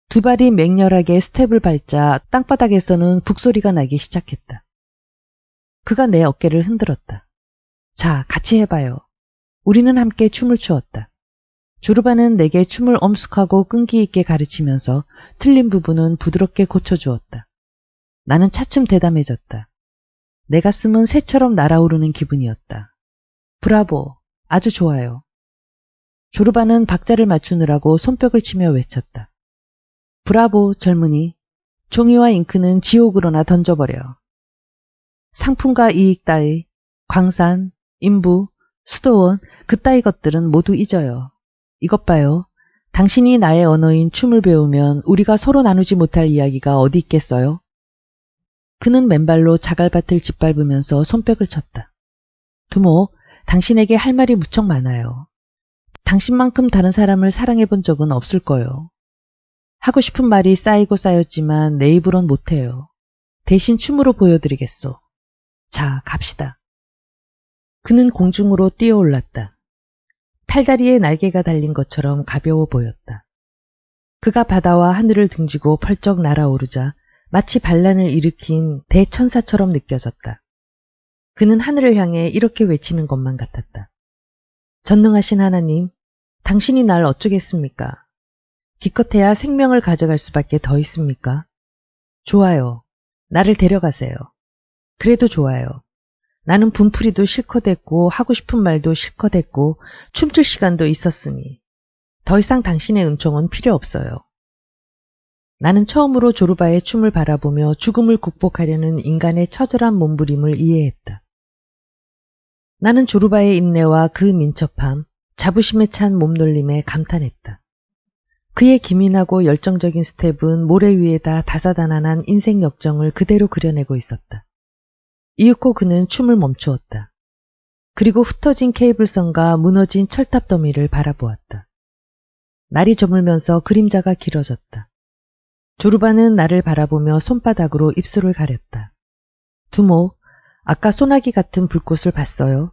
두 발이 맹렬하게 스텝을 밟자 땅바닥에서는 북소리가 나기 시작했다. 그가 내 어깨를 흔들었다. 자, 같이 해봐요. 우리는 함께 춤을 추었다. 조르바는 내게 춤을 엄숙하고 끈기 있게 가르치면서 틀린 부분은 부드럽게 고쳐주었다. 나는 차츰 대담해졌다. 내 가슴은 새처럼 날아오르는 기분이었다. 브라보, 아주 좋아요. 조르바는 박자를 맞추느라고 손뼉을 치며 외쳤다. 브라보, 젊은이. 종이와 잉크는 지옥으로나 던져버려. 상품과 이익 따위, 광산, 인부, 수도원, 그따위 것들은 모두 잊어요. 이것 봐요. 당신이 나의 언어인 춤을 배우면 우리가 서로 나누지 못할 이야기가 어디 있겠어요? 그는 맨발로 자갈밭을 짓밟으면서 손뼉을 쳤다. 두모, 당신에게 할 말이 무척 많아요. 당신만큼 다른 사람을 사랑해 본 적은 없을 거요. 하고 싶은 말이 쌓이고 쌓였지만 내 입으론 못해요. 대신 춤으로 보여드리겠소. 자, 갑시다. 그는 공중으로 뛰어올랐다. 팔다리에 날개가 달린 것처럼 가벼워 보였다. 그가 바다와 하늘을 등지고 펄쩍 날아오르자 마치 반란을 일으킨 대천사처럼 느껴졌다. 그는 하늘을 향해 이렇게 외치는 것만 같았다. 전능하신 하나님, 당신이 날 어쩌겠습니까? 기껏해야 생명을 가져갈 수밖에 더 있습니까? 좋아요. 나를 데려가세요. 그래도 좋아요. 나는 분풀이도 실컷 했고 하고 싶은 말도 실컷 했고 춤출 시간도 있었으니 더 이상 당신의 은총은 필요 없어요. 나는 처음으로 조르바의 춤을 바라보며 죽음을 극복하려는 인간의 처절한 몸부림을 이해했다. 나는 조르바의 인내와 그 민첩함, 자부심에 찬 몸놀림에 감탄했다. 그의 기민하고 열정적인 스텝은 모래 위에다 다사다난한 인생 역정을 그대로 그려내고 있었다. 이윽고 그는 춤을 멈추었다. 그리고 흩어진 케이블선과 무너진 철탑 더미를 바라보았다. 날이 저물면서 그림자가 길어졌다. 조르바는 나를 바라보며 손바닥으로 입술을 가렸다. 두모, 아까 소나기 같은 불꽃을 봤어요?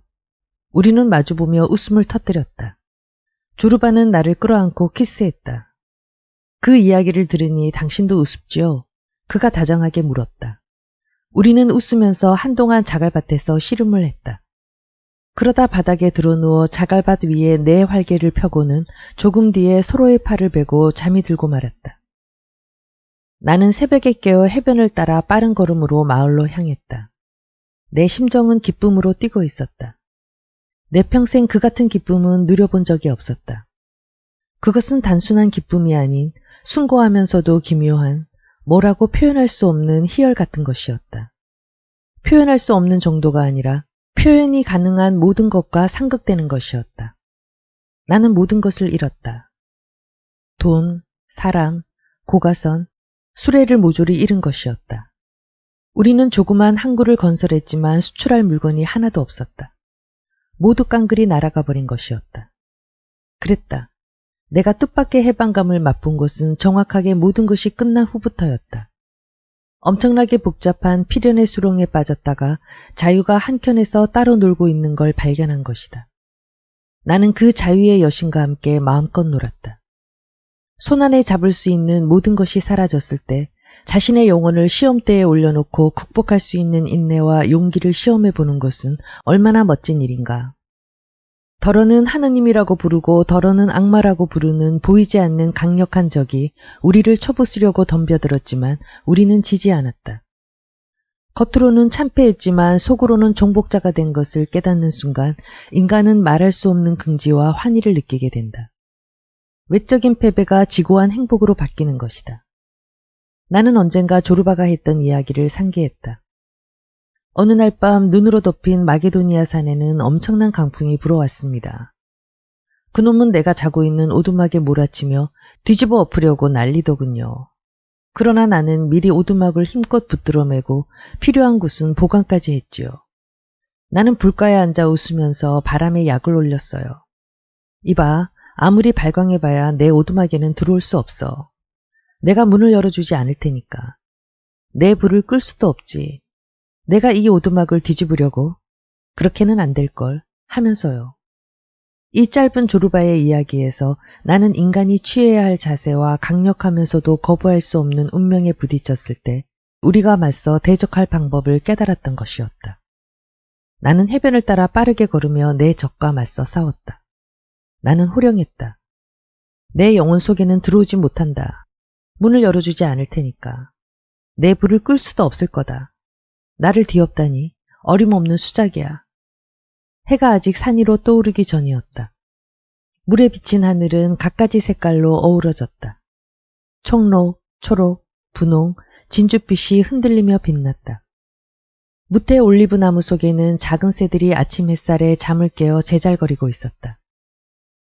우리는 마주보며 웃음을 터뜨렸다. 조르바는 나를 끌어안고 키스했다. 그 이야기를 들으니 당신도 우습지요? 그가 다정하게 물었다. 우리는 웃으면서 한동안 자갈밭에서 씨름을 했다. 그러다 바닥에 드러누워 자갈밭 위에 내 활개를 펴고는 조금 뒤에 서로의 팔을 베고 잠이 들고 말았다. 나는 새벽에 깨어 해변을 따라 빠른 걸음으로 마을로 향했다. 내 심정은 기쁨으로 뛰고 있었다. 내 평생 그 같은 기쁨은 누려본 적이 없었다. 그것은 단순한 기쁨이 아닌 숭고하면서도 기묘한 뭐라고 표현할 수 없는 희열 같은 것이었다. 표현할 수 없는 정도가 아니라 표현이 가능한 모든 것과 상극되는 것이었다. 나는 모든 것을 잃었다. 돈, 사랑, 고가선, 수레를 모조리 잃은 것이었다. 우리는 조그만 항구를 건설했지만 수출할 물건이 하나도 없었다. 모두 깡그리 날아가 버린 것이었다. 그랬다. 내가 뜻밖의 해방감을 맛본 것은 정확하게 모든 것이 끝난 후부터였다. 엄청나게 복잡한 필연의 수렁에 빠졌다가 자유가 한켠에서 따로 놀고 있는 걸 발견한 것이다. 나는 그 자유의 여신과 함께 마음껏 놀았다. 손안에 잡을 수 있는 모든 것이 사라졌을 때 자신의 영혼을 시험대에 올려놓고 극복할 수 있는 인내와 용기를 시험해보는 것은 얼마나 멋진 일인가. 덜어는 하느님이라고 부르고 덜어는 악마라고 부르는 보이지 않는 강력한 적이 우리를 쳐부수려고 덤벼들었지만 우리는 지지 않았다. 겉으로는 참패했지만 속으로는 정복자가 된 것을 깨닫는 순간 인간은 말할 수 없는 긍지와 환희를 느끼게 된다. 외적인 패배가 지고한 행복으로 바뀌는 것이다. 나는 언젠가 조르바가 했던 이야기를 상기했다. 어느 날 밤 눈으로 덮인 마게도니아 산에는 엄청난 강풍이 불어왔습니다. 그놈은 내가 자고 있는 오두막에 몰아치며 뒤집어 엎으려고 난리더군요. 그러나 나는 미리 오두막을 힘껏 붙들어 매고 필요한 곳은 보관까지 했지요. 나는 불가에 앉아 웃으면서 바람에 약을 올렸어요. 이봐, 아무리 발광해봐야 내 오두막에는 들어올 수 없어. 내가 문을 열어주지 않을 테니까. 내 불을 끌 수도 없지. 내가 이 오두막을 뒤집으려고 그렇게는 안 될걸 하면서요. 이 짧은 조르바의 이야기에서 나는 인간이 취해야 할 자세와 강력하면서도 거부할 수 없는 운명에 부딪혔을 때 우리가 맞서 대적할 방법을 깨달았던 것이었다. 나는 해변을 따라 빠르게 걸으며 내 적과 맞서 싸웠다. 나는 호령했다. 내 영혼 속에는 들어오지 못한다. 문을 열어주지 않을 테니까. 내 불을 끌 수도 없을 거다. 나를 뒤엎다니 어림없는 수작이야. 해가 아직 산 위로 떠오르기 전이었다. 물에 비친 하늘은 갖가지 색깔로 어우러졌다. 청록, 초록, 분홍, 진주빛이 흔들리며 빛났다. 무태 올리브 나무 속에는 작은 새들이 아침 햇살에 잠을 깨어 제잘거리고 있었다.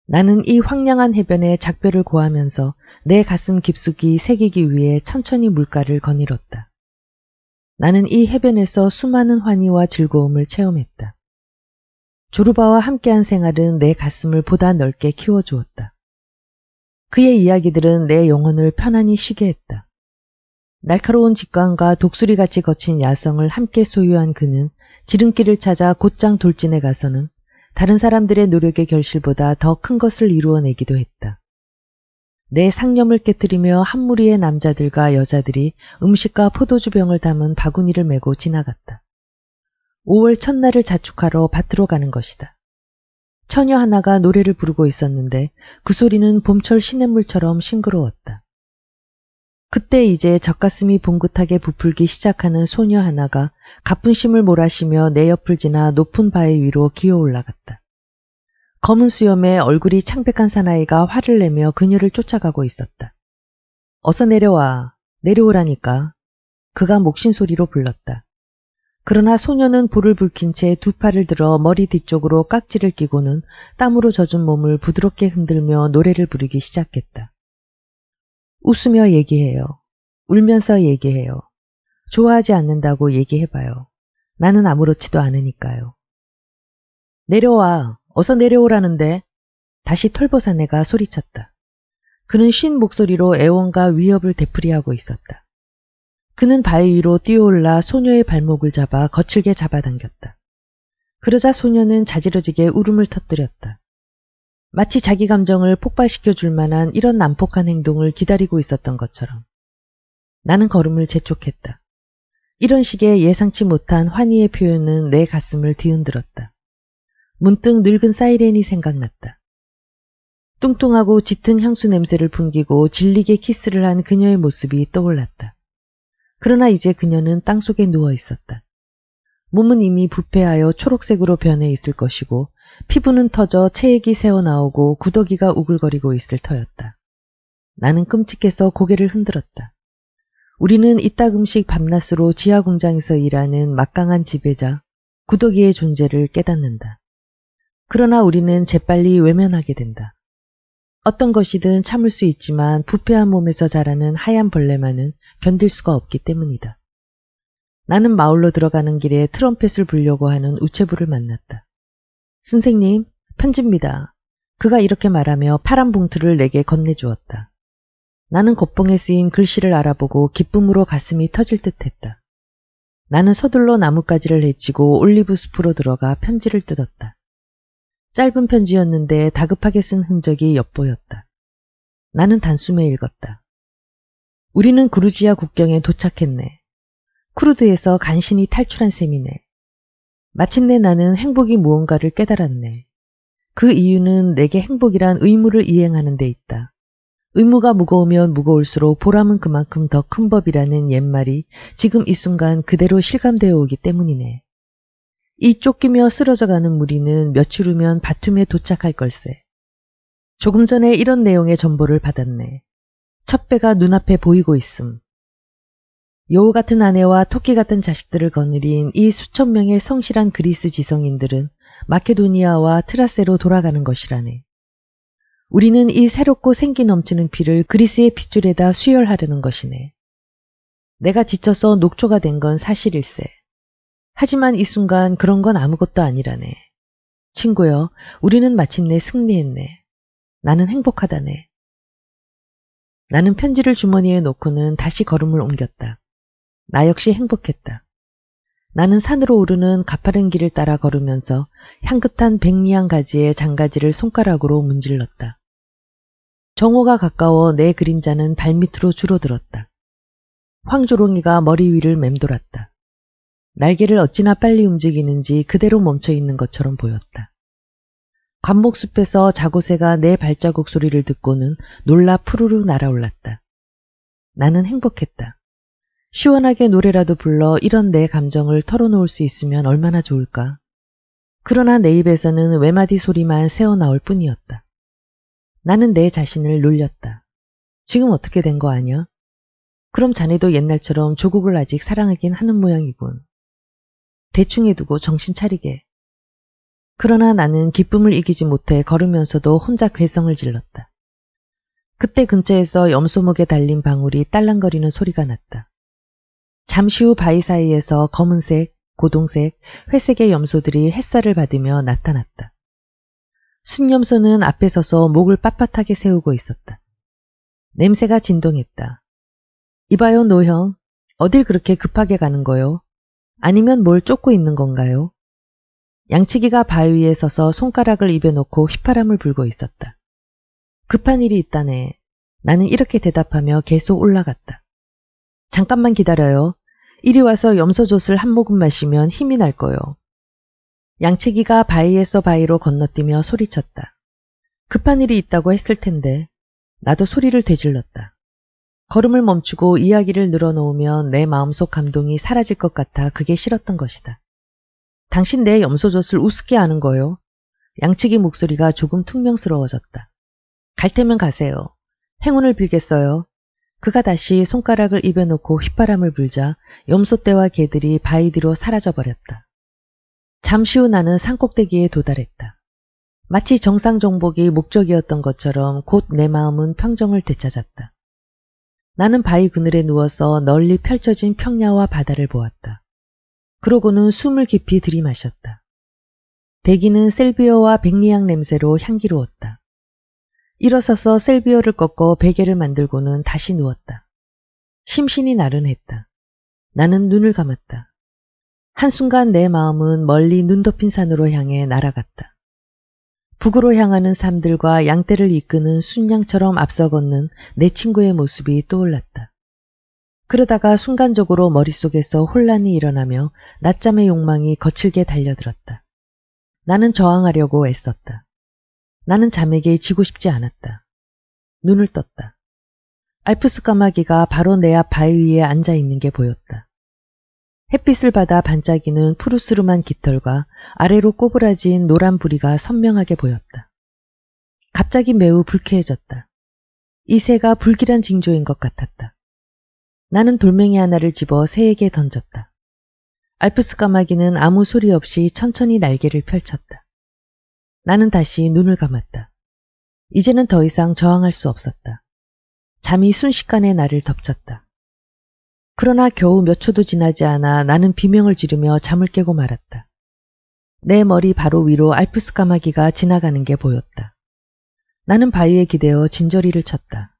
나는 이 황량한 해변에 작별을 고하면서 내 가슴 깊숙이 새기기 위해 천천히 물가를 거닐었다. 나는 이 해변에서 수많은 환희와 즐거움을 체험했다. 조르바와 함께한 생활은 내 가슴을 보다 넓게 키워주었다. 그의 이야기들은 내 영혼을 편안히 쉬게 했다. 날카로운 직관과 독수리같이 거친 야성을 함께 소유한 그는 지름길을 찾아 곧장 돌진해 가서는 다른 사람들의 노력의 결실보다 더 큰 것을 이루어내기도 했다. 내 상념을 깨뜨리며 한 무리의 남자들과 여자들이 음식과 포도주병을 담은 바구니를 메고 지나갔다. 5월 첫날을 자축하러 밭으로 가는 것이다. 처녀 하나가 노래를 부르고 있었는데 그 소리는 봄철 시냇물처럼 싱그러웠다. 그때 이제 젖가슴이 봉긋하게 부풀기 시작하는 소녀 하나가 가뿐심을 몰아쉬며 내 옆을 지나 높은 바위 위로 기어 올라갔다. 검은 수염에 얼굴이 창백한 사나이가 화를 내며 그녀를 쫓아가고 있었다. 어서 내려와, 내려오라니까. 그가 목신 소리로 불렀다. 그러나 소녀는 볼을 붉힌 채 두 팔을 들어 머리 뒤쪽으로 깍지를 끼고는 땀으로 젖은 몸을 부드럽게 흔들며 노래를 부르기 시작했다. 웃으며 얘기해요. 울면서 얘기해요. 좋아하지 않는다고 얘기해봐요. 나는 아무렇지도 않으니까요. 내려와. 어서 내려오라는데. 다시 털보사내가 소리쳤다. 그는 쉰 목소리로 애원과 위협을 되풀이하고 있었다. 그는 바위 위로 뛰어올라 소녀의 발목을 잡아 거칠게 잡아당겼다. 그러자 소녀는 자지러지게 울음을 터뜨렸다. 마치 자기 감정을 폭발시켜 줄 만한 이런 난폭한 행동을 기다리고 있었던 것처럼. 나는 걸음을 재촉했다. 이런 식의 예상치 못한 환희의 표현은 내 가슴을 뒤흔들었다. 문득 늙은 사이렌이 생각났다. 뚱뚱하고 짙은 향수 냄새를 풍기고 질리게 키스를 한 그녀의 모습이 떠올랐다. 그러나 이제 그녀는 땅속에 누워 있었다. 몸은 이미 부패하여 초록색으로 변해 있을 것이고 피부는 터져 체액이 새어나오고 구더기가 우글거리고 있을 터였다. 나는 끔찍해서 고개를 흔들었다. 우리는 이따금씩 밤낮으로 지하 공장에서 일하는 막강한 지배자, 구더기의 존재를 깨닫는다. 그러나 우리는 재빨리 외면하게 된다. 어떤 것이든 참을 수 있지만 부패한 몸에서 자라는 하얀 벌레만은 견딜 수가 없기 때문이다. 나는 마을로 들어가는 길에 트럼펫을 불려고 하는 우체부를 만났다. 선생님, 편지입니다. 그가 이렇게 말하며 파란 봉투를 내게 건네주었다. 나는 겉봉에 쓰인 글씨를 알아보고 기쁨으로 가슴이 터질 듯했다. 나는 서둘러 나뭇가지를 헤치고 올리브 숲으로 들어가 편지를 뜯었다. 짧은 편지였는데 다급하게 쓴 흔적이 엿보였다. 나는 단숨에 읽었다. 우리는 그루지아 국경에 도착했네. 쿠르드에서 간신히 탈출한 셈이네. 마침내 나는 행복이 무언가를 깨달았네. 그 이유는 내게 행복이란 의무를 이행하는 데 있다. 의무가 무거우면 무거울수록 보람은 그만큼 더 큰 법이라는 옛말이 지금 이 순간 그대로 실감되어 오기 때문이네. 이 쫓기며 쓰러져가는 무리는 며칠 후면 바툼에 도착할 걸세. 조금 전에 이런 내용의 전보를 받았네. 첫 배가 눈앞에 보이고 있음. 여우 같은 아내와 토끼 같은 자식들을 거느린 이 수천 명의 성실한 그리스 지성인들은 마케도니아와 트라세로 돌아가는 것이라네. 우리는 이 새롭고 생기 넘치는 피를 그리스의 핏줄에다 수혈하려는 것이네. 내가 지쳐서 녹초가 된 건 사실일세. 하지만 이 순간 그런 건 아무것도 아니라네. 친구여, 우리는 마침내 승리했네. 나는 행복하다네. 나는 편지를 주머니에 놓고는 다시 걸음을 옮겼다. 나 역시 행복했다. 나는 산으로 오르는 가파른 길을 따라 걸으면서 향긋한 백리향 가지의 장가지를 손가락으로 문질렀다. 정오가 가까워 내 그림자는 발밑으로 줄어들었다. 황조롱이가 머리 위를 맴돌았다. 날개를 어찌나 빨리 움직이는지 그대로 멈춰 있는 것처럼 보였다. 관목숲에서 자고새가 내 발자국 소리를 듣고는 놀라 푸르르 날아올랐다. 나는 행복했다. 시원하게 노래라도 불러 이런 내 감정을 털어놓을 수 있으면 얼마나 좋을까. 그러나 내 입에서는 외마디 소리만 새어나올 뿐이었다. 나는 내 자신을 놀렸다. 지금 어떻게 된 거 아냐? 그럼 자네도 옛날처럼 조국을 아직 사랑하긴 하는 모양이군. 대충 해두고 정신 차리게. 그러나 나는 기쁨을 이기지 못해 걸으면서도 혼자 괴성을 질렀다. 그때 근처에서 염소목에 달린 방울이 딸랑거리는 소리가 났다. 잠시 후 바위 사이에서 검은색, 고동색, 회색의 염소들이 햇살을 받으며 나타났다. 순염소는 앞에 서서 목을 빳빳하게 세우고 있었다. 냄새가 진동했다. 이봐요, 노형. 어딜 그렇게 급하게 가는 거요? 아니면 뭘 쫓고 있는 건가요? 양치기가 바위 위에 서서 손가락을 입에 놓고 휘파람을 불고 있었다. 급한 일이 있다네. 나는 이렇게 대답하며 계속 올라갔다. 잠깐만 기다려요. 이리 와서 염소젖을 한 모금 마시면 힘이 날 거요. 양치기가 바위에서 바위로 건너뛰며 소리쳤다. 급한 일이 있다고 했을 텐데 나도 소리를 되질렀다. 걸음을 멈추고 이야기를 늘어놓으면 내 마음속 감동이 사라질 것 같아 그게 싫었던 것이다. 당신 내 염소젖을 우습게 아는 거요. 양치기 목소리가 조금 퉁명스러워졌다. 갈 테면 가세요. 행운을 빌겠어요. 그가 다시 손가락을 입에 놓고 휘파람을 불자 염소떼와 개들이 바위 뒤로 사라져버렸다. 잠시 후 나는 산꼭대기에 도달했다. 마치 정상 정복이 목적이었던 것처럼 곧 내 마음은 평정을 되찾았다. 나는 바위 그늘에 누워서 널리 펼쳐진 평야와 바다를 보았다. 그러고는 숨을 깊이 들이마셨다. 대기는 셀비어와 백리향 냄새로 향기로웠다. 일어서서 셀비어를 꺾어 베개를 만들고는 다시 누웠다. 심신이 나른했다. 나는 눈을 감았다. 한순간 내 마음은 멀리 눈 덮인 산으로 향해 날아갔다. 북으로 향하는 삶들과 양떼를 이끄는 순양처럼 앞서 걷는 내 친구의 모습이 떠올랐다. 그러다가 순간적으로 머릿속에서 혼란이 일어나며 낮잠의 욕망이 거칠게 달려들었다. 나는 저항하려고 애썼다. 나는 잠에게 지고 싶지 않았다. 눈을 떴다. 알프스 까마귀가 바로 내 앞 바위 위에 앉아 있는 게 보였다. 햇빛을 받아 반짝이는 푸르스름한 깃털과 아래로 꼬부라진 노란 부리가 선명하게 보였다. 갑자기 매우 불쾌해졌다. 이 새가 불길한 징조인 것 같았다. 나는 돌멩이 하나를 집어 새에게 던졌다. 알프스 까마귀는 아무 소리 없이 천천히 날개를 펼쳤다. 나는 다시 눈을 감았다. 이제는 더 이상 저항할 수 없었다. 잠이 순식간에 나를 덮쳤다. 그러나 겨우 몇 초도 지나지 않아 나는 비명을 지르며 잠을 깨고 말았다. 내 머리 바로 위로 알프스 까마귀가 지나가는 게 보였다. 나는 바위에 기대어 진저리를 쳤다.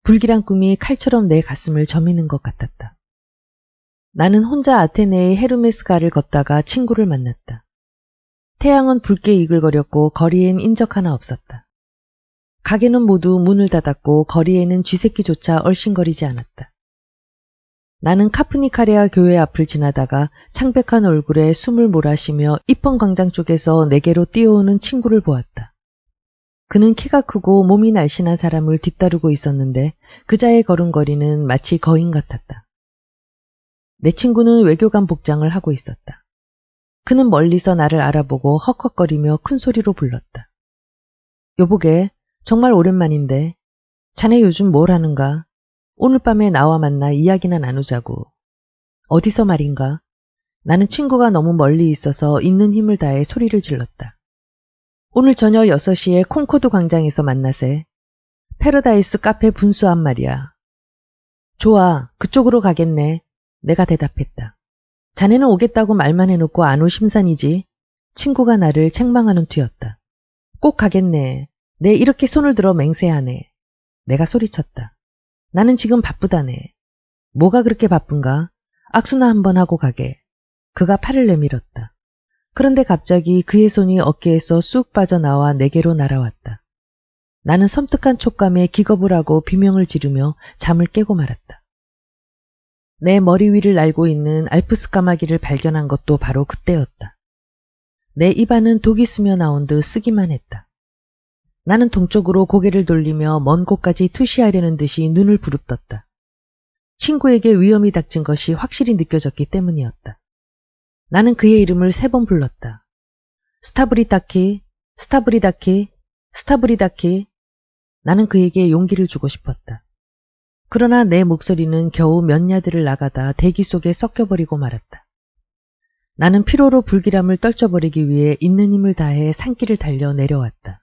불길한 꿈이 칼처럼 내 가슴을 저미는 것 같았다. 나는 혼자 아테네의 헤르메스가를 걷다가 친구를 만났다. 태양은 붉게 이글거렸고 거리엔 인적 하나 없었다. 가게는 모두 문을 닫았고 거리에는 쥐새끼조차 얼씬거리지 않았다. 나는 카프니카레아 교회 앞을 지나다가 창백한 얼굴에 숨을 몰아쉬며 이펑 광장 쪽에서 내게로 뛰어오는 친구를 보았다. 그는 키가 크고 몸이 날씬한 사람을 뒤따르고 있었는데 그자의 걸음걸이는 마치 거인 같았다. 내 친구는 외교관 복장을 하고 있었다. 그는 멀리서 나를 알아보고 헉헉거리며 큰 소리로 불렀다. 여보게, 정말 오랜만인데 자네 요즘 뭘 하는가? 오늘 밤에 나와 만나 이야기나 나누자고. 어디서 말인가? 나는 친구가 너무 멀리 있어서 있는 힘을 다해 소리를 질렀다. 오늘 저녁 6시에 콩코드 광장에서 만나세. 패러다이스 카페 분수 앞 말이야. 좋아, 그쪽으로 가겠네. 내가 대답했다. 자네는 오겠다고 말만 해놓고 안 올 심산이지? 친구가 나를 책망하는 투였다. 꼭 가겠네. 내 이렇게 손을 들어 맹세하네. 내가 소리쳤다. 나는 지금 바쁘다네. 뭐가 그렇게 바쁜가? 악수나 한번 하고 가게. 그가 팔을 내밀었다. 그런데 갑자기 그의 손이 어깨에서 쑥 빠져나와 내게로 날아왔다. 나는 섬뜩한 촉감에 기겁을 하고 비명을 지르며 잠을 깨고 말았다. 내 머리 위를 날고 있는 알프스 까마귀를 발견한 것도 바로 그때였다. 내 입안은 독이 스며 나온 듯 쓰기만 했다. 나는 동쪽으로 고개를 돌리며 먼 곳까지 투시하려는 듯이 눈을 부릅떴다. 친구에게 위험이 닥친 것이 확실히 느껴졌기 때문이었다. 나는 그의 이름을 3번 불렀다. 스타브리다키, 스타브리다키, 스타브리다키. 나는 그에게 용기를 주고 싶었다. 그러나 내 목소리는 겨우 몇 야드를 나가다 대기 속에 섞여버리고 말았다. 나는 피로로 불길함을 떨쳐버리기 위해 있는 힘을 다해 산길을 달려 내려왔다.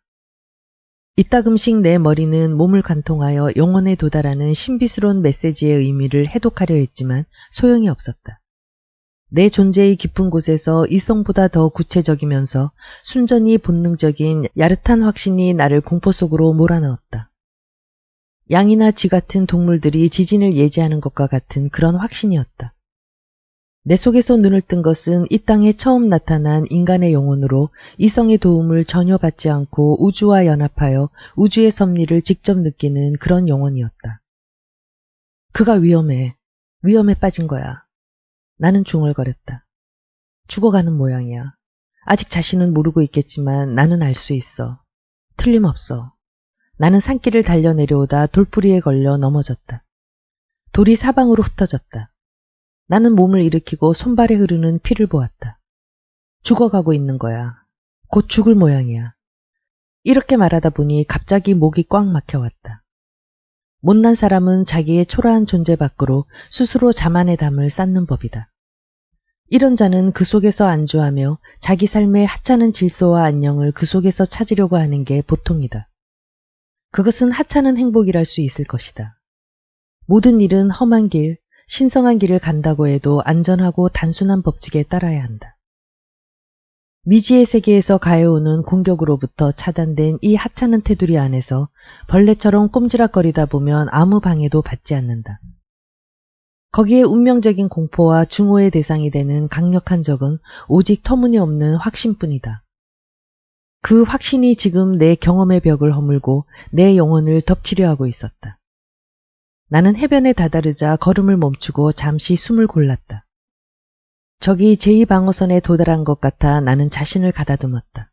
이따금씩 내 머리는 몸을 관통하여 영혼에 도달하는 신비스러운 메시지의 의미를 해독하려 했지만 소용이 없었다. 내 존재의 깊은 곳에서 이성보다 더 구체적이면서 순전히 본능적인 야릇한 확신이 나를 공포 속으로 몰아넣었다. 양이나 쥐 같은 동물들이 지진을 예지하는 것과 같은 그런 확신이었다. 내 속에서 눈을 뜬 것은 이 땅에 처음 나타난 인간의 영혼으로 이성의 도움을 전혀 받지 않고 우주와 연합하여 우주의 섭리를 직접 느끼는 그런 영혼이었다. 그가 위험해. 위험에 빠진 거야. 나는 중얼거렸다. 죽어가는 모양이야. 아직 자신은 모르고 있겠지만 나는 알 수 있어. 틀림없어. 나는 산길을 달려 내려오다 돌뿌리에 걸려 넘어졌다. 돌이 사방으로 흩어졌다. 나는 몸을 일으키고 손발에 흐르는 피를 보았다. 죽어가고 있는 거야. 곧 죽을 모양이야. 이렇게 말하다 보니 갑자기 목이 꽉 막혀왔다. 못난 사람은 자기의 초라한 존재 밖으로 스스로 자만의 담을 쌓는 법이다. 이런 자는 그 속에서 안주하며 자기 삶의 하찮은 질서와 안녕을 그 속에서 찾으려고 하는 게 보통이다. 그것은 하찮은 행복이랄 수 있을 것이다. 모든 일은 험한 길, 신성한 길을 간다고 해도 안전하고 단순한 법칙에 따라야 한다. 미지의 세계에서 가해오는 공격으로부터 차단된 이 하찮은 테두리 안에서 벌레처럼 꼼지락거리다 보면 아무 방해도 받지 않는다. 거기에 운명적인 공포와 증오의 대상이 되는 강력한 적은 오직 터무니없는 확신뿐이다. 그 확신이 지금 내 경험의 벽을 허물고 내 영혼을 덮치려 하고 있었다. 나는 해변에 다다르자 걸음을 멈추고 잠시 숨을 골랐다. 적이 제2방어선에 도달한 것 같아 나는 자신을 가다듬었다.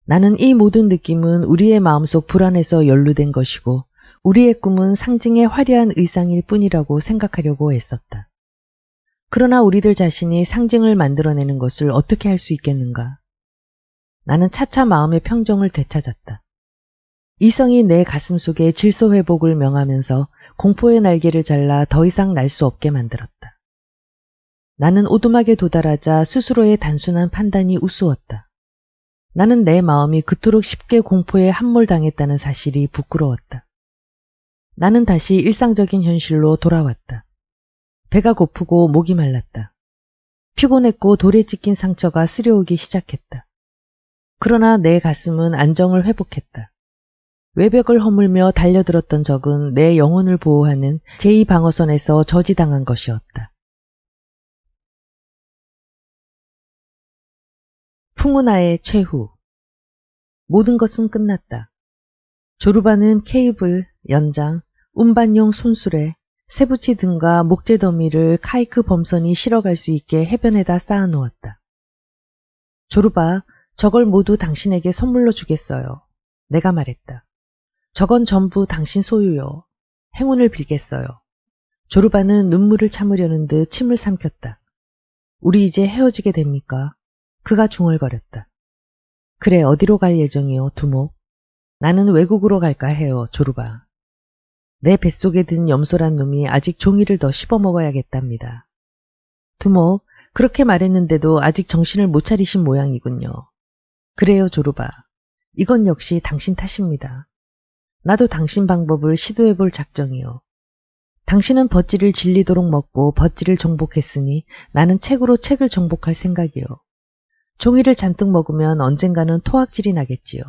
나는 이 모든 느낌은 우리의 마음속 불안에서 연루된 것이고 우리의 꿈은 상징의 화려한 의상일 뿐이라고 생각하려고 했었다. 그러나 우리들 자신이 상징을 만들어내는 것을 어떻게 할 수 있겠는가? 나는 차차 마음의 평정을 되찾았다. 이성이 내 가슴 속에 질서 회복을 명하면서 공포의 날개를 잘라 더 이상 날 수 없게 만들었다. 나는 오두막에 도달하자 스스로의 단순한 판단이 우스웠다. 나는 내 마음이 그토록 쉽게 공포에 함몰당했다는 사실이 부끄러웠다. 나는 다시 일상적인 현실로 돌아왔다. 배가 고프고 목이 말랐다. 피곤했고 돌에 찍힌 상처가 쓰려오기 시작했다. 그러나 내 가슴은 안정을 회복했다. 외벽을 허물며 달려들었던 적은 내 영혼을 보호하는 제2방어선에서 저지당한 것이었다. 풍운하의 최후. 모든 것은 끝났다. 조르바는 케이블, 연장, 운반용 손수레, 세부치 등과 목재 더미를 카이크 범선이 실어갈 수 있게 해변에다 쌓아놓았다. 조르바, 저걸 모두 당신에게 선물로 주겠어요. 내가 말했다. 저건 전부 당신 소유요. 행운을 빌겠어요. 조르바는 눈물을 참으려는 듯 침을 삼켰다. 우리 이제 헤어지게 됩니까? 그가 중얼거렸다. 그래, 어디로 갈 예정이요, 두목? 나는 외국으로 갈까 해요, 조르바. 내 뱃속에 든 염소란 놈이 아직 종이를 더 씹어먹어야겠답니다. 두목, 그렇게 말했는데도 아직 정신을 못 차리신 모양이군요. 그래요, 조르바. 이건 역시 당신 탓입니다. 나도 당신 방법을 시도해볼 작정이요. 당신은 버찌를 질리도록 먹고 버찌를 정복했으니 나는 책으로 책을 정복할 생각이요. 종이를 잔뜩 먹으면 언젠가는 토악질이 나겠지요.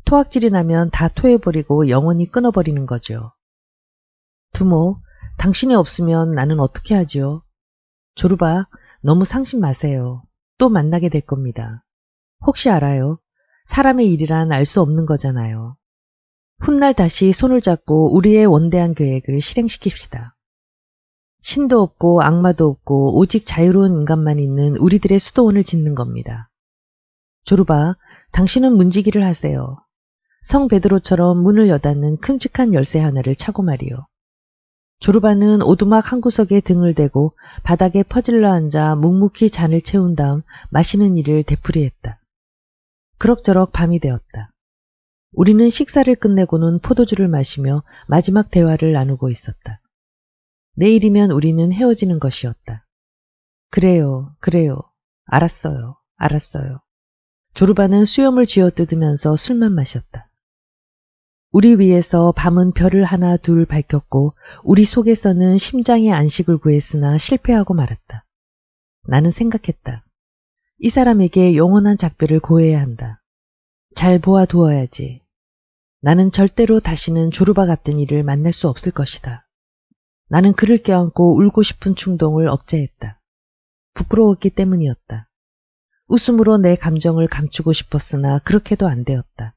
토악질이 나면 다 토해버리고 영원히 끊어버리는 거죠. 두모, 당신이 없으면 나는 어떻게 하지요? 조르바, 너무 상심 마세요. 또 만나게 될 겁니다. 혹시 알아요? 사람의 일이란 알 수 없는 거잖아요. 훗날 다시 손을 잡고 우리의 원대한 계획을 실행시킵시다. 신도 없고 악마도 없고 오직 자유로운 인간만 있는 우리들의 수도원을 짓는 겁니다. 조르바, 당신은 문지기를 하세요. 성 베드로처럼 문을 여닫는 큼직한 열쇠 하나를 차고 말이요. 조르바는 오두막 한 구석에 등을 대고 바닥에 퍼질러 앉아 묵묵히 잔을 채운 다음 마시는 일을 되풀이했다. 그럭저럭 밤이 되었다. 우리는 식사를 끝내고는 포도주를 마시며 마지막 대화를 나누고 있었다. 내일이면 우리는 헤어지는 것이었다. 그래요, 그래요. 알았어요, 알았어요. 조르바는 수염을 쥐어뜯으면서 술만 마셨다. 우리 위에서 밤은 별을 하나 둘 밝혔고 우리 속에서는 심장의 안식을 구했으나 실패하고 말았다. 나는 생각했다. 이 사람에게 영원한 작별을 고해야 한다. 잘 보아두어야지. 나는 절대로 다시는 조르바 같은 일을 만날 수 없을 것이다. 나는 그를 껴안고 울고 싶은 충동을 억제했다. 부끄러웠기 때문이었다. 웃음으로 내 감정을 감추고 싶었으나 그렇게도 안 되었다.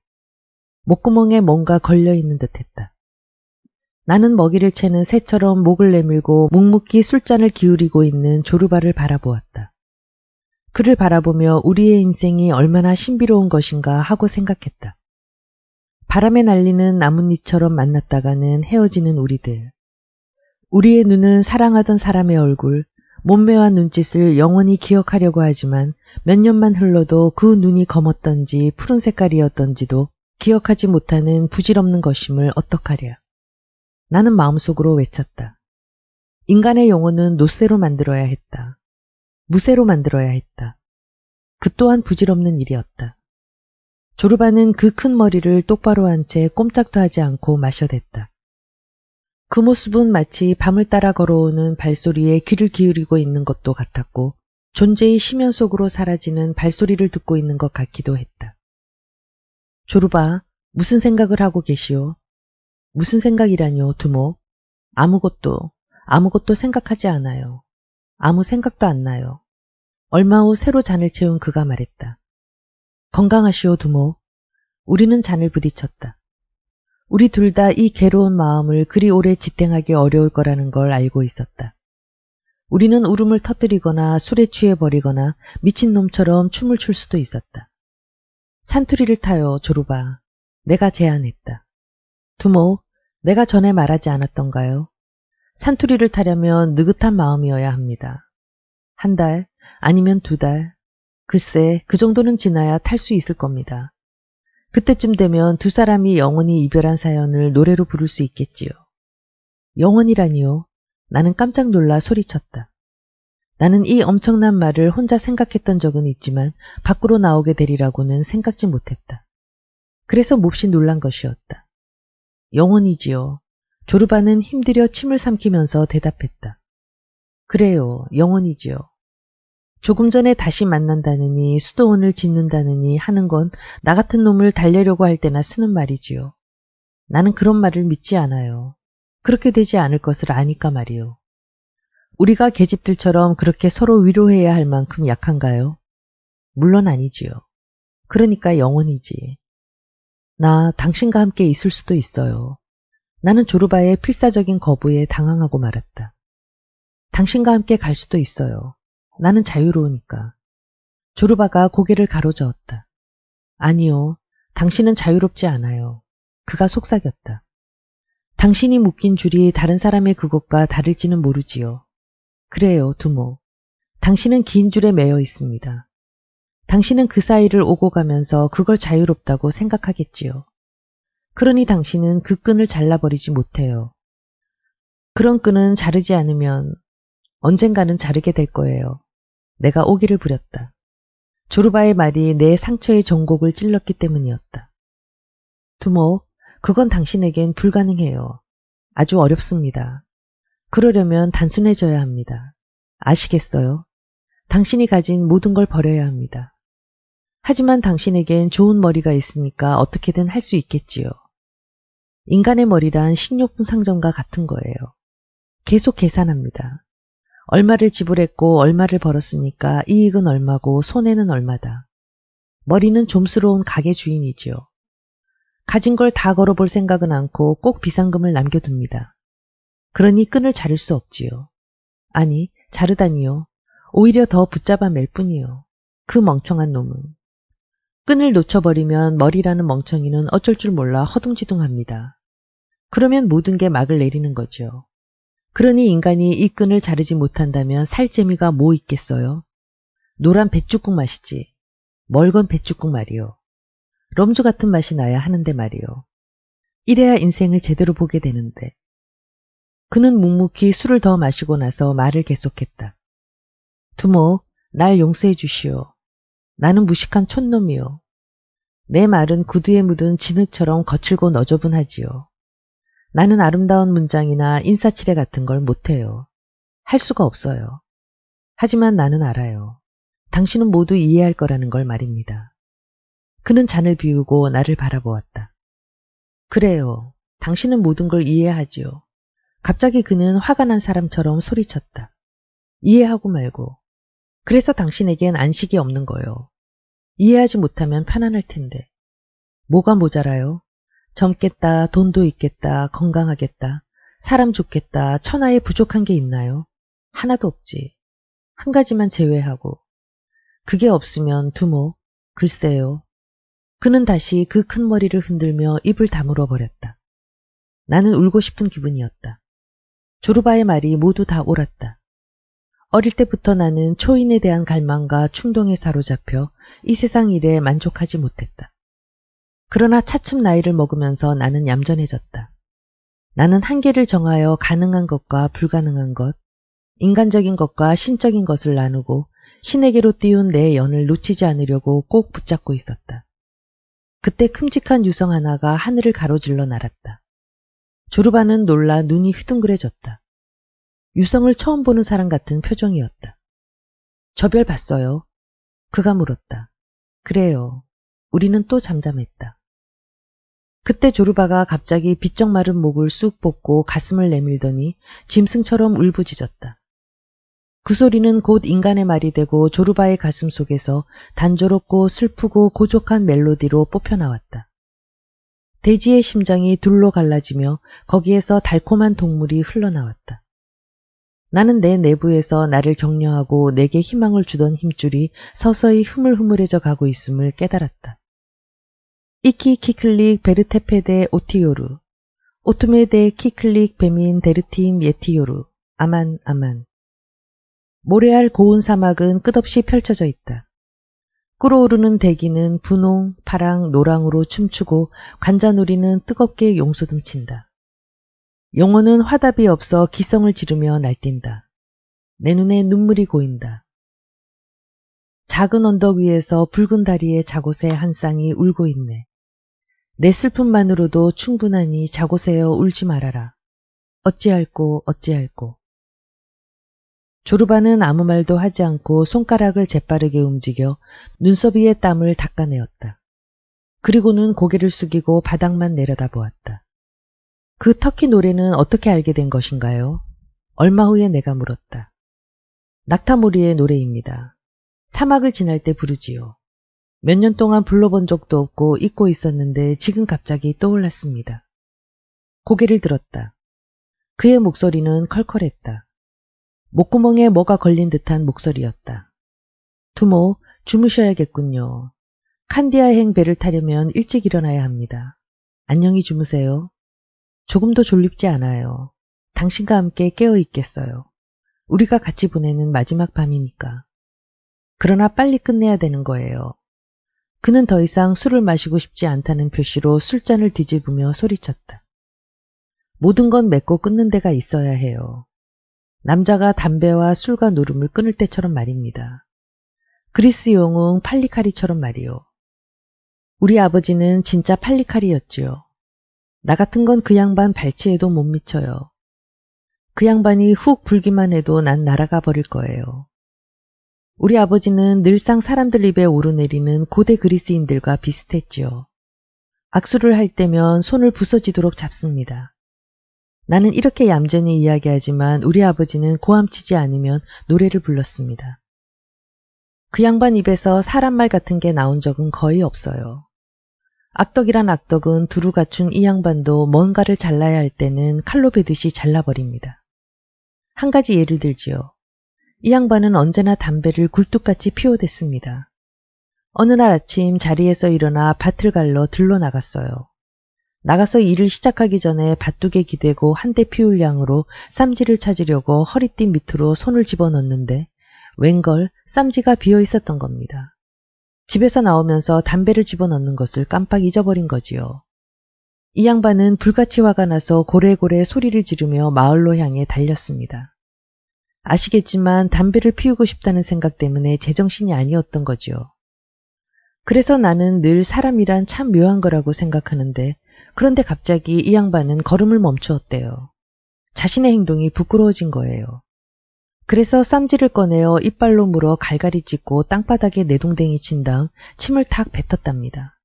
목구멍에 뭔가 걸려있는 듯했다. 나는 먹이를 채는 새처럼 목을 내밀고 묵묵히 술잔을 기울이고 있는 조르바를 바라보았다. 그를 바라보며 우리의 인생이 얼마나 신비로운 것인가 하고 생각했다. 바람에 날리는 나뭇잎처럼 만났다가는 헤어지는 우리들. 우리의 눈은 사랑하던 사람의 얼굴, 몸매와 눈짓을 영원히 기억하려고 하지만 몇 년만 흘러도 그 눈이 검었던지 푸른 색깔이었던지도 기억하지 못하는 부질없는 것임을 어떡하랴. 나는 마음속으로 외쳤다. 인간의 영혼은 노쇠로 만들어야 했다. 무쇠로 만들어야 했다. 그 또한 부질없는 일이었다. 조르바는 그 큰 머리를 똑바로 한 채 꼼짝도 하지 않고 마셔댔다. 그 모습은 마치 밤을 따라 걸어오는 발소리에 귀를 기울이고 있는 것도 같았고 존재의 심연 속으로 사라지는 발소리를 듣고 있는 것 같기도 했다. 조르바, 무슨 생각을 하고 계시오? 무슨 생각이라뇨, 두목? 아무것도 생각하지 않아요. 아무 생각도 안 나요. 얼마 후 새로 잔을 채운 그가 말했다. 건강하시오, 두목. 우리는 잔을 부딪혔다. 우리 둘 다 이 괴로운 마음을 그리 오래 지탱하기 어려울 거라는 걸 알고 있었다. 우리는 울음을 터뜨리거나 술에 취해버리거나 미친놈처럼 춤을 출 수도 있었다. 산투리를 타요, 조르바. 내가 제안했다. 두목, 내가 전에 말하지 않았던가요? 산투리를 타려면 느긋한 마음이어야 합니다. 한 달, 아니면 2달. 글쎄, 그 정도는 지나야 탈 수 있을 겁니다. 그때쯤 되면 두 사람이 영원히 이별한 사연을 노래로 부를 수 있겠지요. 영원이라니요? 나는 깜짝 놀라 소리쳤다. 나는 이 엄청난 말을 혼자 생각했던 적은 있지만 밖으로 나오게 되리라고는 생각지 못했다. 그래서 몹시 놀란 것이었다. 영원이지요. 조르바는 힘들여 침을 삼키면서 대답했다. 그래요, 영원이지요. 조금 전에 다시 만난다느니 수도원을 짓는다느니 하는 건 나 같은 놈을 달래려고 할 때나 쓰는 말이지요. 나는 그런 말을 믿지 않아요. 그렇게 되지 않을 것을 아니까 말이요. 우리가 계집들처럼 그렇게 서로 위로해야 할 만큼 약한가요? 물론 아니지요. 그러니까 영원이지. 나 당신과 함께 있을 수도 있어요. 나는 조르바의 필사적인 거부에 당황하고 말았다. 당신과 함께 갈 수도 있어요. 나는 자유로우니까. 조르바가 고개를 가로저었다. 아니요. 당신은 자유롭지 않아요. 그가 속삭였다. 당신이 묶인 줄이 다른 사람의 그것과 다를지는 모르지요. 그래요, 두모. 당신은 긴 줄에 매여 있습니다. 당신은 그 사이를 오고 가면서 그걸 자유롭다고 생각하겠지요. 그러니 당신은 그 끈을 잘라버리지 못해요. 그런 끈은 자르지 않으면 언젠가는 자르게 될 거예요. 내가 오기를 부렸다. 조르바의 말이 내 상처의 전곡을 찔렀기 때문이었다. 두모, 그건 당신에겐 불가능해요. 아주 어렵습니다. 그러려면 단순해져야 합니다. 아시겠어요? 당신이 가진 모든 걸 버려야 합니다. 하지만 당신에겐 좋은 머리가 있으니까 어떻게든 할 수 있겠지요. 인간의 머리란 식료품 상점과 같은 거예요. 계속 계산합니다. 얼마를 지불했고 얼마를 벌었으니까 이익은 얼마고 손해는 얼마다. 머리는 좀스러운 가게 주인이지요. 가진 걸 다 걸어볼 생각은 않고 꼭 비상금을 남겨둡니다. 그러니 끈을 자를 수 없지요. 아니, 자르다니요. 오히려 더 붙잡아 맬 뿐이요. 그 멍청한 놈은. 끈을 놓쳐버리면 머리라는 멍청이는 어쩔 줄 몰라 허둥지둥합니다. 그러면 모든 게 막을 내리는 거죠. 그러니 인간이 이 끈을 자르지 못한다면 살 재미가 뭐 있겠어요? 노란 뱃죽국 마시지. 멀건 뱃죽국 말이요. 럼주 같은 맛이 나야 하는데 말이요. 이래야 인생을 제대로 보게 되는데. 그는 묵묵히 술을 더 마시고 나서 말을 계속했다. 두모, 날 용서해 주시오. 나는 무식한 촌놈이요. 내 말은 구두에 묻은 진흙처럼 거칠고 너저분하지요. 나는 아름다운 문장이나 인사치레 같은 걸 못해요. 할 수가 없어요. 하지만 나는 알아요. 당신은 모두 이해할 거라는 걸 말입니다. 그는 잔을 비우고 나를 바라보았다. 그래요. 당신은 모든 걸 이해하지요. 갑자기 그는 화가 난 사람처럼 소리쳤다. 이해하고 말고. 그래서 당신에겐 안식이 없는 거요. 이해하지 못하면 편안할 텐데. 뭐가 모자라요? 젊겠다, 돈도 있겠다, 건강하겠다, 사람 좋겠다, 천하에 부족한 게 있나요? 하나도 없지. 한 가지만 제외하고. 그게 없으면 두모, 글쎄요. 그는 다시 그 큰 머리를 흔들며 입을 다물어 버렸다. 나는 울고 싶은 기분이었다. 조르바의 말이 모두 다 옳았다. 어릴 때부터 나는 초인에 대한 갈망과 충동에 사로잡혀 이 세상 일에 만족하지 못했다. 그러나 차츰 나이를 먹으면서 나는 얌전해졌다. 나는 한계를 정하여 가능한 것과 불가능한 것, 인간적인 것과 신적인 것을 나누고 신에게로 띄운 내 연을 놓치지 않으려고 꼭 붙잡고 있었다. 그때 큼직한 유성 하나가 하늘을 가로질러 날았다. 조르바는 놀라 눈이 휘둥그레졌다. 유성을 처음 보는 사람 같은 표정이었다. 저 별 봤어요? 그가 물었다. 그래요. 우리는 또 잠잠했다. 그때 조르바가 갑자기 비쩍 마른 목을 쑥 뻗고 가슴을 내밀더니 짐승처럼 울부짖었다. 그 소리는 곧 인간의 말이 되고 조르바의 가슴 속에서 단조롭고 슬프고 고족한 멜로디로 뽑혀나왔다. 돼지의 심장이 둘로 갈라지며 거기에서 달콤한 동물이 흘러나왔다. 나는 내 내부에서 나를 격려하고 내게 희망을 주던 힘줄이 서서히 흐물흐물해져 가고 있음을 깨달았다. 이키 키클릭 베르테페데 오티요루 오토메데 키클릭 베민 데르팀 예티요루 아만 아만. 모래알 고운 사막은 끝없이 펼쳐져 있다. 끓어오르는 대기는 분홍, 파랑, 노랑으로 춤추고 관자놀이는 뜨겁게 용소듬친다. 용어는 화답이 없어 기성을 지르며 날뛴다. 내 눈에 눈물이 고인다. 작은 언덕 위에서 붉은 다리의 자곳새 한 쌍이 울고 있네. 내 슬픔만으로도 충분하니 자곳새여 울지 말아라. 어찌할꼬 어찌할꼬. 조르바는 아무 말도 하지 않고 손가락을 재빠르게 움직여 눈썹 위의 땀을 닦아내었다. 그리고는 고개를 숙이고 바닥만 내려다보았다. 그 터키 노래는 어떻게 알게 된 것인가요? 얼마 후에 내가 물었다. 낙타무리의 노래입니다. 사막을 지날 때 부르지요. 몇 년 동안 불러본 적도 없고 잊고 있었는데 지금 갑자기 떠올랐습니다. 고개를 들었다. 그의 목소리는 컬컬했다. 목구멍에 뭐가 걸린 듯한 목소리였다. 두모, 주무셔야겠군요. 칸디아행 배를 타려면 일찍 일어나야 합니다. 안녕히 주무세요. 조금도 졸립지 않아요. 당신과 함께 깨어 있겠어요. 우리가 같이 보내는 마지막 밤이니까. 그러나 빨리 끝내야 되는 거예요. 그는 더 이상 술을 마시고 싶지 않다는 표시로 술잔을 뒤집으며 소리쳤다. 모든 건 맺고 끊는 데가 있어야 해요. 남자가 담배와 술과 노름을 끊을 때처럼 말입니다. 그리스 영웅 팔리카리처럼 말이요. 우리 아버지는 진짜 팔리카리였지요. 나 같은 건 그 양반 발치에도 못 미쳐요. 그 양반이 훅 불기만 해도 난 날아가 버릴 거예요. 우리 아버지는 늘상 사람들 입에 오르내리는 고대 그리스인들과 비슷했지요. 악수를 할 때면 손을 부서지도록 잡습니다. 나는 이렇게 얌전히 이야기하지만 우리 아버지는 고함치지 않으면 노래를 불렀습니다. 그 양반 입에서 사람말 같은 게 나온 적은 거의 없어요. 악덕이란 악덕은 두루 갖춘 이 양반도 뭔가를 잘라야 할 때는 칼로 베듯이 잘라버립니다. 한 가지 예를 들지요. 이 양반은 언제나 담배를 굴뚝같이 피워댔습니다. 어느 날 아침 자리에서 일어나 밭을 갈러 들러 나갔어요. 나가서 일을 시작하기 전에 밭둑에 기대고 한 대 피울 양으로 쌈지를 찾으려고 허리띠 밑으로 손을 집어넣는데 웬걸 쌈지가 비어 있었던 겁니다. 집에서 나오면서 담배를 집어넣는 것을 깜빡 잊어버린 거지요. 이 양반은 불같이 화가 나서 고래고래 소리를 지르며 마을로 향해 달렸습니다. 아시겠지만 담배를 피우고 싶다는 생각 때문에 제정신이 아니었던 거지요. 그래서 나는 늘 사람이란 참 묘한 거라고 생각하는데 그런데 갑자기 이 양반은 걸음을 멈추었대요. 자신의 행동이 부끄러워진 거예요. 그래서 쌈지를 꺼내어 이빨로 물어 갈갈이 찢고 땅바닥에 내동댕이 친 다음 침을 탁 뱉었답니다.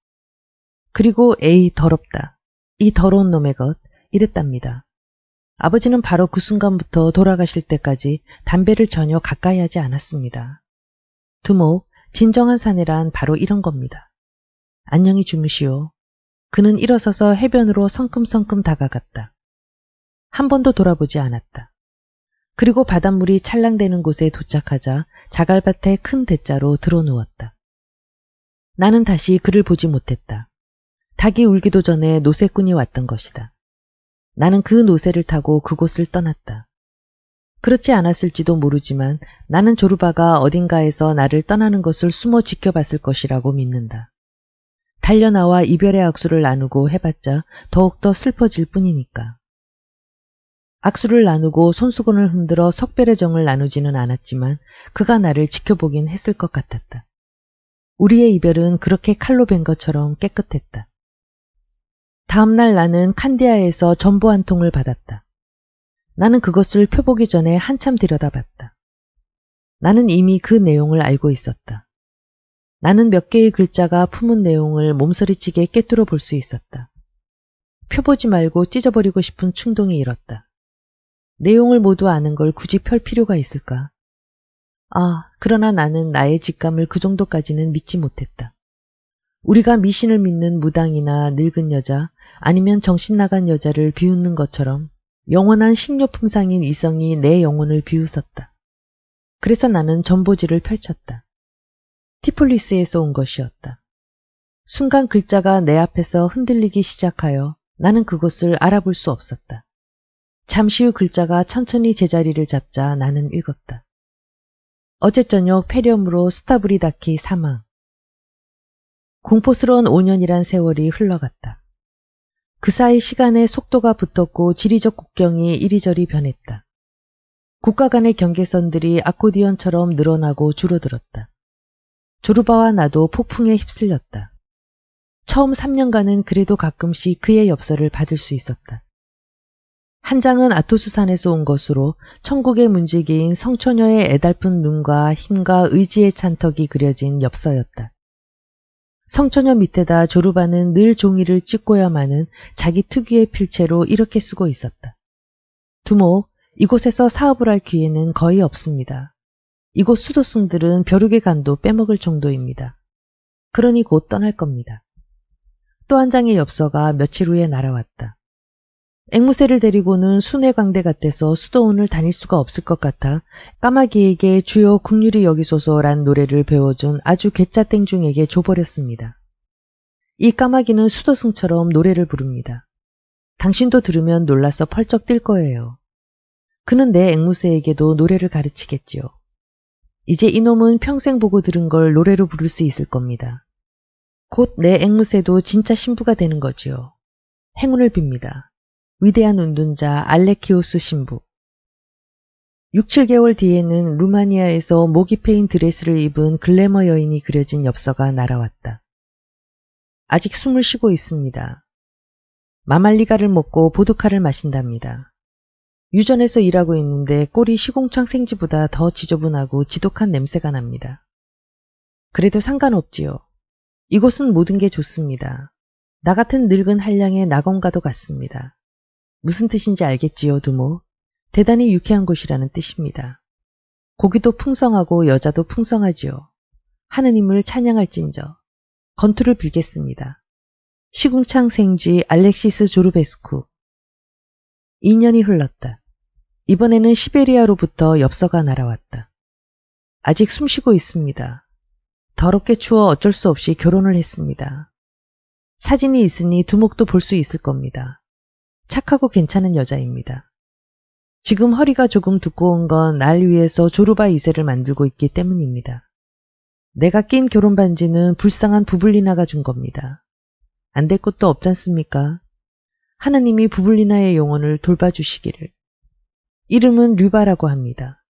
그리고 에이 더럽다. 이 더러운 놈의 것 이랬답니다. 아버지는 바로 그 순간부터 돌아가실 때까지 담배를 전혀 가까이 하지 않았습니다. 두목, 진정한 사내란 바로 이런 겁니다. 안녕히 주무시오. 그는 일어서서 해변으로 성큼성큼 다가갔다. 한 번도 돌아보지 않았다. 그리고 바닷물이 찰랑대는 곳에 도착하자 자갈밭에 큰 대자로 드러누웠다. 나는 다시 그를 보지 못했다. 닭이 울기도 전에 노새꾼이 왔던 것이다. 나는 그 노새를 타고 그곳을 떠났다. 그렇지 않았을지도 모르지만 나는 조르바가 어딘가에서 나를 떠나는 것을 숨어 지켜봤을 것이라고 믿는다. 달려나와 이별의 악수를 나누고 해봤자 더욱더 슬퍼질 뿐이니까. 악수를 나누고 손수건을 흔들어 석별의 정을 나누지는 않았지만 그가 나를 지켜보긴 했을 것 같았다. 우리의 이별은 그렇게 칼로 벤 것처럼 깨끗했다. 다음날 나는 칸디아에서 전보 한 통을 받았다. 나는 그것을 펴보기 전에 한참 들여다봤다. 나는 이미 그 내용을 알고 있었다. 나는 몇 개의 글자가 품은 내용을 몸서리치게 꿰뚫어 볼 수 있었다. 펴보지 말고 찢어버리고 싶은 충동이 일었다. 내용을 모두 아는 걸 굳이 펼 필요가 있을까? 그러나 나는 나의 직감을 그 정도까지는 믿지 못했다. 우리가 미신을 믿는 무당이나 늙은 여자 아니면 정신 나간 여자를 비웃는 것처럼 영원한 식료품상인 이성이 내 영혼을 비웃었다. 그래서 나는 전보지를 펼쳤다. 티폴리스에서 온 것이었다. 순간 글자가 내 앞에서 흔들리기 시작하여 나는 그것을 알아볼 수 없었다. 잠시 후 글자가 천천히 제자리를 잡자 나는 읽었다. 어제 저녁 폐렴으로 스타브리다키 사망. 공포스러운 5년이란 세월이 흘러갔다. 그 사이 시간의 속도가 붙었고 지리적 국경이 이리저리 변했다. 국가 간의 경계선들이 아코디언처럼 늘어나고 줄어들었다. 조르바와 나도 폭풍에 휩쓸렸다. 처음 3년간은 그래도 가끔씩 그의 엽서를 받을 수 있었다. 한 장은 아토스산에서 온 것으로 천국의 문지기인 성처녀의 애달픈 눈과 힘과 의지의 찬턱이 그려진 엽서였다. 성처녀 밑에다 조르바는 늘 종이를 찍고야마는 자기 특유의 필체로 이렇게 쓰고 있었다. 두목, 이곳에서 사업을 할 기회는 거의 없습니다. 이곳 수도승들은 벼룩의 간도 빼먹을 정도입니다. 그러니 곧 떠날 겁니다. 또 한 장의 엽서가 며칠 후에 날아왔다. 앵무새를 데리고는 순회광대 같아서 수도원을 다닐 수가 없을 것 같아 까마귀에게 주여 국률이 여기소서란 노래를 배워준 아주 괴짜땡중에게 줘버렸습니다. 이 까마귀는 수도승처럼 노래를 부릅니다. 당신도 들으면 놀라서 펄쩍 뛸 거예요. 그는 내 앵무새에게도 노래를 가르치겠지요. 이제 이놈은 평생 보고 들은 걸 노래로 부를 수 있을 겁니다. 곧 내 앵무새도 진짜 신부가 되는 거지요. 행운을 빕니다. 위대한 운둔자 알레키오스 신부. 6, 7개월 뒤에는 루마니아에서 목이 패인 드레스를 입은 글래머 여인이 그려진 엽서가 날아왔다. 아직 숨을 쉬고 있습니다. 마말리가를 먹고 보드카를 마신답니다. 유전에서 일하고 있는데 꼴이 시궁창 생쥐보다 더 지저분하고 지독한 냄새가 납니다. 그래도 상관없지요. 이곳은 모든 게 좋습니다. 나 같은 늙은 한량의 낙원과도 같습니다. 무슨 뜻인지 알겠지요, 두모? 대단히 유쾌한 곳이라는 뜻입니다. 고기도 풍성하고 여자도 풍성하지요. 하느님을 찬양할진저. 건투를 빌겠습니다. 시궁창 생쥐 알렉시스 조르베스쿠. 2년이 흘렀다. 이번에는 시베리아로부터 엽서가 날아왔다. 아직 숨쉬고 있습니다. 더럽게 추워 어쩔 수 없이 결혼을 했습니다. 사진이 있으니 두목도 볼 수 있을 겁니다. 착하고 괜찮은 여자입니다. 지금 허리가 조금 두꺼운 건 날 위해서 조르바 2세를 만들고 있기 때문입니다. 내가 낀 결혼반지는 불쌍한 부블리나가 준 겁니다. 안 될 것도 없잖습니까? 하나님이 부블리나의 영혼을 돌봐주시기를. 이름은 류바라고 합니다.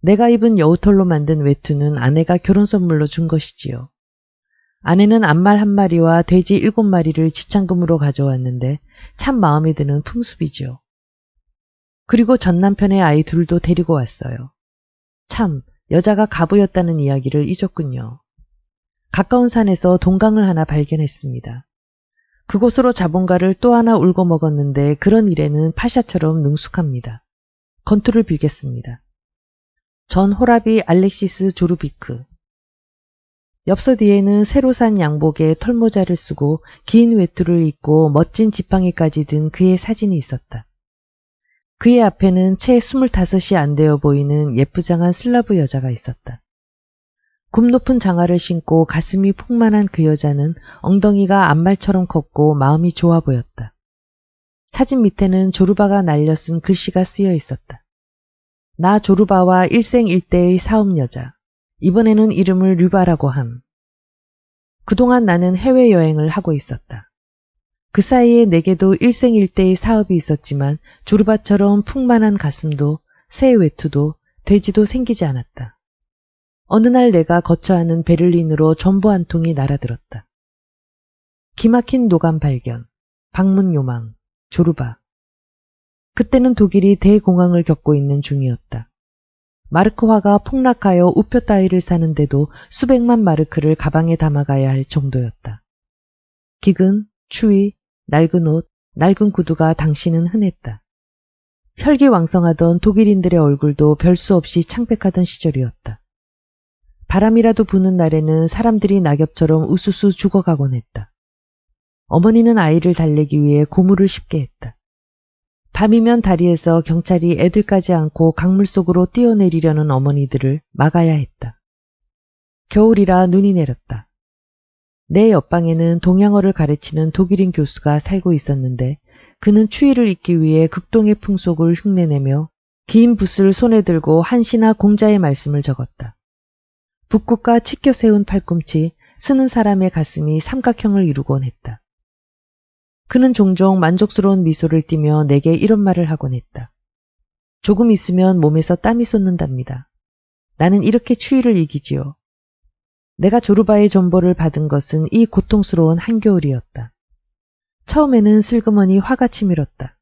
내가 입은 여우털로 만든 외투는 아내가 결혼 선물로 준 것이지요. 아내는 암말 1마리와 돼지 7마리를 지참금으로 가져왔는데 참 마음에 드는 풍습이지요. 그리고 전 남편의 아이 둘도 데리고 왔어요. 참, 여자가 가부였다는 이야기를 잊었군요. 가까운 산에서 동강을 하나 발견했습니다. 그곳으로 자본가를 또 하나 울고 먹었는데 그런 일에는 파샤처럼 능숙합니다. 건투를 빌겠습니다. 전 호라비 알렉시스 조르비크. 엽서 뒤에는 새로 산 양복에 털모자를 쓰고 긴 외투를 입고 멋진 지팡이까지 든 그의 사진이 있었다. 그의 앞에는 채 25이 안 되어 보이는 예쁘장한 슬라브 여자가 있었다. 굽 높은 장화를 신고 가슴이 풍만한 그 여자는 엉덩이가 암말처럼 컸고 마음이 좋아 보였다. 사진 밑에는 조르바가 날려 쓴 글씨가 쓰여 있었다. 나 조르바와 일생일대의 사업여자. 이번에는 이름을 류바라고 함. 그동안 나는 해외여행을 하고 있었다. 그 사이에 내게도 일생일대의 사업이 있었지만 조르바처럼 풍만한 가슴도 새 외투도 돼지도 생기지 않았다. 어느 날 내가 거처하는 베를린으로 전보 한 통이 날아들었다. 기막힌 노감 발견, 방문 요망, 조르바. 그때는 독일이 대공황을 겪고 있는 중이었다. 마르크화가 폭락하여 우표 따위를 사는데도 수백만 마르크를 가방에 담아가야 할 정도였다. 기근, 추위, 낡은 옷, 낡은 구두가 당신은 흔했다. 혈기왕성하던 독일인들의 얼굴도 별 수 없이 창백하던 시절이었다. 바람이라도 부는 날에는 사람들이 낙엽처럼 우수수 죽어가곤 했다. 어머니는 아이를 달래기 위해 고무를 씹게 했다. 밤이면 다리에서 경찰이 애들까지 안고 강물 속으로 뛰어내리려는 어머니들을 막아야 했다. 겨울이라 눈이 내렸다. 내 옆방에는 동양어를 가르치는 독일인 교수가 살고 있었는데 그는 추위를 잊기 위해 극동의 풍속을 흉내내며 긴 붓을 손에 들고 한시나 공자의 말씀을 적었다. 붓꽃과 치켜 세운 팔꿈치, 쓰는 사람의 가슴이 삼각형을 이루곤 했다. 그는 종종 만족스러운 미소를 띠며 내게 이런 말을 하곤 했다. 조금 있으면 몸에서 땀이 솟는답니다. 나는 이렇게 추위를 이기지요. 내가 조르바의 전보를 받은 것은 이 고통스러운 한겨울이었다. 처음에는 슬그머니 화가 치밀었다.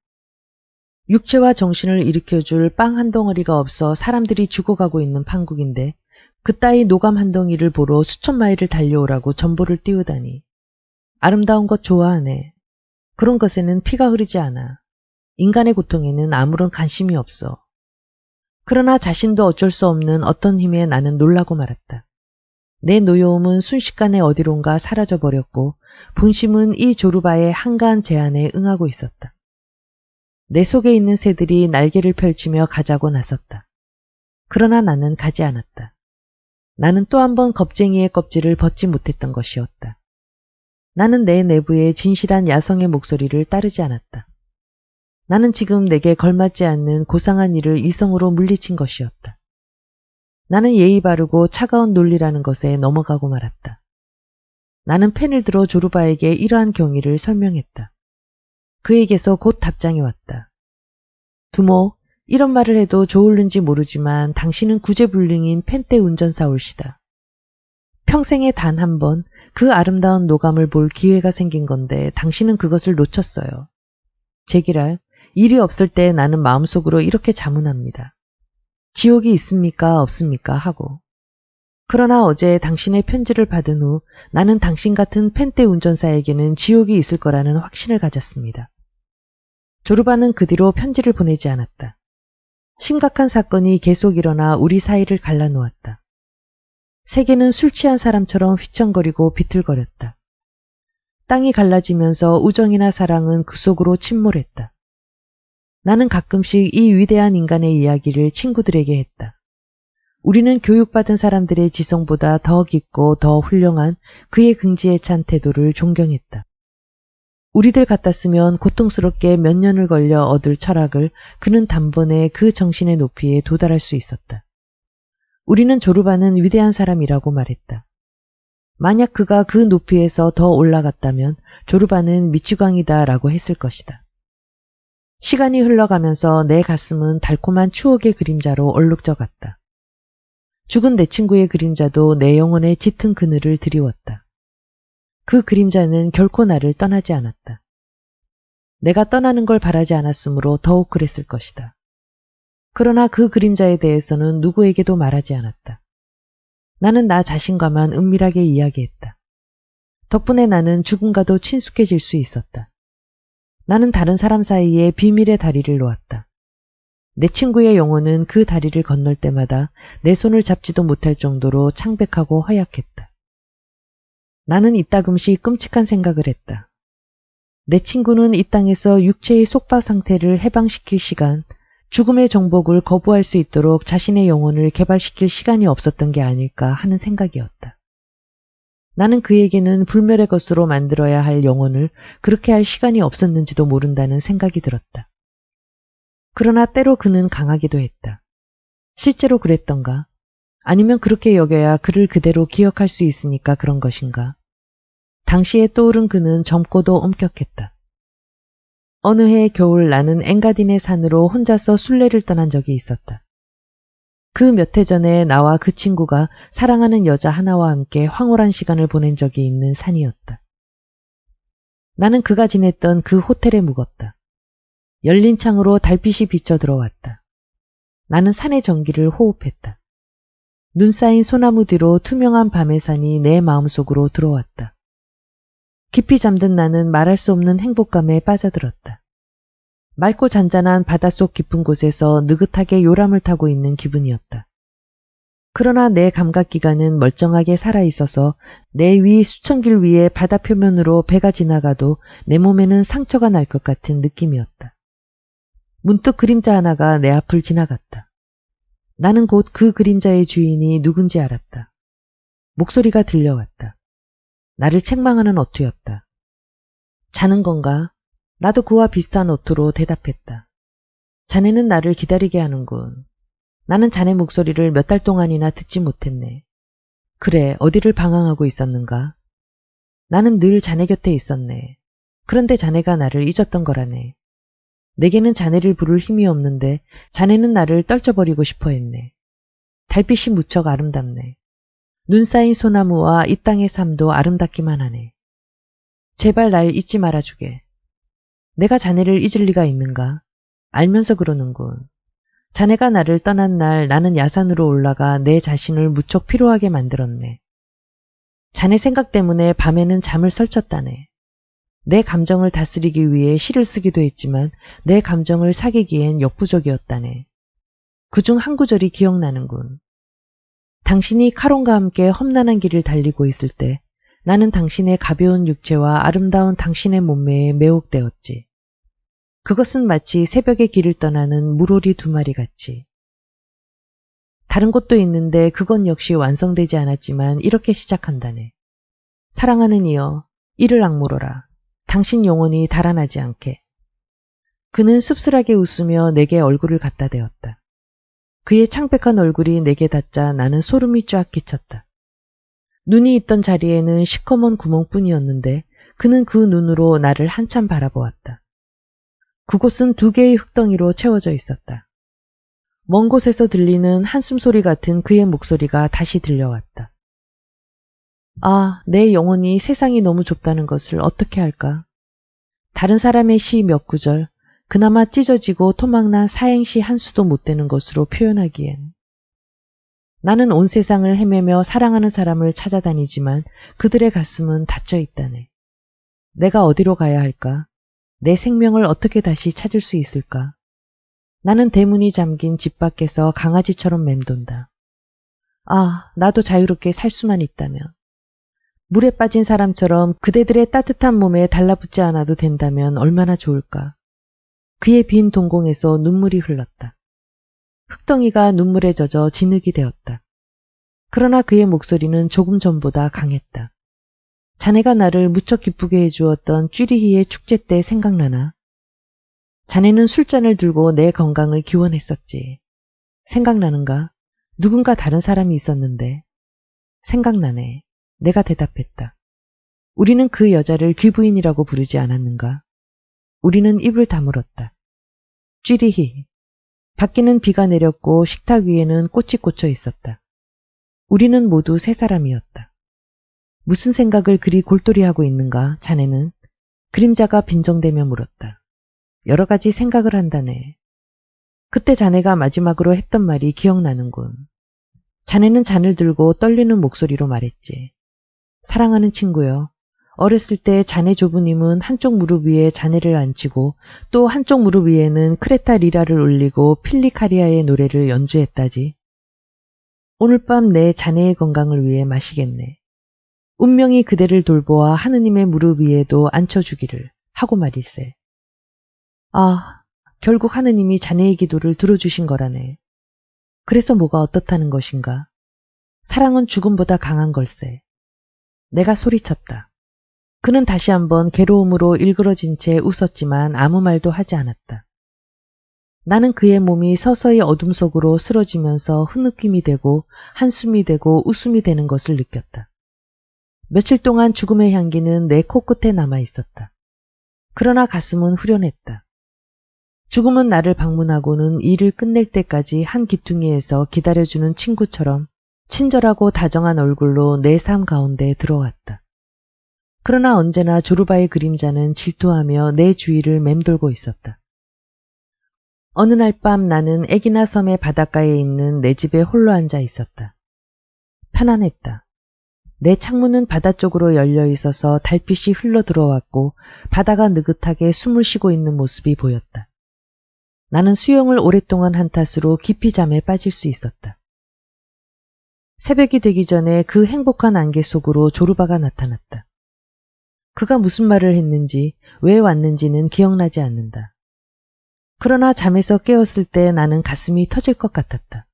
육체와 정신을 일으켜줄 빵 한 덩어리가 없어 사람들이 죽어가고 있는 판국인데 그따위 노감 한 덩이를 보러 수천 마일을 달려오라고 전보를 띄우다니. 아름다운 것 좋아하네. 그런 것에는 피가 흐르지 않아. 인간의 고통에는 아무런 관심이 없어. 그러나 자신도 어쩔 수 없는 어떤 힘에 나는 놀라고 말았다. 내 노여움은 순식간에 어디론가 사라져버렸고 본심은 이 조르바의 한가한 제안에 응하고 있었다. 내 속에 있는 새들이 날개를 펼치며 가자고 나섰다. 그러나 나는 가지 않았다. 나는 또 한 번 겁쟁이의 껍질을 벗지 못했던 것이었다. 나는 내 내부의 진실한 야성의 목소리를 따르지 않았다. 나는 지금 내게 걸맞지 않는 고상한 일을 이성으로 물리친 것이었다. 나는 예의 바르고 차가운 논리라는 것에 넘어가고 말았다. 나는 펜을 들어 조르바에게 이러한 경위를 설명했다. 그에게서 곧 답장이 왔다. 두모, 이런 말을 해도 좋을는지 모르지만 당신은 구제불능인 펜대 운전사 올시다. 평생에 단 한 번 그 아름다운 노감을 볼 기회가 생긴 건데 당신은 그것을 놓쳤어요. 제기랄, 일이 없을 때 나는 마음속으로 이렇게 자문합니다. 지옥이 있습니까 없습니까 하고. 그러나 어제 당신의 편지를 받은 후 나는 당신 같은 펜대 운전사에게는 지옥이 있을 거라는 확신을 가졌습니다. 조르바는 그 뒤로 편지를 보내지 않았다. 심각한 사건이 계속 일어나 우리 사이를 갈라놓았다. 세계는 술 취한 사람처럼 휘청거리고 비틀거렸다. 땅이 갈라지면서 우정이나 사랑은 그 속으로 침몰했다. 나는 가끔씩 이 위대한 인간의 이야기를 친구들에게 했다. 우리는 교육받은 사람들의 지성보다 더 깊고 더 훌륭한 그의 긍지에 찬 태도를 존경했다. 우리들 같았으면 고통스럽게 몇 년을 걸려 얻을 철학을 그는 단번에 그 정신의 높이에 도달할 수 있었다. 우리는 조르바는 위대한 사람이라고 말했다. 만약 그가 그 높이에서 더 올라갔다면 조르바는 미치광이다라고 했을 것이다. 시간이 흘러가면서 내 가슴은 달콤한 추억의 그림자로 얼룩져갔다. 죽은 내 친구의 그림자도 내 영혼의 짙은 그늘을 드리웠다. 그 그림자는 결코 나를 떠나지 않았다. 내가 떠나는 걸 바라지 않았으므로 더욱 그랬을 것이다. 그러나 그 그림자에 대해서는 누구에게도 말하지 않았다. 나는 나 자신과만 은밀하게 이야기했다. 덕분에 나는 죽음과도 친숙해질 수 있었다. 나는 다른 사람 사이에 비밀의 다리를 놓았다. 내 친구의 영혼은 그 다리를 건널 때마다 내 손을 잡지도 못할 정도로 창백하고 허약했다. 나는 이따금씩 끔찍한 생각을 했다. 내 친구는 이 땅에서 육체의 속박 상태를 해방시킬 시간, 죽음의 정복을 거부할 수 있도록 자신의 영혼을 개발시킬 시간이 없었던 게 아닐까 하는 생각이었다. 나는 그에게는 불멸의 것으로 만들어야 할 영혼을 그렇게 할 시간이 없었는지도 모른다는 생각이 들었다. 그러나 때로 그는 강하기도 했다. 실제로 그랬던가? 아니면 그렇게 여겨야 그를 그대로 기억할 수 있으니까 그런 것인가? 당시에 떠오른 그는 젊고도 엄격했다. 어느 해 겨울 나는 엥가딘의 산으로 혼자서 순례를 떠난 적이 있었다. 그 몇 해 전에 나와 그 친구가 사랑하는 여자 하나와 함께 황홀한 시간을 보낸 적이 있는 산이었다. 나는 그가 지냈던 그 호텔에 묵었다. 열린 창으로 달빛이 비쳐 들어왔다. 나는 산의 전기를 호흡했다. 눈 쌓인 소나무 뒤로 투명한 밤의 산이 내 마음속으로 들어왔다. 깊이 잠든 나는 말할 수 없는 행복감에 빠져들었다. 맑고 잔잔한 바닷속 깊은 곳에서 느긋하게 요람을 타고 있는 기분이었다. 그러나 내 감각기관은 멀쩡하게 살아있어서 내 위 수천 길 위에 바다 표면으로 배가 지나가도 내 몸에는 상처가 날 것 같은 느낌이었다. 문득 그림자 하나가 내 앞을 지나갔다. 나는 곧 그 그림자의 주인이 누군지 알았다. 목소리가 들려왔다. 나를 책망하는 어투였다. 자는 건가? 나도 그와 비슷한 어투로 대답했다. 자네는 나를 기다리게 하는군. 나는 자네 목소리를 몇 달 동안이나 듣지 못했네. 그래, 어디를 방황하고 있었는가? 나는 늘 자네 곁에 있었네. 그런데 자네가 나를 잊었던 거라네. 내게는 자네를 부를 힘이 없는데 자네는 나를 떨쳐버리고 싶어 했네. 달빛이 무척 아름답네. 눈 쌓인 소나무와 이 땅의 삶도 아름답기만 하네. 제발 날 잊지 말아주게. 내가 자네를 잊을 리가 있는가? 알면서 그러는군. 자네가 나를 떠난 날 나는 야산으로 올라가 내 자신을 무척 피로하게 만들었네. 자네 생각 때문에 밤에는 잠을 설쳤다네. 내 감정을 다스리기 위해 시를 쓰기도 했지만 내 감정을 사귀기엔 역부족이었다네. 그중 한 구절이 기억나는군. 당신이 카론과 함께 험난한 길을 달리고 있을 때 나는 당신의 가벼운 육체와 아름다운 당신의 몸매에 매혹되었지. 그것은 마치 새벽에 길을 떠나는 물오리 2마리 같이. 다른 곳도 있는데 그건 역시 완성되지 않았지만 이렇게 시작한다네. 사랑하는 이여, 이를 악물어라. 당신 영혼이 달아나지 않게. 그는 씁쓸하게 웃으며 내게 얼굴을 갖다 대었다. 그의 창백한 얼굴이 내게 닿자 나는 소름이 쫙 끼쳤다. 눈이 있던 자리에는 시커먼 구멍뿐이었는데 그는 그 눈으로 나를 한참 바라보았다. 그곳은 2개의 흙덩이로 채워져 있었다. 먼 곳에서 들리는 한숨소리 같은 그의 목소리가 다시 들려왔다. 아, 내 영혼이 세상이 너무 좁다는 것을 어떻게 할까? 다른 사람의 시 몇 구절, 그나마 찢어지고 토막난 사행시 한 수도 못 되는 것으로 표현하기엔. 나는 온 세상을 헤매며 사랑하는 사람을 찾아다니지만 그들의 가슴은 닫혀 있다네. 내가 어디로 가야 할까? 내 생명을 어떻게 다시 찾을 수 있을까? 나는 대문이 잠긴 집 밖에서 강아지처럼 맴돈다. 아, 나도 자유롭게 살 수만 있다면. 물에 빠진 사람처럼 그대들의 따뜻한 몸에 달라붙지 않아도 된다면 얼마나 좋을까. 그의 빈 동공에서 눈물이 흘렀다. 흙덩이가 눈물에 젖어 진흙이 되었다. 그러나 그의 목소리는 조금 전보다 강했다. 자네가 나를 무척 기쁘게 해주었던 쥐리히의 축제 때 생각나나? 자네는 술잔을 들고 내 건강을 기원했었지. 생각나는가? 누군가 다른 사람이 있었는데. 생각나네. 내가 대답했다. 우리는 그 여자를 귀부인이라고 부르지 않았는가? 우리는 입을 다물었다. 쥐리히. 밖에는 비가 내렸고 식탁 위에는 꽃이 꽂혀 있었다. 우리는 모두 세 사람이었다. 무슨 생각을 그리 골똘히하고 있는가, 자네는? 그림자가 빈정대며 물었다. 여러 가지 생각을 한다네. 그때 자네가 마지막으로 했던 말이 기억나는군. 자네는 잔을 들고 떨리는 목소리로 말했지. 사랑하는 친구여, 어렸을 때 자네 조부님은 한쪽 무릎 위에 자네를 앉히고 또 한쪽 무릎 위에는 크레타 리라를 올리고 필리카리아의 노래를 연주했다지. 오늘 밤 내 자네의 건강을 위해 마시겠네. 운명이 그대를 돌보아 하느님의 무릎 위에도 앉혀주기를 하고 말일세. 아, 결국 하느님이 자네의 기도를 들어주신 거라네. 그래서 뭐가 어떻다는 것인가? 사랑은 죽음보다 강한 걸세. 내가 소리쳤다. 그는 다시 한번 괴로움으로 일그러진 채 웃었지만 아무 말도 하지 않았다. 나는 그의 몸이 서서히 어둠 속으로 쓰러지면서 흐느낌이 되고 한숨이 되고 웃음이 되는 것을 느꼈다. 며칠 동안 죽음의 향기는 내 코끝에 남아 있었다. 그러나 가슴은 후련했다. 죽음은 나를 방문하고는 일을 끝낼 때까지 한 기퉁이에서 기다려주는 친구처럼 친절하고 다정한 얼굴로 내 삶 가운데 들어왔다. 그러나 언제나 조르바의 그림자는 질투하며 내 주위를 맴돌고 있었다. 어느 날 밤 나는 에기나 섬의 바닷가에 있는 내 집에 홀로 앉아 있었다. 편안했다. 내 창문은 바다 쪽으로 열려 있어서 달빛이 흘러 들어왔고 바다가 느긋하게 숨을 쉬고 있는 모습이 보였다. 나는 수영을 오랫동안 한 탓으로 깊이 잠에 빠질 수 있었다. 새벽이 되기 전에 그 행복한 안개 속으로 조르바가 나타났다. 그가 무슨 말을 했는지 왜 왔는지는 기억나지 않는다. 그러나 잠에서 깨었을 때 나는 가슴이 터질 것 같았다.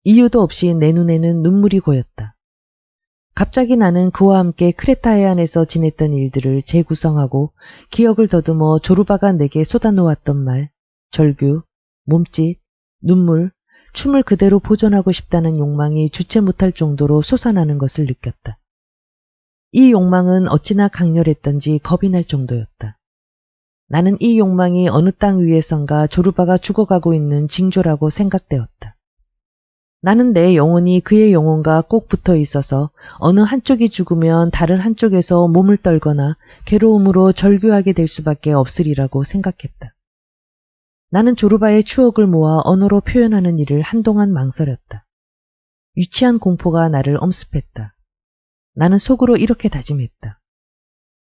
이유도 없이 내 눈에는 눈물이 고였다. 갑자기 나는 그와 함께 크레타 해안에서 지냈던 일들을 재구성하고 기억을 더듬어 조르바가 내게 쏟아놓았던 말, 절규, 몸짓, 눈물, 춤을 그대로 보존하고 싶다는 욕망이 주체 못할 정도로 솟아나는 것을 느꼈다. 이 욕망은 어찌나 강렬했던지 겁이 날 정도였다. 나는 이 욕망이 어느 땅 위에선가 조르바가 죽어가고 있는 징조라고 생각되었다. 나는 내 영혼이 그의 영혼과 꼭 붙어 있어서 어느 한쪽이 죽으면 다른 한쪽에서 몸을 떨거나 괴로움으로 절규하게 될 수밖에 없으리라고 생각했다. 나는 조르바의 추억을 모아 언어로 표현하는 일을 한동안 망설였다. 유치한 공포가 나를 엄습했다. 나는 속으로 이렇게 다짐했다.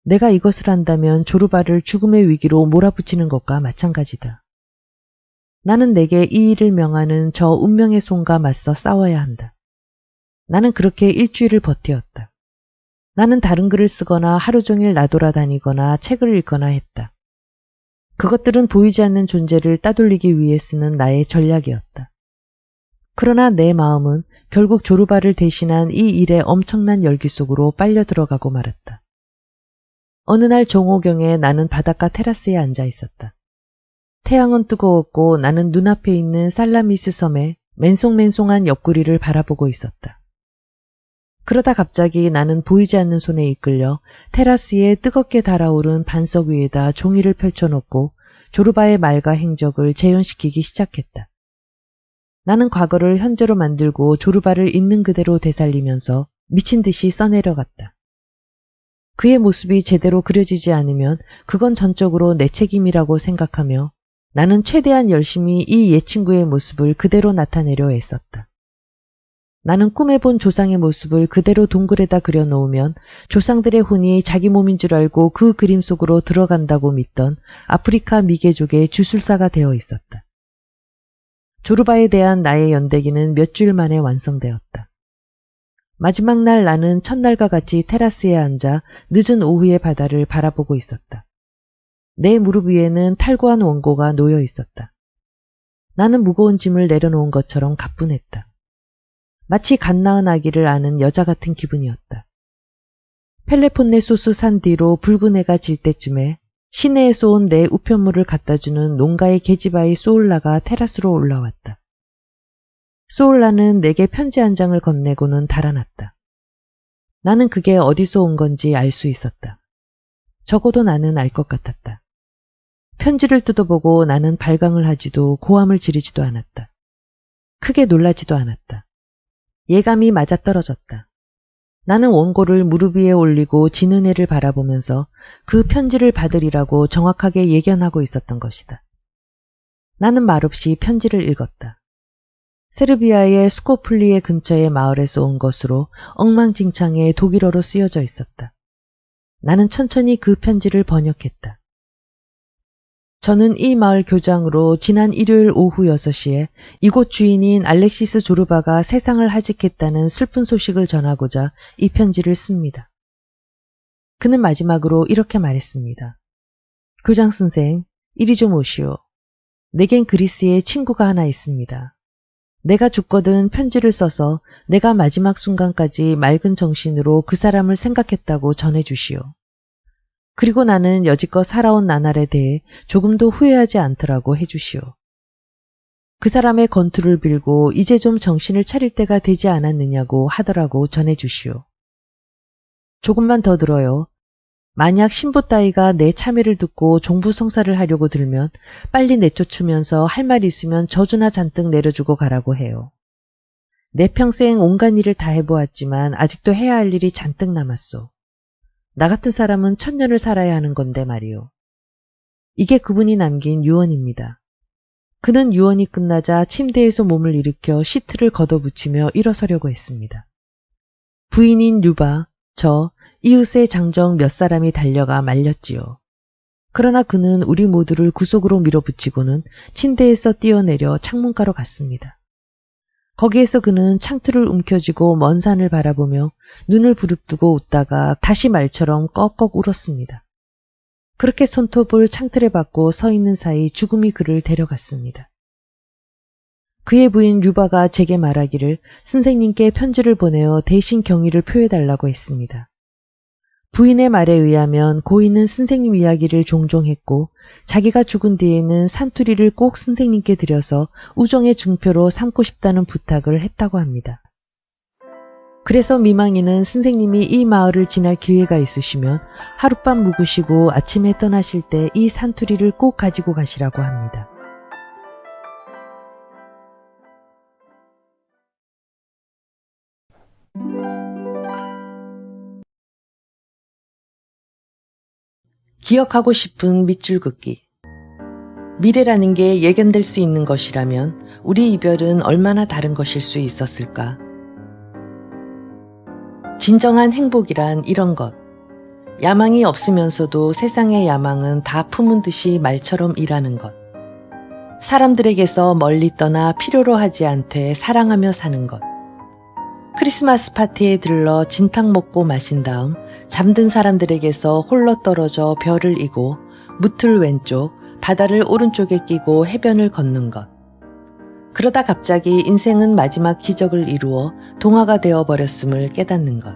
내가 이것을 한다면 조르바를 죽음의 위기로 몰아붙이는 것과 마찬가지다. 나는 내게 이 일을 명하는 저 운명의 손과 맞서 싸워야 한다. 나는 그렇게 일주일을 버티었다. 나는 다른 글을 쓰거나 하루 종일 나돌아다니거나 책을 읽거나 했다. 그것들은 보이지 않는 존재를 따돌리기 위해 쓰는 나의 전략이었다. 그러나 내 마음은 결국 조르바를 대신한 이 일의 엄청난 열기 속으로 빨려 들어가고 말았다. 어느 날 정오경에 나는 바닷가 테라스에 앉아 있었다. 태양은 뜨거웠고 나는 눈앞에 있는 살라미스 섬의 맨송맨송한 옆구리를 바라보고 있었다. 그러다 갑자기 나는 보이지 않는 손에 이끌려 테라스에 뜨겁게 달아오른 반석 위에다 종이를 펼쳐놓고 조르바의 말과 행적을 재현시키기 시작했다. 나는 과거를 현재로 만들고 조르바를 있는 그대로 되살리면서 미친 듯이 써내려갔다. 그의 모습이 제대로 그려지지 않으면 그건 전적으로 내 책임이라고 생각하며 나는 최대한 열심히 이 옛친구의 모습을 그대로 나타내려 애썼다. 나는 꿈에 본 조상의 모습을 그대로 동굴에다 그려놓으면 조상들의 혼이 자기 몸인 줄 알고 그 그림 속으로 들어간다고 믿던 아프리카 미개족의 주술사가 되어 있었다. 조르바에 대한 나의 연대기는 몇 주일 만에 완성되었다. 마지막 날 나는 첫날과 같이 테라스에 앉아 늦은 오후의 바다를 바라보고 있었다. 내 무릎 위에는 탈구한 원고가 놓여 있었다. 나는 무거운 짐을 내려놓은 것처럼 가뿐했다. 마치 갓 낳은 아기를 아는 여자 같은 기분이었다. 펠레폰네 소스 산 뒤로 붉은 해가 질 때쯤에 시내에서 온 내 우편물을 갖다주는 농가의 계집아이 소울라가 테라스로 올라왔다. 소울라는 내게 편지 한 장을 건네고는 달아났다. 나는 그게 어디서 온 건지 알 수 있었다. 적어도 나는 알 것 같았다. 편지를 뜯어보고 나는 발광을 하지도 고함을 지르지도 않았다. 크게 놀라지도 않았다. 예감이 맞아떨어졌다. 나는 원고를 무릎 위에 올리고 지는 해를 바라보면서 그 편지를 받으리라고 정확하게 예견하고 있었던 것이다. 나는 말없이 편지를 읽었다. 세르비아의 스코플리에 근처의 마을에서 온 것으로 엉망진창에 독일어로 쓰여져 있었다. 나는 천천히 그 편지를 번역했다. 저는 이 마을 교장으로 지난 일요일 오후 6시에 이곳 주인인 알렉시스 조르바가 세상을 하직했다는 슬픈 소식을 전하고자 이 편지를 씁니다. 그는 마지막으로 이렇게 말했습니다. 교장 선생, 이리 좀 오시오. 내겐 그리스에 친구가 하나 있습니다. 내가 죽거든 편지를 써서 내가 마지막 순간까지 맑은 정신으로 그 사람을 생각했다고 전해주시오. 그리고 나는 여지껏 살아온 나날에 대해 조금도 후회하지 않더라고 해주시오. 그 사람의 건투를 빌고 이제 좀 정신을 차릴 때가 되지 않았느냐고 하더라고 전해주시오. 조금만 더 들어요. 만약 신부 따위가 내 참여를 듣고 종부성사를 하려고 들면 빨리 내쫓으면서 할 말 있으면 저주나 잔뜩 내려주고 가라고 해요. 내 평생 온갖 일을 다 해보았지만 아직도 해야 할 일이 잔뜩 남았소. 나 같은 사람은 1000년을 살아야 하는 건데 말이오. 이게 그분이 남긴 유언입니다. 그는 유언이 끝나자 침대에서 몸을 일으켜 시트를 걷어붙이며 일어서려고 했습니다. 부인인 류바, 저, 이웃의 장정 몇 사람이 달려가 말렸지요. 그러나 그는 우리 모두를 구속으로 밀어붙이고는 침대에서 뛰어내려 창문가로 갔습니다. 거기에서 그는 창틀을 움켜쥐고 먼 산을 바라보며 눈을 부릅뜨고 웃다가 다시 말처럼 꺽꺽 울었습니다. 그렇게 손톱을 창틀에 박고 서 있는 사이 죽음이 그를 데려갔습니다. 그의 부인 류바가 제게 말하기를 선생님께 편지를 보내어 대신 경의를 표해달라고 했습니다. 부인의 말에 의하면 고인은 선생님 이야기를 종종 했고 자기가 죽은 뒤에는 산투리를 꼭 선생님께 드려서 우정의 증표로 삼고 싶다는 부탁을 했다고 합니다. 그래서 미망이는 선생님이 이 마을을 지날 기회가 있으시면 하룻밤 묵으시고 아침에 떠나실 때 이 산투리를 꼭 가지고 가시라고 합니다. 기억하고 싶은 밑줄 긋기. 미래라는 게 예견될 수 있는 것이라면 우리 이별은 얼마나 다른 것일 수 있었을까? 진정한 행복이란 이런 것. 야망이 없으면서도 세상의 야망은 다 품은 듯이 말처럼 일하는 것. 사람들에게서 멀리 떠나 필요로 하지 않되 사랑하며 사는 것. 크리스마스 파티에 들러 진탕 먹고 마신 다음 잠든 사람들에게서 홀로 떨어져 별을 이고 무틀 왼쪽, 바다를 오른쪽에 끼고 해변을 걷는 것. 그러다 갑자기 인생은 마지막 기적을 이루어 동화가 되어버렸음을 깨닫는 것.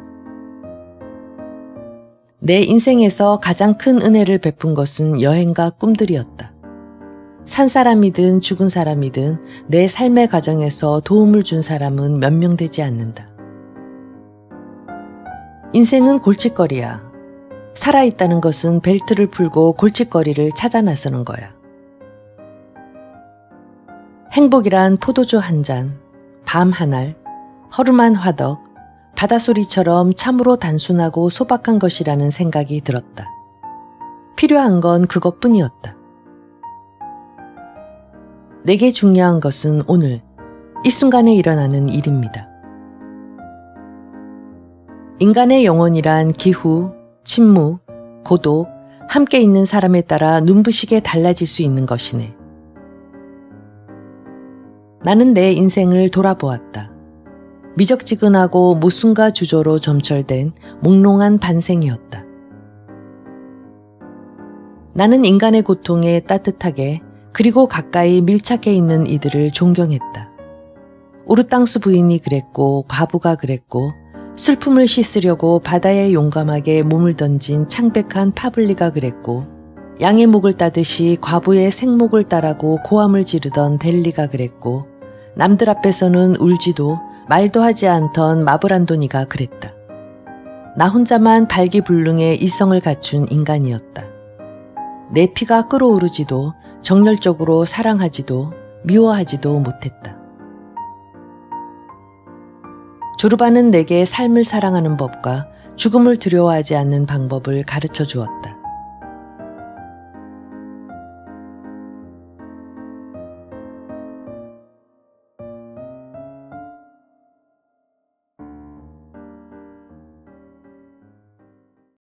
내 인생에서 가장 큰 은혜를 베푼 것은 여행과 꿈들이었다. 산 사람이든 죽은 사람이든 내 삶의 과정에서 도움을 준 사람은 몇 명 되지 않는다. 인생은 골칫거리야. 살아있다는 것은 벨트를 풀고 골칫거리를 찾아 나서는 거야. 행복이란 포도주 한 잔, 밤 한 알, 허름한 화덕, 바다소리처럼 참으로 단순하고 소박한 것이라는 생각이 들었다. 필요한 건 그것뿐이었다. 내게 중요한 것은 오늘, 이 순간에 일어나는 일입니다. 인간의 영혼이란 기후, 침무, 고도, 함께 있는 사람에 따라 눈부시게 달라질 수 있는 것이네. 나는 내 인생을 돌아보았다. 미적지근하고 모순과 주저로 점철된 몽롱한 반생이었다. 나는 인간의 고통에 따뜻하게 그리고 가까이 밀착해 있는 이들을 존경했다. 오르땅스 부인이 그랬고 과부가 그랬고 슬픔을 씻으려고 바다에 용감하게 몸을 던진 창백한 파블리가 그랬고 양의 목을 따듯이 과부의 생목을 따라고 고함을 지르던 델리가 그랬고 남들 앞에서는 울지도 말도 하지 않던 마브란도니가 그랬다. 나 혼자만 발기불능의 이성을 갖춘 인간이었다. 내 피가 끓어오르지도 정열적으로 사랑하지도 미워하지도 못했다. 조르바는 내게 삶을 사랑하는 법과 죽음을 두려워하지 않는 방법을 가르쳐 주었다.